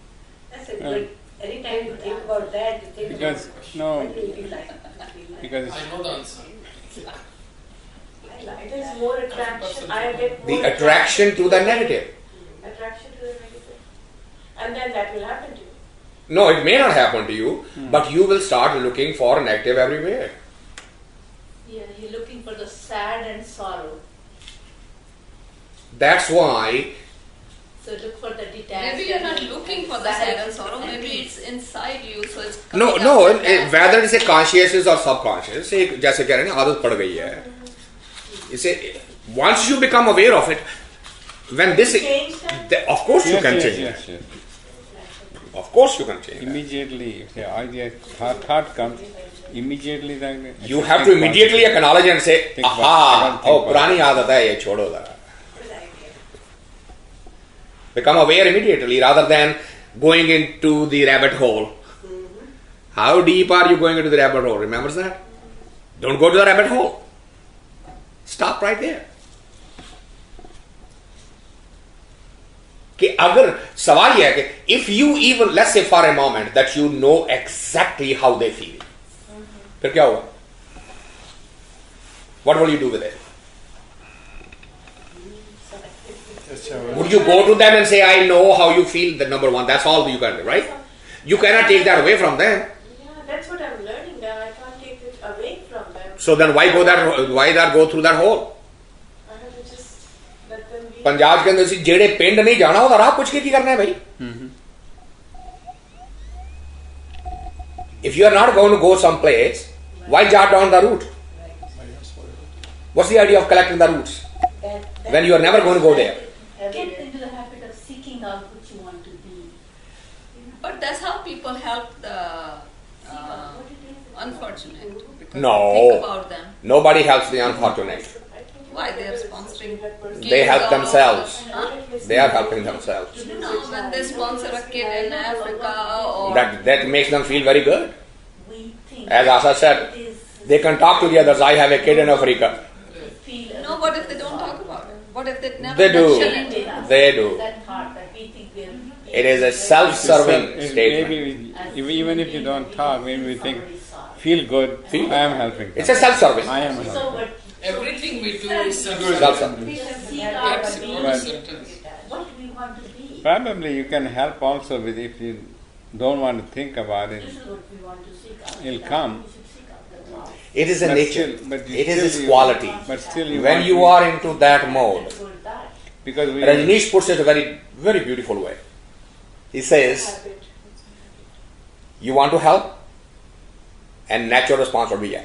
That's a good. Anytime you think about that, you think Because about no, what will it be like. because I know the answer. I like there's more attraction. I get more The attraction to the negative. Attraction to the negative, and then that will happen to you. No, it may not happen to you, but you will start looking for negative everywhere. Yeah, you're looking for the sad and sorrow. That's why So look for the detached. Maybe you're not looking for the sad and sorrow, maybe it's inside you, so it's no, coming no, out like that. whether it's a conscious or subconscious, एक जैसे कह रहे हैं आदत पड़ गई है. इसे once you become aware of it, when this, Change that? of course you yes, can yes, change yes, it. yes. Of course you can change it. Immediately, if the idea thought comes, immediately then You have to immediately acknowledge and say, Think about- aha, think oh, about पुरानी it. आदत है ये छोड़ो ज़रा. Good idea. Become aware immediately rather than going into the rabbit hole. How deep are you going into the rabbit hole? Remember that? Don't go to the rabbit hole. Stop right there. कि अगर सवाल यह है कि if you even, let's say for a moment that you know exactly how they feel, फिर क्या होगा? What will you do with it? Would you go to them and say, I know how you feel? The number one, that's all you can do, right? You cannot take that away from them. Yeah, that's what I'm learning now. I can't take it away from them. So then why go through that hole? I have to just let them be. Punjab के अंदर से जेड़े पिंड नहीं जाना होता राह पूछ के की करना है भाई? If you are not going to go someplace, why jot down the route? What's the idea of collecting the routes when you are never going to go there? Get into the habit of seeking out what you want to be. But that's how people help the unfortunate. Because No. they think about them. Nobody helps the unfortunate. Why they are sponsoring? They help kids all themselves. over. They are helping themselves. You know, when they sponsor a kid in Africa or That makes them feel very good. We think As Asa said, it is they can talk to the others. I have a kid in Africa. feel no, what if they don't talk about it? What if they never They do. mention it? They do. that part that we think we're. It is a self-serving statement. Maybe even if you don't talk, maybe we think, feel good, I am helping. It's a self-service. I am So, helping. but Everything we do is Self-service. we should seek out That's being one sentence. what we want to be. Probably you can help also with if you don't want to think about it. This is what we want to seek out. It'll come. We should seek out the love. It is a But nature. still- but It is still its you- quality. But still you When want you to- are into that mode, Toward that. because we Rajneesh puts it a very, very beautiful way. He says, Habit. you want to help? And natural response will be yeah.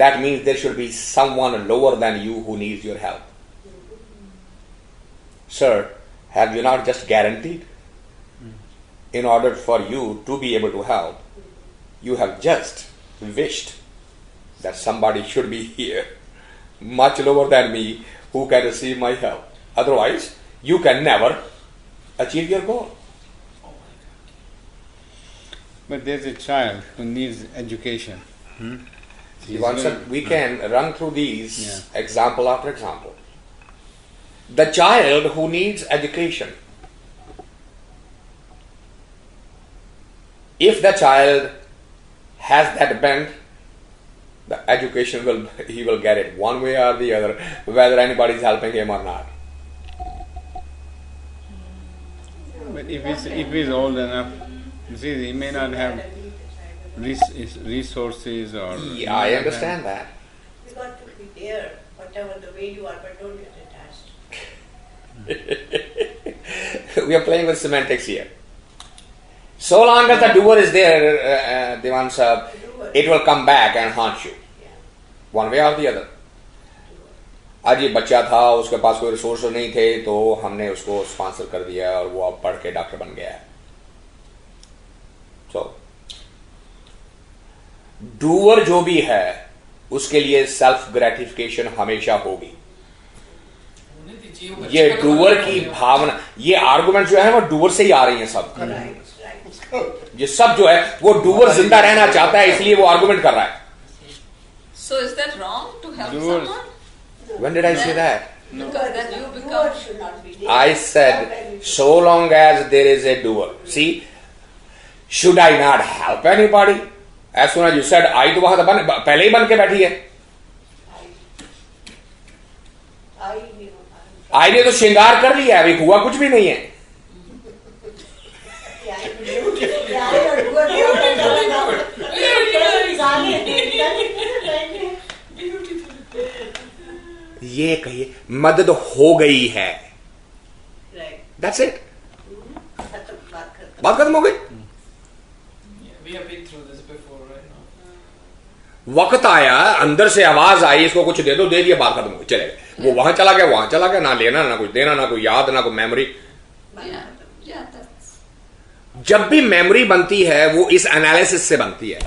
That means there should be someone lower than you who needs your help. Sir, have you not just guaranteed? In order for you to be able to help, you have just wished that somebody should be here, much lower than me, who can receive my help. Otherwise, you can never achieve your goal. But there's a child who needs education. We can run through these example after example. The child who needs education, if the child has that bent, the education he will get it one way or the other, whether anybody is helping him or not. But if he's old enough, you see, he may not have resources or. Yeah, I understand that. You got to be there, whatever the way you are, but don't get attached. We are playing with semantics here. So long as the doer is there, Devan Sahab, it will come back and haunt you. One way or the other. आज ये बच्चा था, उसके पास कोई resource नहीं थे, तो हमने उसको स्पॉन्सर कर दिया और वो अब पढ़ के डॉक्टर बन गया है. So डूअर जो भी है उसके लिए सेल्फ ग्रेटिफिकेशन हमेशा होगी। ये डूअर की भावना, ये आर्गुमेंट जो है वो डूअर से ही आ रही है सब। ये सब जो है वो डूअर जिंदा रहना चाहता है, इसलिए वो आर्गुमेंट कर रहा है। So is that wrong to help someone? When did I say that? Because then you become. I said so long as there is a doer. See, should I not help anybody? As soon as you said I, तो वहां पहले ही बन के बैठी है। आई ने तो श्रृंगार कर लिया, अभी हुआ कुछ भी नहीं है। ये कहिए मदद हो गई है, दैट्स इट, बात खत्म हो गई। वक्त आया, अंदर से आवाज आई, इसको कुछ दे दो, दे दिया, बात खत्म हो गई, चले गए। वो वहां चला गया, वहां चला गया, ना लेना ना कुछ देना, ना कोई याद, ना कोई मेमोरी। जब भी मेमोरी बनती है वो इस एनालिसिस से बनती है,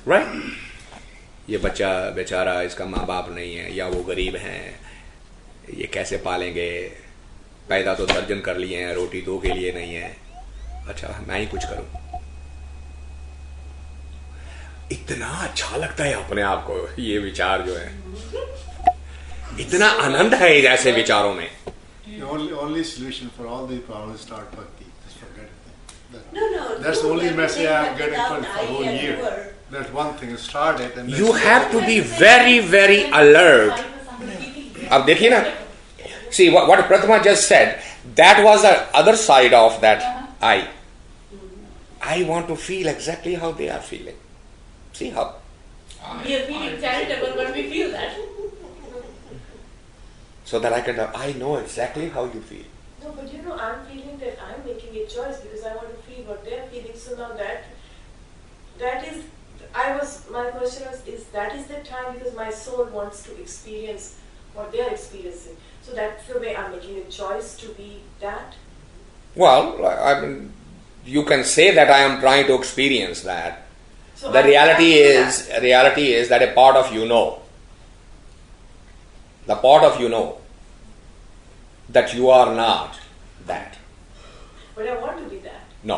राइट? ये बच्चा बेचारा, इसका माँ बाप नहीं है, या वो गरीब हैं, ये कैसे पालेंगे, पैदा तो दर्जन कर लिए हैं, रोटी दो के लिए नहीं है, अच्छा मैं ही कुछ करूं। इतना अच्छा लगता है अपने आप को, ये विचार जो है, इतना आनंद है ऐसे विचारों में। The only solution for all these problems is start bhakti. Just forget it. No. That's the only message I'm getting for the whole year. That's one thing. Start it and You have to be very, very alert. अब देखिए ना, see what Pratima just said, that was the other side of that I want to feel exactly how they are feeling. See how? We are feeling charitable when we feel that. So that I know exactly how you feel. No, but I'm feeling that I'm making a choice because I want to feel what they're feeling. So now that is, my question is that is the time because my soul wants to experience what they're experiencing. So that's the way I'm making a choice to be that. Well, I mean, you can say that I am trying to experience that. So The reality is that a part of you know. The part of you know that you are not that. But I want to be that. No.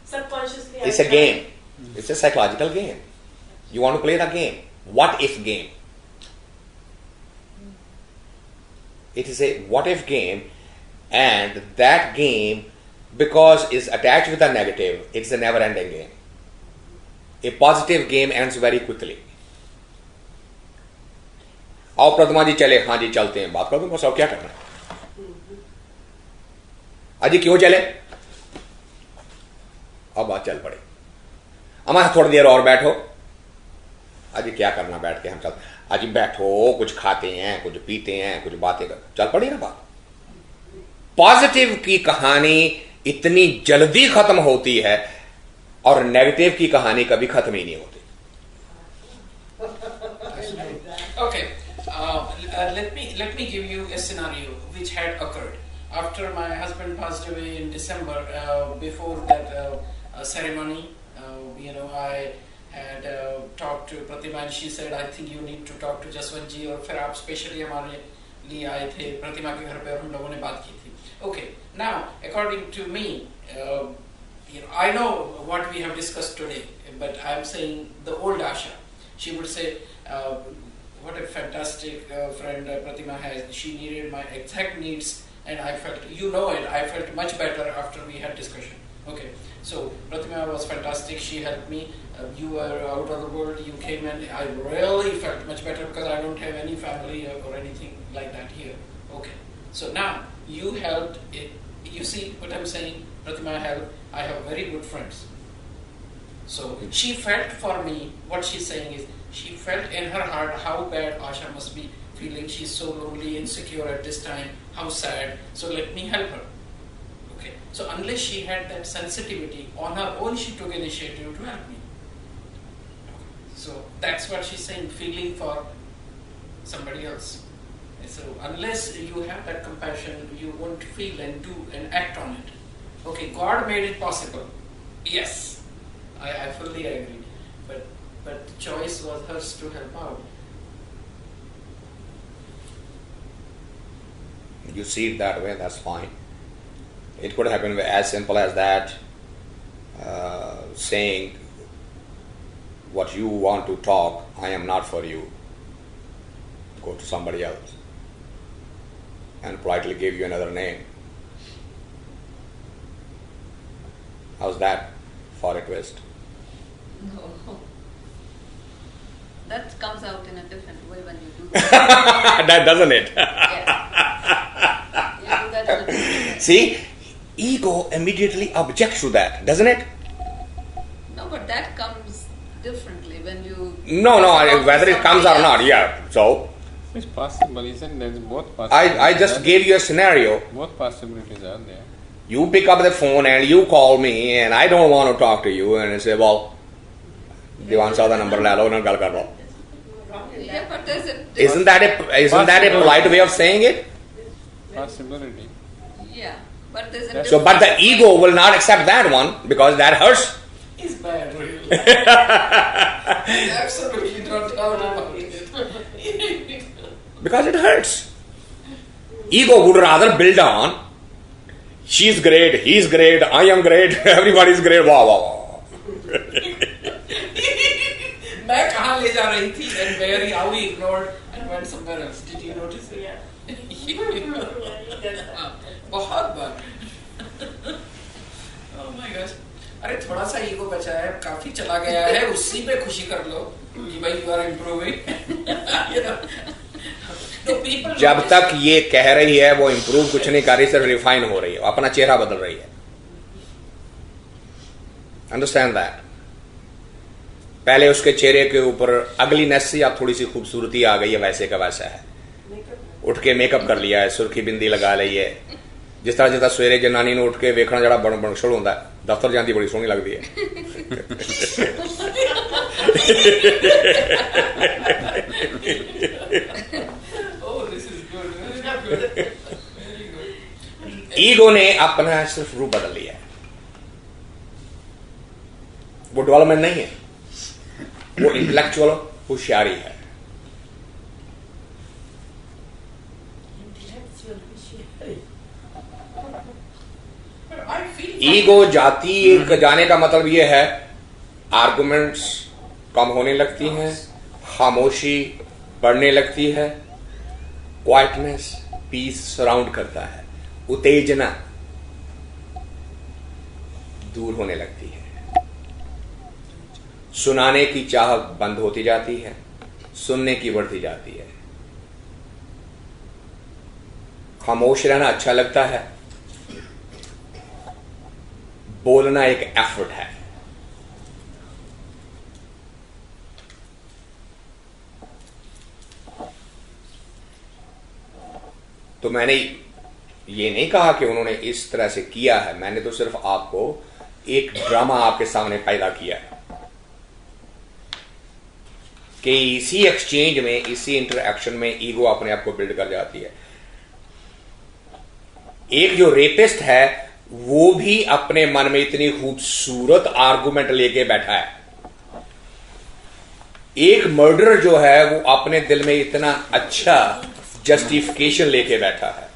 Subconsciously, It's a game. It's a psychological game. You want to play the game. What if game? It is a what if game, and that game, because is attached with a negative, it's a never ending game. A positive game ends very quickly. आओ प्रतिमा जी चले, हाँ जी चलते हैं, बात कर दूं बस, और क्या करना है? अजी क्यों चले? अब बात चल पड़ी। अम्मा थोड़ी देर और बैठो। अजी क्या करना बैठ के, हम चल। अजी बैठो, कुछ खाते हैं, कुछ पीते हैं, कुछ बातें कर, चल पड़ी ना बात। पॉजिटिव की कहानी इतनी जल्दी खत्म होती है और नेगेटिव की कहानी कभी खत्म ही नहीं होती। Okay. Let me give you a scenario which had occurred after my husband passed away in December. Before that ceremony, I had talked to Pratima and she said, I think you need to talk to Jaswant ji, और फिर आप specially हमारे लिए आए थे प्रतिमा के घर पे और हम लोगों ने बात की थी. Okay, now according to me, I know what we have discussed today, but I am saying the old Asha. She would say, what a fantastic friend Pratima has. She needed my exact needs and I felt, I felt much better after we had discussion. Okay, so Pratima was fantastic. She helped me. You were out of the world. You came and I really felt much better because I don't have any family or anything like that here. Okay, so now you helped it. You see what I'm saying? Pratima helped. I have very good friends. So she felt for me, what she's saying is, she felt in her heart how bad Asha must be feeling. She's so lonely, insecure at this time, how sad. So let me help her. Okay. So unless she had that sensitivity, on her own she took initiative to help me. Okay. So that's what she's saying, feeling for somebody else. So unless you have that compassion, you won't feel and do and act on it. Okay, God made it possible. Yes, I fully agree. But the choice was hers to help out. You see it that way, that's fine. It could have been as simple as that, saying what you want to talk, I am not for you. Go to somebody else. And politely give you another name. How's that for a twist? No. That comes out in a different way when you do that. That doesn't it? Yes. You do that in a different way. See, ego immediately objects to that, doesn't it? No, but that comes differently when you... No, whether it comes or not, yeah. So, It's possible, isn't it? There's both I possibilities. just gave you a scenario. Both possibilities are there. You pick up the phone and you call me and I don't want to talk to you and I say, well, Diwan Saab da number le lo na gal kar lo. Yeah, but there's a... Isn't that a polite way of saying it? Possibility. Yeah, but there's a... So, but the ego will not accept that one because that hurts. It's bad, really. Absolutely not doubt about it. Because it hurts. Ego would rather build on, she's great, he's great, I am great, everybody's great, wow, wow, wow. मैं कहाँ ले जा रही थी and very how he ignored and went somewhere else. Did you notice it? Yeah. बहुत बार. Oh my gosh. अरे थोड़ा सा ईगो बचा है, काफी चला गया है, उसी पे खुशी कर लो कि भाई you are improving. You know. तो people जब तक ये कह रही है वो इम्प्रूव कुछ नहीं कर रही, सिर्फ रिफाइन हो रही है, अपना चेहरा बदल रही है. Understand that. पहले उसके चेहरे के ऊपर अगलीनेस से अब थोड़ी सी खूबसूरती आ गई है, वैसे का वैसा है. उठ के मेकअप कर लिया है, सुर्खी बिंदी लगा ली है. जिस तरह सवेरे जनानी ने उठ के वेखना जरा बनशुल होंदा है, दफ्तर जाती बड़ी सोहनी लगती है. ईगो ने अपना सिर्फ रूप बदल लिया है. वो डेवलपमेंट नहीं है, वो इंटेलेक्चुअल होशियारी है. ईगो जाने का मतलब ये है, आर्गुमेंट्स कम होने लगती हैं, खामोशी बढ़ने लगती है, क्वाइटनेस पीस सराउंड करता है, उत्तेजना दूर होने लगती है, सुनाने की चाह बंद होती जाती है, सुनने की बढ़ती जाती है, खामोश रहना अच्छा लगता है, बोलना एक एफर्ट है. तो मैंने ये नहीं कहा कि उन्होंने इस तरह से किया है, मैंने तो सिर्फ आपको एक ड्रामा आपके सामने पैदा किया है कि इसी एक्सचेंज में, इसी इंटरएक्शन में ईगो अपने आप को बिल्ड कर जाती है. एक जो रेपिस्ट है वो भी अपने मन में इतनी खूबसूरत आर्गुमेंट लेके बैठा है. एक मर्डरर जो है वो अपने दिल में इतना अच्छा जस्टिफिकेशन लेके बैठा है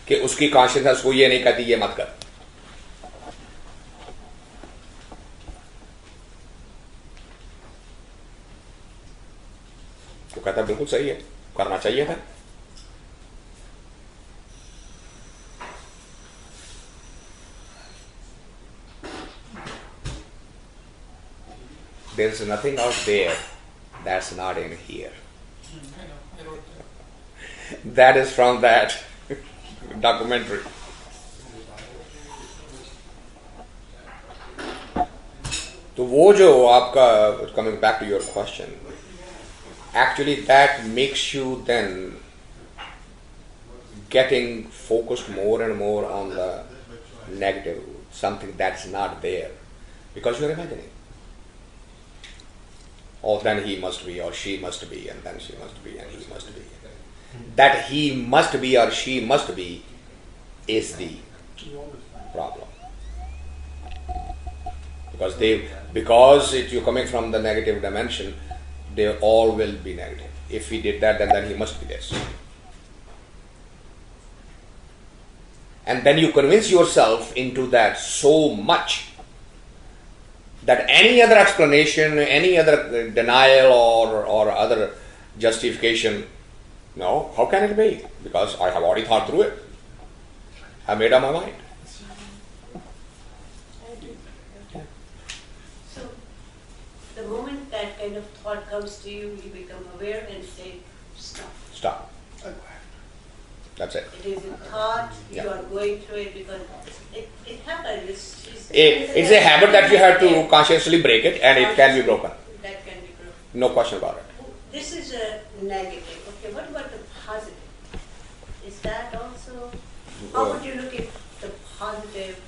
कि उसकी कॉन्शियसनेस को ये नहीं कहती ये मत कर. तो कहता बिल्कुल सही है, करना चाहिए था. There is nothing out there that's not in here. That is from that documentary. तो वो जो आपका, coming back to your question, actually that makes you then getting focused more and more on the negative, something that's not there, because you're imagining. Oh, then he must be, or she must be, and then she must be, and he must be. That he must be or she must be is the problem. Because you're coming from the negative dimension, they all will be negative. If he did that, then he must be this. And then you convince yourself into that so much that any other explanation, any other denial or other justification, no, how can it be? Because I have already thought through it. I made up my mind. So, the moment that kind of thought comes to you, you become aware and say, stop. Stop. That's it. It is a thought, Yeah. you are going through it because it happens. It's a habit that you have to consciously break it, and it can be broken. That can be broken. No question about it. This is a negative. Okay, what about the positive? Is that also, how would you look at the positive?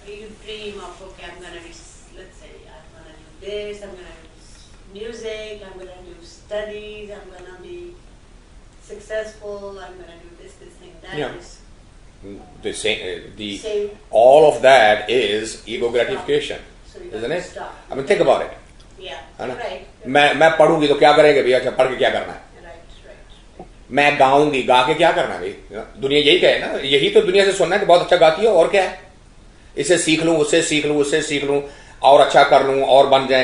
You dream of, okay, I'm going to be, let's say, I'm going to do this, I'm going to do music, I'm going to do studies, I'm going to be successful, I'm going to do this thing, that Yeah. is The all of that is ego gratification, so you isn't have it? to stop. I mean, think about it. Yeah, है ना? right. मैं पढ़ूंगी तो क्या करेंगे भैया? अच्छा, पढ़ के क्या करना है? Right. मैं गाऊंगी, गा के क्या करना है भाई? दुनिया यही कहे ना, यही तो दुनिया से सुनना है कि बहुत अच्छा गाती हो, और क्या है? इसे सीख लूं, उससे सीख लूं, उससे सीख लूं, और अच्छा कर लूं, और बन जाए,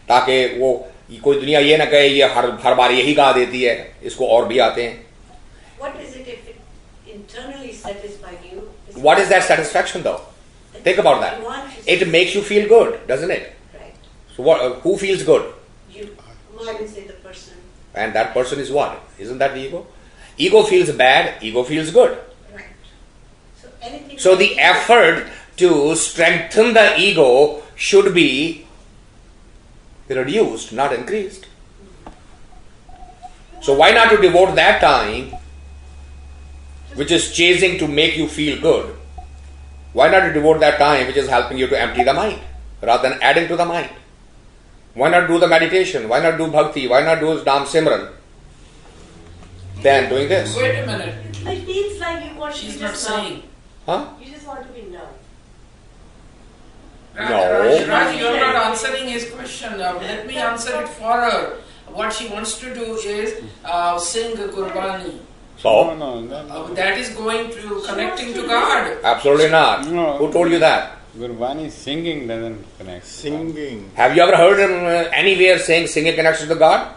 ताकि वो कोई दुनिया ये ना कहे ये हर बार यही गा देती है, इसको और भी आते हैं. What is it if it internally satisfies you? What is that satisfaction though? Think about that. It makes you feel good, doesn't it? Right. So who feels good? You, I will say the person. And that person is what? Isn't that the ego? Ego feels bad, ego feels good. Right. So anything. So the effort to strengthen the ego should be reduced, not increased. So why not to devote that time, which is chasing to make you feel good? Why not to devote that time which is helping you to empty the mind rather than adding to the mind? Why not do the meditation? Why not do bhakti? Why not do Nam Simran? Then doing this. Wait a minute. It feels like you want to She's be not just numb. saying. Huh? You just want to be numb. No. Raj, you're not answering his question. Let me answer it for her. What she wants to do is sing Gurbani. So? That is going to connecting to God. Absolutely not. No. Who told you that? Gurbani singing doesn't connect. Singing. Have you ever heard him anywhere saying singing connects to God?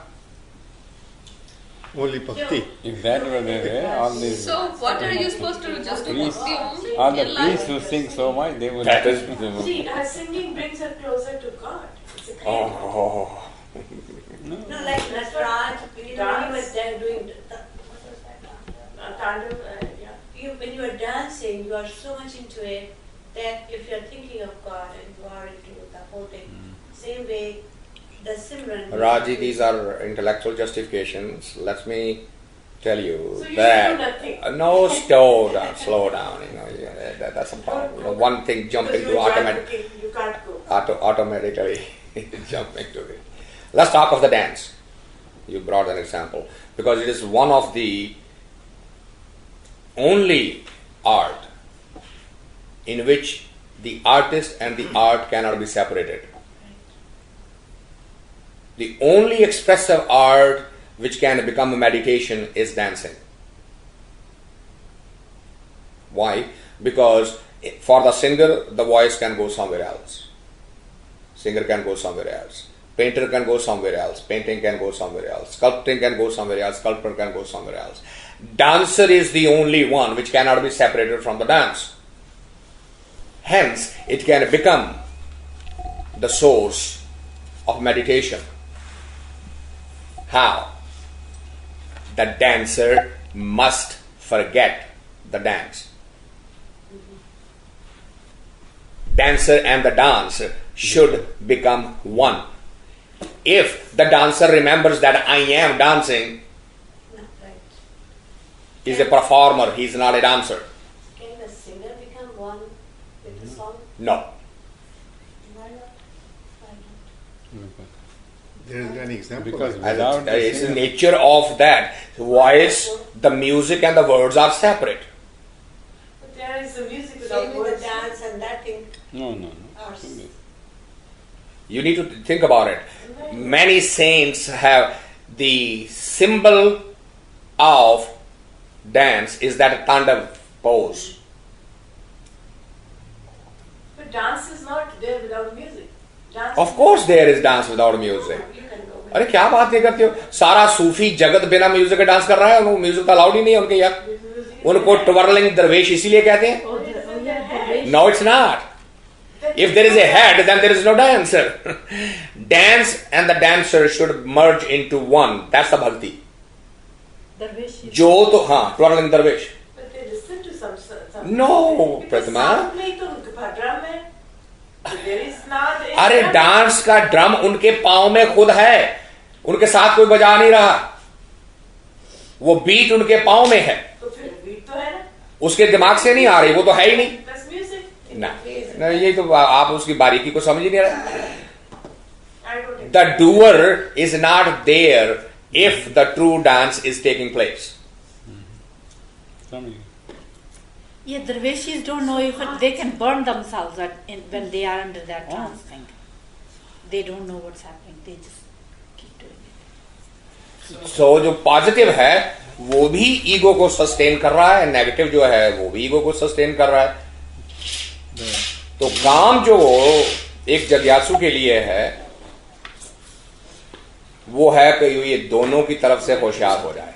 Only bhakti. If that were there, all these So what are you supposed to do? Just do Priests. bhakti only all the in life? priests who sing so much, they would. That is. See, her singing brings her closer to God. It's a great Oh. No, like Nasraj, when you were there doing Tandav, yeah. when you are dancing, you are so much into it that if you are thinking of God and you are into the whole thing, same way the Simran. Raji, these are intellectual justifications. Let me tell you So you that. should do nothing. No, slow down. You know, that's a problem. You know, one thing jump Because into you're automatic, looking, you can't go. automatically jump into it. Let's talk of the dance. You brought an example because it is one of the only art in which the artist and the art cannot be separated. The only expressive art which can become a meditation is dancing. Why? Because for the singer, the voice can go somewhere else. Singer can go somewhere else. Painter can go somewhere else. Painting can go somewhere else. Sculpting can go somewhere else. Sculptor can go somewhere else. Dancer is the only one which cannot be separated from the dance. Hence, it can become the source of meditation. How? The dancer must forget the dance. Dancer and the dance should become one. If the dancer remembers that I am dancing, he is a performer, he is not a dancer. Can the singer become one with the song? No. Why not? Why not? There is any example. Because like without the It's the singer, nature of that. Voice, the music and the words are separate. But there is the music Same without with the words. dance and that thing. no. Are You need to think about it. Many saints have the symbol of dance is that Tandav pose. But dance is not there without music. Dance Of course there is dance without music. You can go with अरे क्या बात नहीं करते हो? सारा सूफी जगत बिना music के डांस कर रहा है, उनको म्यूजिक तो अलाउड ही नहीं है उनके यहाँ. उनको ट्विरलिंग दरवेश इसीलिए कहते हैं. No, it's not. If there is a head, then there is no dancer. Dance and the dancer should merge into one. That's the bhakti. जो तो हाँ twirling दरवेश. But they listen to some. No, Because Pratima. sound में तो उनके पास drum है. So there is not a अरे drum. Dance का ड्रम उनके पाँव में खुद है, उनके साथ कोई बजा नहीं रहा, वो बीट उनके पाँव में है, तो फिर beat तो है ना. उसके दिमाग से नहीं आ रही, वो तो है ही नहीं. That's music. ना ना, ये तो आप उसकी बारीकी को समझ ही नहीं रहे. I don't think. The doer is not there if the true dance is taking place. Yeah, the Darveshis don't know if they can burn themselves when they are under that trance thing. They don't know what's happening. They just keep doing it. So जो positive है वो भी ego को sustain कर रहा है, negative जो है वो भी ईगो को सस्टेन कर रहा है. तो काम जो एक जग्यासु के लिए है वो है कि ये दोनों की तरफ से होशियार हो जाए.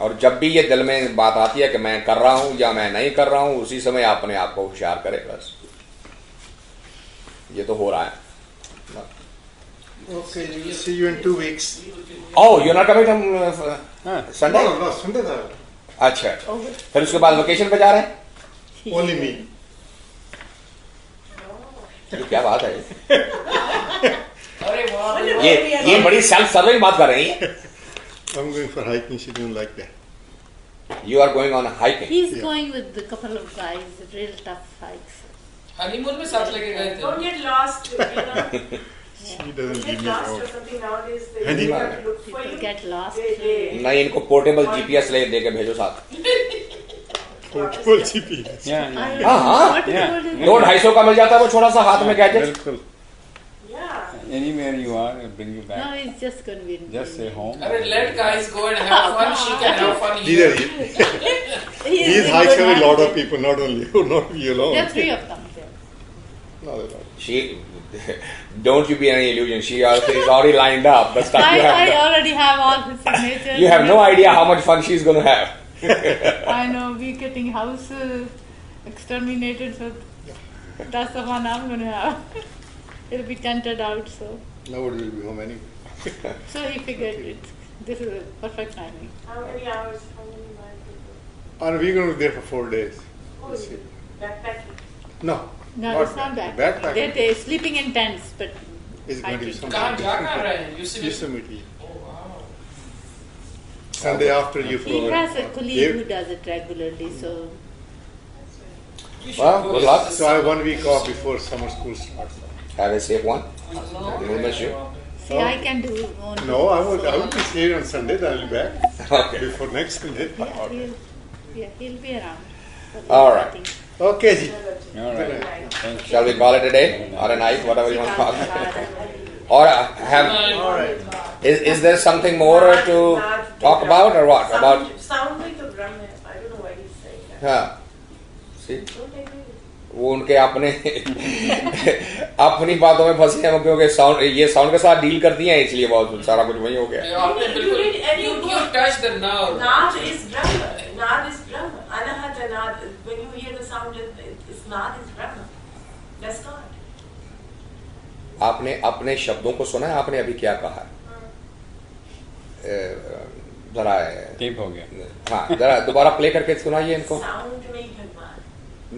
और जब भी ये दिल में बात आती है कि मैं कर रहा हूं या मैं नहीं कर रहा हूं, उसी समय अपने आप को होशियार करे. बस ये तो हो रहा है. Okay, see you in 2 weeks. Oh, you're not coming from Sunday? No, Sunday था. अच्छा, फिर उसके बाद लोकेशन पे जा रहे हैं. Only me. ये क्या बात है? अरे वाह, ये बड़ी सेल्फ सर्विंग बात कर रही है. I'm going for hiking. She didn't like that. You are going on hiking. He's going with a couple of guys, real tough hikes. Honeymoon में साथ लेके गए थे. Don't get lost. You know. She doesn't Get give me lost or out. something nowadays. They Honey. have to look for People you. get lost. नहीं, इनको portable GPS ले दे के भेजो साथ. Portable GPS. हाँ हाँ. What is what is 200-250 का मिल जाता है वो छोटा सा हाथ में गैजेट. बिल्कुल. Yeah. Anywhere you are, I'll bring you No, back. it's just going to be. Just say home. अरे let guys go and have fun. She can have fun These here. are these hikes have a lot of people, not only you, not you alone. There are 3 of them there. Not a lot. She, don't you be any illusion. She is already lined up. The stuff you I have. already have all the signatures. You have no idea how much fun she's going to have. I know, we're getting house exterminated, so that's the fun I'm going to have. It'll be tented out, so. Nobody will be home anyway. So he figured this is a perfect timing. How many hours? How many miles? And we're going to be there for 4 days. Oh, Let's see. backpacking. No. No, not it's not that. Backpacking. They're sleeping in tents, but It's going to be hiking. some कहाँ जा कहाँ रहे हैं? Yosemite. Oh wow. Sunday after you he forward. has a colleague who does it regularly, so. You should Well, go good to luck. the So I have 1 week off before summer school starts. Have a safe one. Allah. We'll miss you. See, I can do only. No, I will be here on Sunday, then I'll be back Okay. before next Sunday. He'll be around. All right. I think. Okay, ji. All right. Thank you. Shall we call it a day or a night, whatever you want to call it? Or have All right. is there something more to talk about or what? About Sound like a drum है. I don't know why he's saying that. हाँ. See? Don't agree with वो उनके अपने अपनी बातों में फंसे हैं क्योंकि साउंड ये साउंड के साथ डील करती हैं इसलिए बहुत सारा कुछ वही हो गया. आपने बिल्कुल you touch the nerve. Naad is Brahma. Naad is Brahma. Anahata Naad. When you hear the sound, it's Naad is Brahma. That's God. आपने अपने शब्दों को सुना है? आपने अभी क्या कहा? जरा टेप हो गया. हाँ जरा दोबारा प्ले करके सुनाइए इनको. Sound में ही भगवान.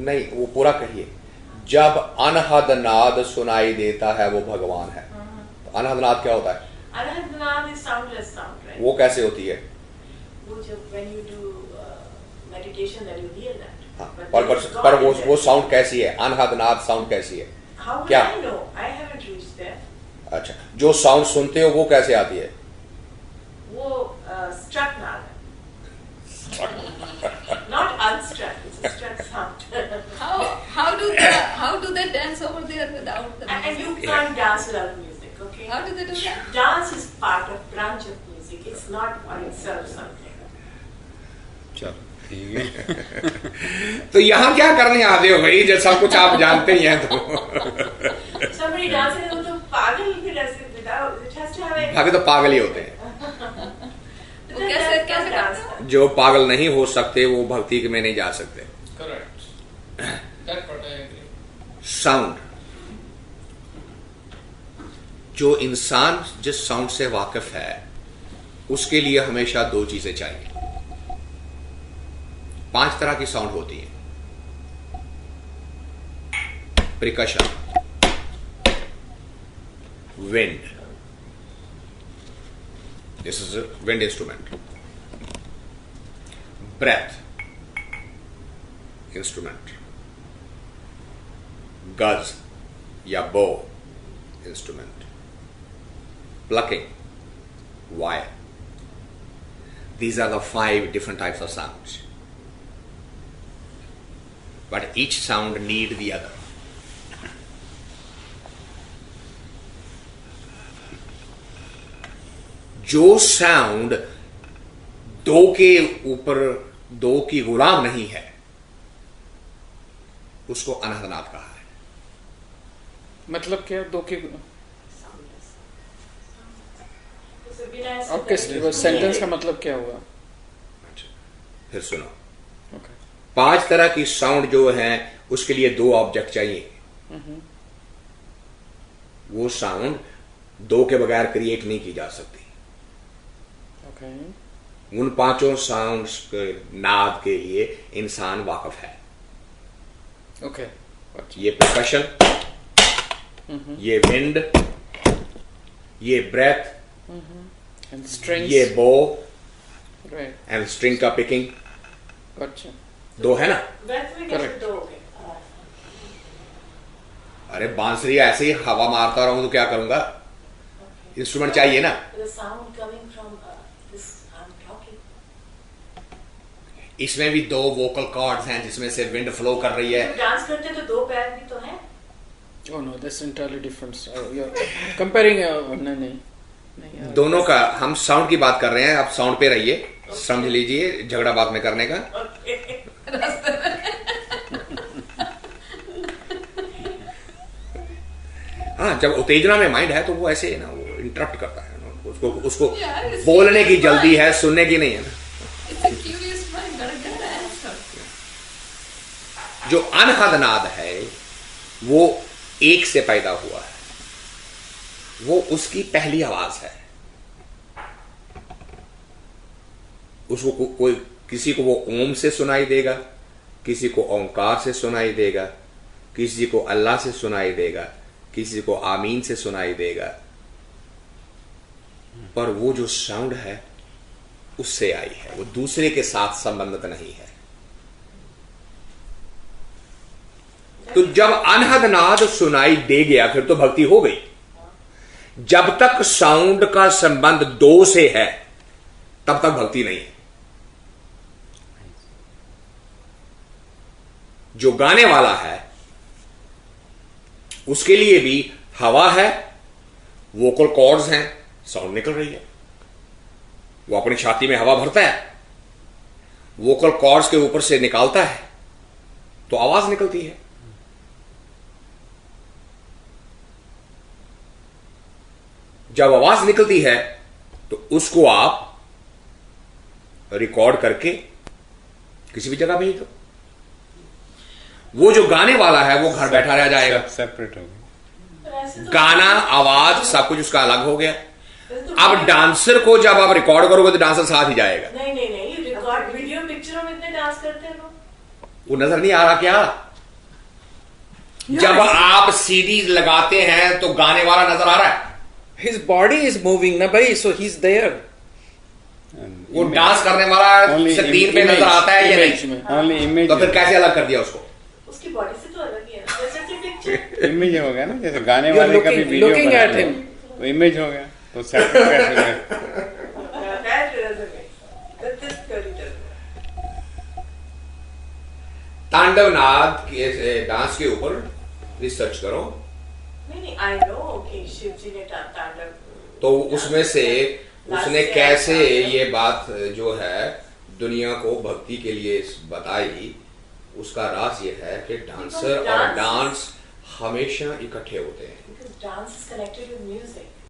नहीं वो पूरा कहिए. जब अनहद नाद सुनाई देता है वो भगवान है. तो अनहद नाद क्या होता है? Anahata Naad is soundless sound, right? वो कैसे होती है? वो जब when you do meditation, then you hear that. हाँ, But पर there is God पर in that. वो साउंड कैसी है? अनहद नाद साउंड कैसी है? How will क्या? I know? I haven't reached there. अच्छा जो साउंड सुनते हो वो कैसे आती है? वो struck naad है. Not unstruck. It's a struck sound. How do they dance over there without the And music? you can't dance without music, okay? How do they do that? Dance is part of branch of music. It's not on itself something. चलो ठीक है. तो यहाँ क्या करने आते हो भाई, जब सब कुछ आप जानते ही हैं तो. Somebody dancing वो तो पागल फिर ऐसे without it has to have a. भागे तो पागल ही होते हैं. वो कैसे कैसे करते हैं? जो पागल नहीं हो सकते वो भक्ति में नहीं जा सकते. Correct. That part I agree. Sound, जो इंसान जिस साउंड से वाकिफ है उसके लिए हमेशा दो चीजें चाहिए. 5 तरह की साउंड होती है. Percussion, wind, this is a wind instrument. Breath instrument. गज या bow instrument. Plucking, wire. These are the 5 different types of sounds. But each sound need the other. जो साउंड दो के ऊपर दो की गुलाम नहीं है उसको अनहदनाद कहा है. मतलब क्या दो के Okay, सेंटेंस का मतलब क्या हुआ? फिर सुनो. 5 तरह की साउंड जो है उसके लिए 2 ऑब्जेक्ट चाहिए. वो साउंड 2 के बगैर क्रिएट नहीं की जा सकती. उन 5 साउंड्स के नाद के लिए इंसान वाकिफ है. ये परकशन, ये विंड, ये ब्रेथ, and strings, ये बो, right, एंड स्ट्रिंग का पिकिंग. gotcha. 2 है ना. Breath में कैसे 2 हो गए? अरे बांसुरी ऐसे ही हवा मारता रहूं तो क्या करूंगा? इंस्ट्रूमेंट चाहिए ना. The sound coming from this I'm talking. इसमें भी 2 वोकल कॉर्ड्स हैं जिसमें से विंड फ्लो कर रही है. डांस करते तो 2 पैर भी तो हैं. Oh no, that's entirely different. You're comparing. नहीं. दोनों का हम साउंड की बात कर रहे हैं. आप साउंड पे रहिए, समझ लीजिए झगड़ा बाद में करने का. हाँ, जब उत्तेजना में माइंड है तो वो ऐसे ना वो इंटरप्ट करता है ना, उसको बोलने की जल्दी है, सुनने की नहीं है ना. It's a curious mind, got a good answer. जो अनहदनाद है वो एक से पैदा हुआ है. वो उसकी पहली आवाज है. उसको कोई किसी को वो ओम से सुनाई देगा, किसी को ओंकार से सुनाई देगा, किसी को अल्लाह से सुनाई देगा, किसी को आमीन से सुनाई देगा. पर वो जो साउंड है उससे आई है, वो दूसरे के साथ संबंधित नहीं है. तो जब अनहदनाद सुनाई दे गया फिर तो भक्ति हो गई. जब तक साउंड का संबंध 2 से है तब तक भक्ति नहीं है. जो गाने वाला है उसके लिए भी हवा है, वोकल कॉर्ड्स हैं, साउंड निकल रही है. वो अपनी छाती में हवा भरता है, वोकल कॉर्ड्स के ऊपर से निकालता है तो आवाज निकलती है. जब आवाज निकलती है तो उसको आप रिकॉर्ड करके किसी भी जगह भेज दो. वो जो गाने वाला है वो घर बैठा रह जाएगा. सेपरेट हो गया. गाना, आवाज, सब कुछ उसका अलग हो गया. अब डांसर को जब आप रिकॉर्ड करोगे तो डांसर साथ ही जाएगा. नहीं रिकॉर्ड वीडियो पिक्चरों में इतने डांस करते हैं लोग. वो नजर नहीं आ रहा क्या? जब आप सीडी लगाते हैं तो गाने वाला नजर आ रहा है. His body is moving, na bhai, so he's there. वो डांस करने वाला स्क्रीन पे नजर आता है या नहीं? Only image. तो फिर कैसे अलग कर दिया उसको? उसकी बॉडी से तो अलग ही है ना. जैसे पिक्चर इमेज हो गया ना, जैसे गाने वाले का भी वीडियो looking बना at लिया. him. तो इमेज हो गया तो सेपरेट कैसे हो गया? that doesn't make sense. That this theory doesn't work. तांडव नाद के डांस के ऊपर रिसर्च करो। नहीं, I know कि शिव जी ने तांडव, तो उसमें से उसने कैसे ये बात जो है दुनिया को भक्ति के लिए बताई, उसका राज ये है कि डांसर और डांस हमेशा इकट्ठे होते हैं। Because dance is connected with music.